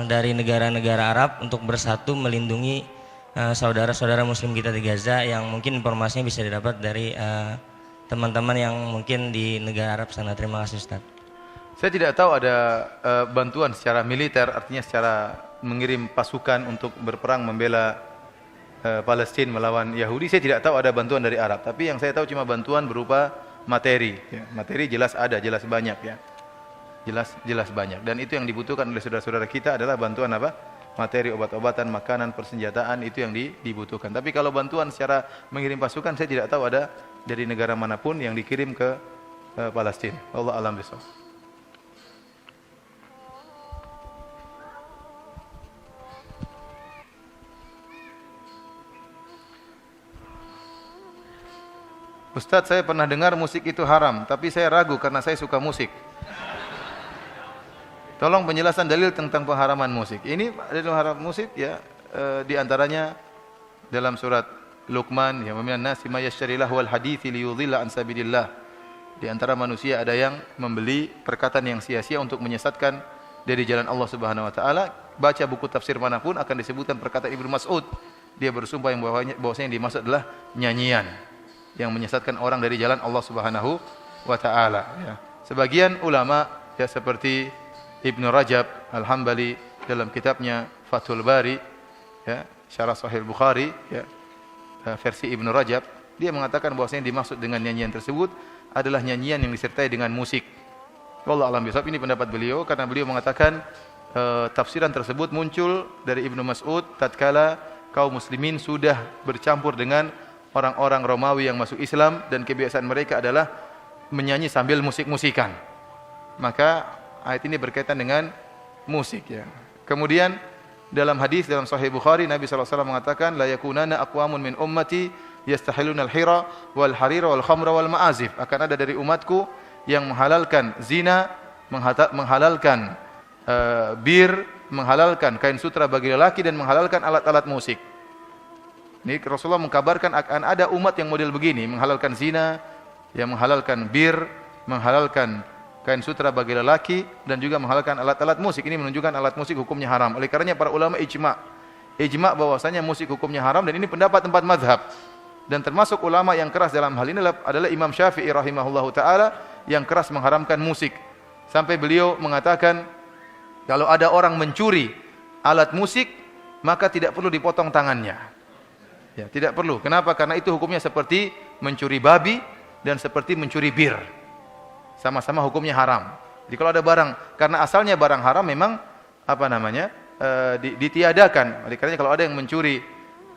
dari negara-negara Arab untuk bersatu melindungi saudara-saudara Muslim kita di Gaza yang mungkin informasinya bisa didapat dari teman-teman yang mungkin di negara Arab sana. Terima kasih Ustaz. Saya tidak tahu ada bantuan secara militer, artinya secara mengirim pasukan untuk berperang membela Palestina melawan Yahudi. Saya tidak tahu ada bantuan dari Arab, tapi yang saya tahu cuma bantuan berupa materi. Ya, materi jelas ada, jelas banyak ya, jelas banyak. Dan itu yang dibutuhkan oleh saudara-saudara kita adalah bantuan apa? Materi, obat-obatan, makanan, persenjataan, itu yang dibutuhkan. Tapi kalau bantuan secara mengirim pasukan, saya tidak tahu ada dari negara manapun yang dikirim ke Palestina. Allah alam bisawab. Ustadz, saya pernah dengar musik itu haram, tapi saya ragu karena saya suka musik. Tolong penjelasan dalil tentang pengharaman musik. Ini dalil haram musik ya, di antaranya dalam surat Luqman, ya minan nasi may yashtari lahwal hadithi liyudhilla an sabilillah. Di antara manusia ada yang membeli perkataan yang sia-sia untuk menyesatkan dari jalan Allah Subhanahu wa taala. Baca buku tafsir manapun akan disebutkan perkataan Ibnu Mas'ud. Dia bersumpah yang bahwasanya yang dimaksud adalah nyanyian yang menyesatkan orang dari jalan Allah Subhanahu wa taala ya. Sebagian ulama ya seperti Ibnu Rajab Al-Hambali dalam kitabnya Fathul Bari ya, Syarah Sahih Bukhari ya, versi Ibnu Rajab, dia mengatakan bahwasanya dimaksud dengan nyanyian tersebut adalah nyanyian yang disertai dengan musik. Wallahu a'lam bishawab. Ini pendapat beliau karena beliau mengatakan tafsiran tersebut muncul dari Ibnu Mas'ud tatkala kaum muslimin sudah bercampur dengan orang-orang Romawi yang masuk Islam dan kebiasaan mereka adalah menyanyi sambil musik-musikan. Maka ayat ini berkaitan dengan musik ya. Kemudian dalam hadis dalam Sahih Bukhari Nabi SAW mengatakan la yakunana aqwamun min ummati yastahiluna al-hira wal harira wal khamra wal ma'azif. Akan ada dari umatku yang menghalalkan zina, menghalalkan bir, menghalalkan kain sutra bagi lelaki dan menghalalkan alat-alat musik. Ini Rasulullah mengkabarkan akan ada umat yang model begini, menghalalkan zina, yang menghalalkan bir, menghalalkan kain sutra bagi lelaki dan juga menghalalkan alat-alat musik. Ini menunjukkan alat musik hukumnya haram. Oleh karenanya para ulama ijma bahwasanya musik hukumnya haram, dan ini pendapat 4 mazhab. Dan termasuk ulama yang keras dalam hal ini adalah Imam Syafi'i rahimahullahu taala yang keras mengharamkan musik. Sampai beliau mengatakan kalau ada orang mencuri alat musik maka tidak perlu dipotong tangannya. Ya, tidak perlu. Kenapa? Karena itu hukumnya seperti mencuri babi dan seperti mencuri bir. Sama-sama hukumnya haram. Jadi kalau ada barang, karena asalnya barang haram memang ditiadakan. Oleh karenanya kalau ada yang mencuri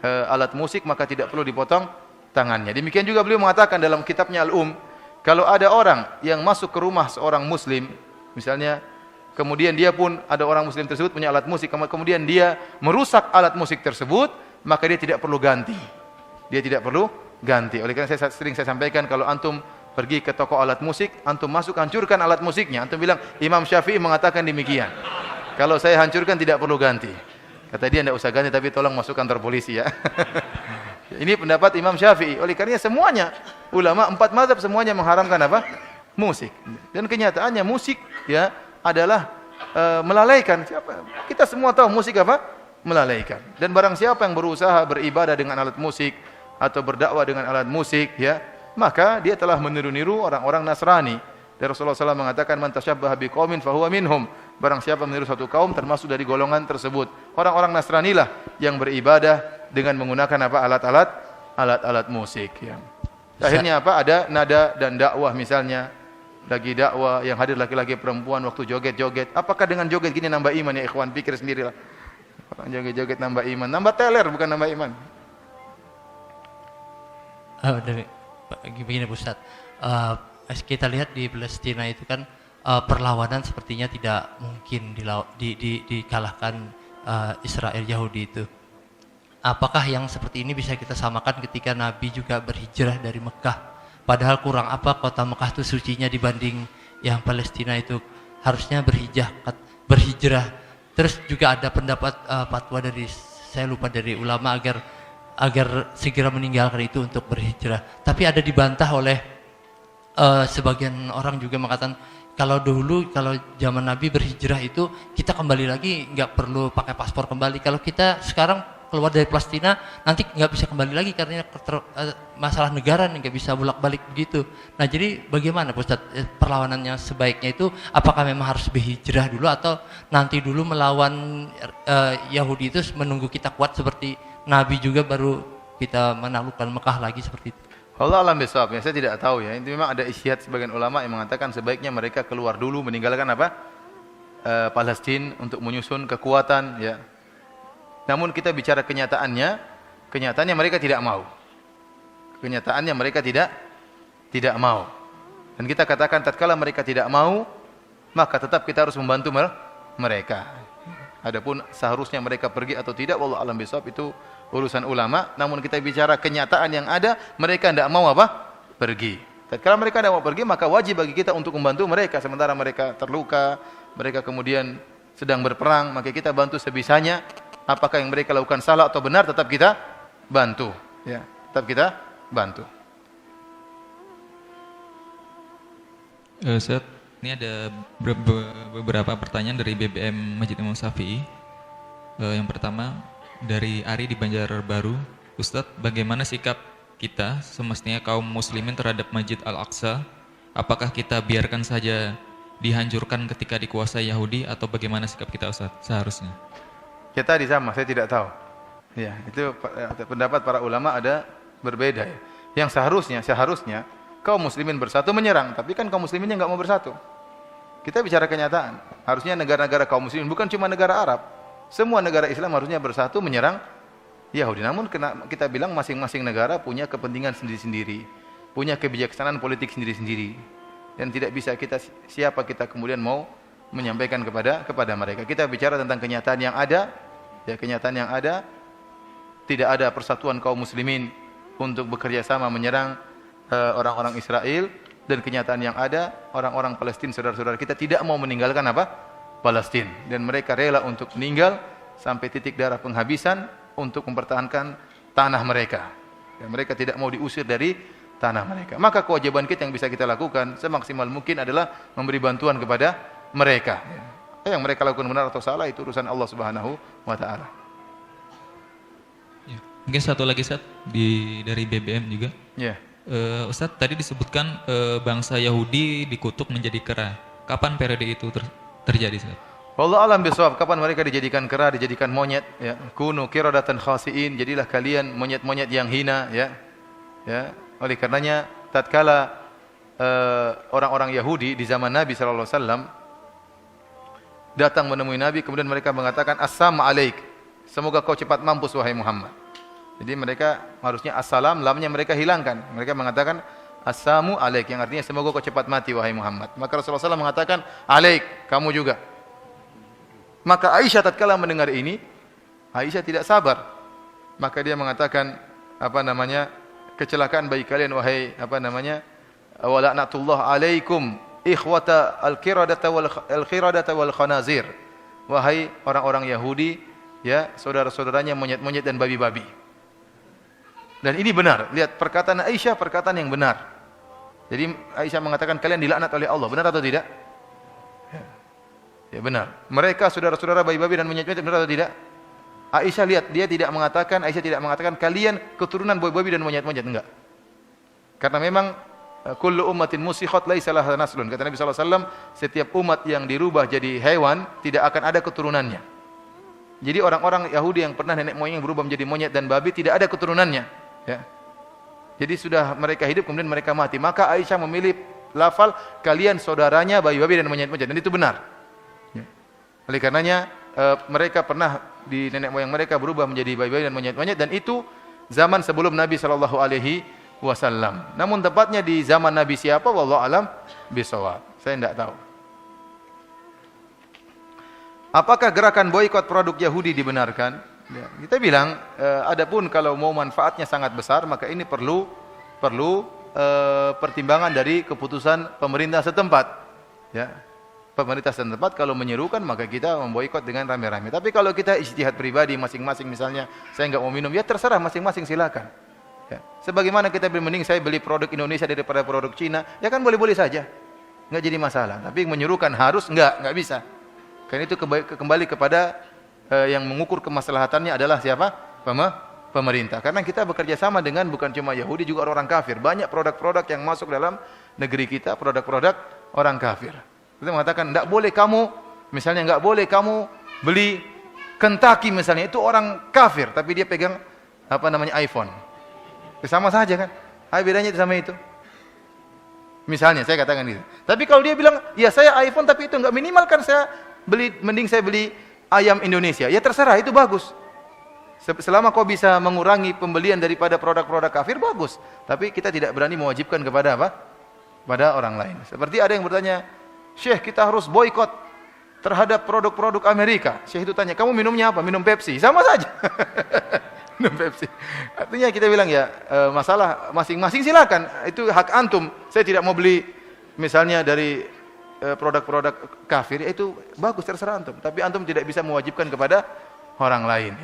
alat musik maka tidak perlu dipotong tangannya. Demikian juga beliau mengatakan dalam kitabnya kalau ada orang yang masuk ke rumah seorang muslim, misalnya kemudian dia pun ada orang muslim tersebut punya alat musik, kemudian dia merusak alat musik tersebut, maka dia tidak perlu ganti. Dia tidak perlu ganti. Oleh karena sering saya sampaikan, kalau antum pergi ke toko alat musik, antum masuk hancurkan alat musiknya, antum bilang Imam Syafi'i mengatakan demikian. Kalau saya hancurkan tidak perlu ganti. Kata dia tidak usah ganti, tapi tolong masuk kantor polisi ya. Ini pendapat Imam Syafi'i. Oleh karenanya semuanya ulama 4 mazhab semuanya mengharamkan apa? Musik. Dan kenyataannya musik ya adalah melalaikan. Kita semua tahu musik apa? Melalaikan. Dan barang siapa yang berusaha beribadah dengan alat musik atau berdakwah dengan alat musik ya, maka dia telah meniru-niru orang-orang Nasrani. Dan Rasulullah SAW mengatakan man tasyabbaha biqaumin fahuwa minhum. Barang siapa meniru satu kaum termasuk dari golongan tersebut. Orang-orang Nasrani lah yang beribadah dengan menggunakan apa? Alat-alat musik ya. Akhirnya apa? Ada nada dan dakwah misalnya. Lagi dakwah yang hadir laki-laki perempuan waktu joget-joget. Apakah dengan joget gini nambah iman ya ikhwan? Pikir sendirilah. Orang joget-joget nambah iman, nambah teler bukan nambah iman. Begini Ustaz, kita lihat di Palestina itu kan perlawanan sepertinya tidak mungkin dikalahkan Israel Yahudi itu. Apakah yang seperti ini bisa kita samakan ketika Nabi juga berhijrah dari Mekah? Padahal kurang apa kota Mekah itu sucinya dibanding yang Palestina itu, harusnya berhijrah. Terus juga ada pendapat fatwa dari saya lupa dari ulama agar segera meninggalkan itu untuk berhijrah. Tapi ada dibantah oleh sebagian orang juga mengatakan kalau dulu kalau zaman Nabi berhijrah itu kita kembali lagi nggak perlu pakai paspor kembali. Kalau kita sekarang keluar dari Palestina nanti nggak bisa kembali lagi karena masalah negara nih nggak bisa bolak-balik begitu. Nah jadi bagaimana Ustaz perlawanannya sebaiknya itu apakah memang harus berhijrah dulu atau nanti dulu melawan Yahudi itu menunggu kita kuat seperti Nabi juga baru kita menaklukkan Mekah lagi seperti itu? Allah alam bisawab, saya tidak tahu ya. Itu memang ada isyad sebagian ulama yang mengatakan sebaiknya mereka keluar dulu meninggalkan apa? Palestina untuk menyusun kekuatan ya. Namun kita bicara kenyataannya mereka tidak mau. Kenyataannya mereka tidak mau. Dan kita katakan tatkala mereka tidak mau, maka tetap kita harus membantu mereka. Adapun seharusnya mereka pergi atau tidak, wallahu alam bisawab itu urusan ulama. Namun kita bicara kenyataan yang ada, mereka tidak mau apa? Pergi. Tatkala mereka tidak mau pergi, maka wajib bagi kita untuk membantu mereka. Sementara mereka terluka, mereka kemudian sedang berperang, maka kita bantu sebisanya. Apakah yang mereka lakukan salah atau benar, tetap kita bantu. Ya, tetap kita bantu. Ustaz, ini ada beberapa pertanyaan dari BBM Masjid Imam Syafi'i. Yang pertama dari Ari di Banjarbaru. Ustaz, bagaimana sikap kita semestinya kaum muslimin terhadap Masjid Al-Aqsa? Apakah kita biarkan saja dihancurkan ketika dikuasai Yahudi atau bagaimana sikap kita Ustaz seharusnya? Kita di sama, saya tidak tahu. Ya, itu pendapat para ulama ada berbeda ya. Yang seharusnya kaum muslimin bersatu menyerang, tapi kan kaum musliminnya enggak mau bersatu. Kita bicara kenyataan. Harusnya negara-negara kaum muslimin bukan cuma negara Arab. Semua negara Islam harusnya bersatu menyerang Yahudi. Namun kita bilang masing-masing negara punya kepentingan sendiri-sendiri, punya kebijaksanaan politik sendiri-sendiri. Dan tidak bisa siapa kita kemudian mau menyampaikan kepada mereka. Kita bicara tentang kenyataan yang ada. Ya, kenyataan yang ada, tidak ada persatuan kaum muslimin untuk bekerja sama menyerang orang-orang Israel, dan kenyataan yang ada, orang-orang Palestina saudara-saudara kita tidak mau meninggalkan apa? Palestina, dan mereka rela untuk meninggal sampai titik darah penghabisan untuk mempertahankan tanah mereka. Dan mereka tidak mau diusir dari tanah mereka. Maka kewajiban kita yang bisa kita lakukan semaksimal mungkin adalah memberi bantuan kepada mereka. Yang mereka lakukan benar atau salah itu urusan Allah Subhanahu wa taala. Ya, mungkin satu lagi Ustaz dari BBM juga. Ya. Ustaz, tadi disebutkan bangsa Yahudi dikutuk menjadi kera. Kapan periode itu terjadi Ustaz? Wallahu alam bisawab. Kapan mereka dijadikan kera, dijadikan monyet ya. Kunu qiradatan khasiin, jadilah kalian monyet-monyet yang hina ya. Ya, oleh karenanya tatkala orang-orang Yahudi di zaman Nabi sallallahu alaihi wasallam datang menemui Nabi, kemudian mereka mengatakan assalamu alaik, semoga kau cepat mampus wahai Muhammad. Jadi mereka harusnya assalam, lamnya mereka hilangkan. Mereka mengatakan assalamu alaik, yang artinya semoga kau cepat mati wahai Muhammad. Maka Rasulullah SAW mengatakan alaik, kamu juga. Maka Aisyah tatkala mendengar ini, Aisyah tidak sabar. Maka dia mengatakan kecelakaan bagi kalian wahai wa la'natullah alaikum ikhwata al-qiradata wal khanazir. Wahai orang-orang Yahudi, ya, saudara-saudaranya monyet-monyet dan babi-babi. Dan ini benar. Lihat perkataan Aisyah, perkataan yang benar. Jadi Aisyah mengatakan kalian dilaknat oleh Allah. Benar atau tidak? Ya benar. Mereka saudara-saudara bayi-bayi dan monyet-monyet, benar atau tidak? Aisyah lihat, Aisyah tidak mengatakan kalian keturunan bayi-bayi dan monyet-monyet, enggak. Karena memang kullu ummatin musikhat laisa laha naslun. Kata Nabi SAW, setiap umat yang dirubah jadi hewan tidak akan ada keturunannya. Jadi orang-orang Yahudi yang pernah nenek moyang berubah menjadi monyet dan babi tidak ada keturunannya. Ya. Jadi sudah mereka hidup kemudian mereka mati. Maka Aisyah memilih lafal kalian saudaranya bayi-babi dan monyet-monyet, dan itu benar. Ya. Oleh karenanya mereka pernah di nenek moyang mereka berubah menjadi bayi-bayi dan monyet-monyet, dan itu zaman sebelum Nabi sallallahu alaihi wasallam. Namun tepatnya di zaman Nabi siapa? Wallahu alam bisawab. Saya tidak tahu. Apakah gerakan boikot produk Yahudi dibenarkan? Ya, kita bilang adapun kalau mau manfaatnya sangat besar, maka ini perlu pertimbangan dari keputusan pemerintah setempat. Ya. Pemerintah setempat kalau menyerukan maka kita memboikot dengan rame-rame. Tapi kalau kita ijtihad pribadi masing-masing, misalnya saya enggak mau minum, ya terserah masing-masing, silakan. Ya. Sebagaimana kita mending saya beli produk Indonesia daripada produk Cina, ya kan boleh-boleh saja. Enggak jadi masalah. Tapi menyerukan harus enggak bisa. Karena itu kembali kepada yang mengukur kemaslahatannya adalah siapa? Pemerintah. Karena kita bekerja sama dengan bukan cuma Yahudi, juga orang kafir. Banyak produk-produk yang masuk dalam negeri kita, produk-produk orang kafir. Kita mengatakan enggak boleh kamu, misalnya enggak boleh kamu beli Kentucky misalnya, itu orang kafir tapi dia pegang iPhone. Sama saja kan? Apa bedanya itu sama itu? Misalnya saya katakan gitu. Tapi kalau dia bilang, "Ya saya iPhone tapi itu enggak, minimal kan saya mending saya beli ayam Indonesia." Ya terserah, itu bagus. Selama kau bisa mengurangi pembelian daripada produk-produk kafir, bagus. Tapi kita tidak berani mewajibkan kepada pada orang lain. Seperti ada yang bertanya, "Syekh, kita harus boikot terhadap produk-produk Amerika." Syekh itu tanya, "Kamu minumnya apa?" "Minum Pepsi." Sama saja. Minum Pepsi. Artinya kita bilang ya, masalah masing-masing silakan. Itu hak antum. Saya tidak mau beli misalnya dari produk-produk kafir, itu bagus, terserah antum. Tapi antum tidak bisa mewajibkan kepada orang lain.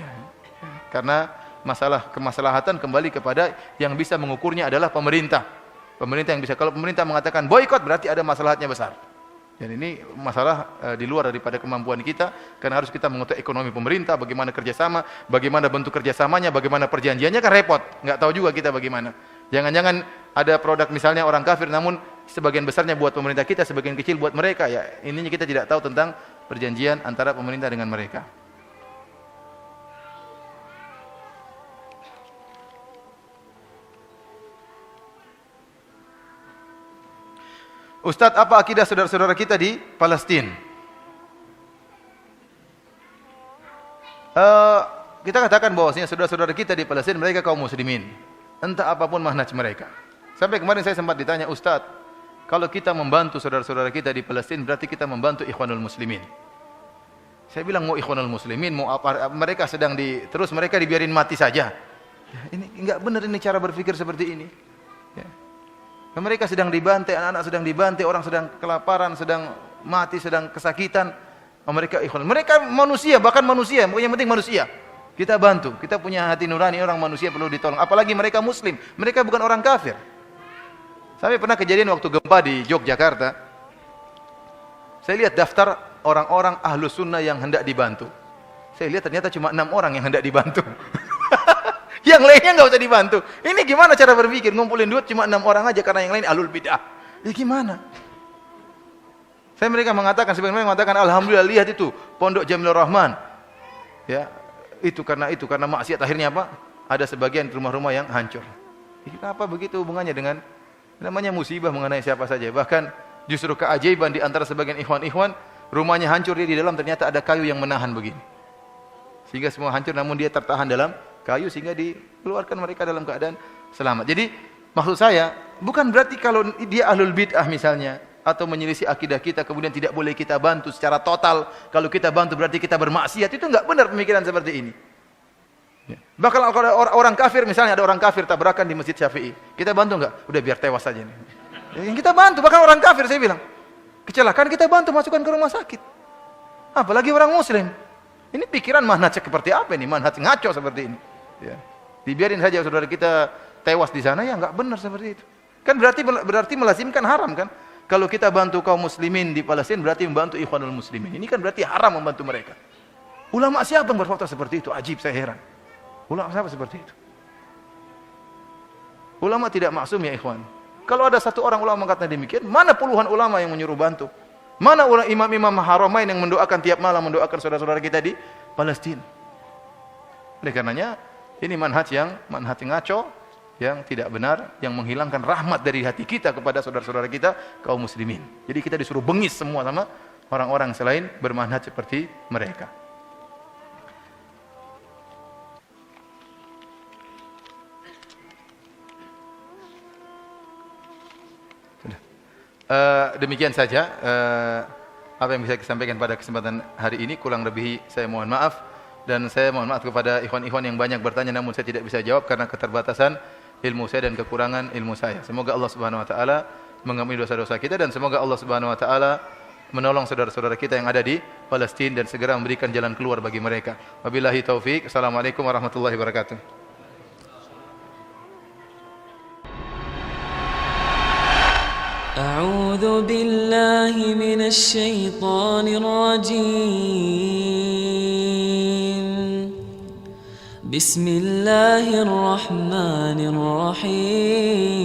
Karena masalah kemaslahatan kembali kepada yang bisa mengukurnya adalah pemerintah. Pemerintah yang bisa. Kalau pemerintah mengatakan boikot berarti ada maslahatnya besar. Dan ini masalah di luar daripada kemampuan kita, karena harus kita mengetahui ekonomi pemerintah, bagaimana kerjasama, bagaimana bentuk kerjasamanya, bagaimana perjanjiannya, kan repot. Nggak tahu juga kita bagaimana. Jangan-jangan ada produk misalnya orang kafir, namun sebagian besarnya buat pemerintah kita, sebagian kecil buat mereka. Ya, ininya kita tidak tahu tentang perjanjian antara pemerintah dengan mereka. Ustadz, apa akidah saudara-saudara kita di Palestina? Kita katakan bahwasanya saudara-saudara kita di Palestina mereka kaum muslimin, entah apapun manhaj mereka. Sampai kemarin saya sempat ditanya, "Ustadz, kalau kita membantu saudara-saudara kita di Palestina berarti kita membantu ikhwanul muslimin." Saya bilang, mau ikhwanul muslimin, mau apa, mereka sedang terus mereka dibiarin mati saja. Ya, ini enggak benar, ini cara berpikir seperti ini. Ya. Mereka sedang dibantai, anak-anak sedang dibantai, orang sedang kelaparan, sedang mati, sedang kesakitan. Mereka ikhwan. Mereka manusia, bahkan manusia, yang penting manusia. Kita bantu, kita punya hati nurani, orang manusia perlu ditolong. Apalagi mereka muslim, mereka bukan orang kafir. Sampai pernah kejadian waktu gempa di Yogyakarta. Saya lihat daftar orang-orang ahlu sunnah yang hendak dibantu. Saya lihat ternyata cuma 6 orang yang hendak dibantu. Yang lainnya nggak usah dibantu. Ini gimana cara berpikir? Ngumpulin duit cuma 6 orang aja karena yang lain ahlul bidah. Ya gimana? Mereka mengatakan, sebenarnya mengatakan, alhamdulillah lihat itu Pondok Jamilur Rahman. Ya, itu karena maksiat akhirnya apa? Ada sebagian rumah-rumah yang hancur. Kenapa begitu hubungannya dengan namanya musibah mengenai siapa saja? Bahkan justru keajaiban di antara sebagian ikhwan-ikhwan, rumahnya hancur, dia di dalam ternyata ada kayu yang menahan begini. Sehingga semua hancur namun dia tertahan dalam kayu sehingga dikeluarkan mereka dalam keadaan selamat. Jadi maksud saya bukan berarti kalau dia ahlul bid'ah misalnya atau menyelisih akidah kita kemudian tidak boleh kita bantu secara total. Kalau kita bantu berarti kita bermaksiat. Itu enggak benar pemikiran seperti ini. Ya. Bahkan kalau orang kafir misalnya, ada orang kafir tabrakan di Masjid Syafi'i, kita bantu enggak? Udah biar tewas saja nih. Yang kita bantu bahkan orang kafir, saya bilang kecelakaan kita bantu masukkan ke rumah sakit. Apalagi orang muslim. Ini pikiran manhaj seperti apa ini? Manhaj ngaco seperti ini. Ya. Dibiarin saja saudara kita tewas di sana, ya enggak benar seperti itu. Kan berarti melazimkan haram kan? Kalau kita bantu kaum muslimin di Palestina berarti membantu ikhwanul muslimin. Ini kan berarti haram membantu mereka. Ulama siapa yang berfatwa seperti itu? Ajib, saya heran. Ulama siapa seperti itu? Ulama tidak maksum ya ikhwan. Kalau ada satu orang ulama mengatakan demikian, mana puluhan ulama yang menyuruh bantu? Mana imam-imam haramain yang mendoakan tiap malam, mendoakan saudara-saudara kita di Palestina? Oleh karenanya, ini manhaj yang ngaco, yang tidak benar, yang menghilangkan rahmat dari hati kita kepada saudara-saudara kita kaum muslimin. Jadi kita disuruh bengis semua sama orang-orang selain bermanhaj seperti mereka. Demikian saja apa yang bisa saya sampaikan pada kesempatan hari ini. Kurang lebih saya mohon maaf, dan saya mohon maaf kepada ikhwan-ikhwan yang banyak bertanya namun saya tidak bisa jawab karena keterbatasan ilmu saya dan kekurangan ilmu saya. Semoga Allah Subhanahu wa taala mengampuni dosa-dosa kita, dan semoga Allah Subhanahu wa taala menolong saudara-saudara kita yang ada di Palestina dan segera memberikan jalan keluar bagi mereka. Wabillahi taufik. Assalamualaikum warahmatullahi wabarakatuh. أعوذ بالله من الشيطان الرجيم بسم الله الرحمن الرحيم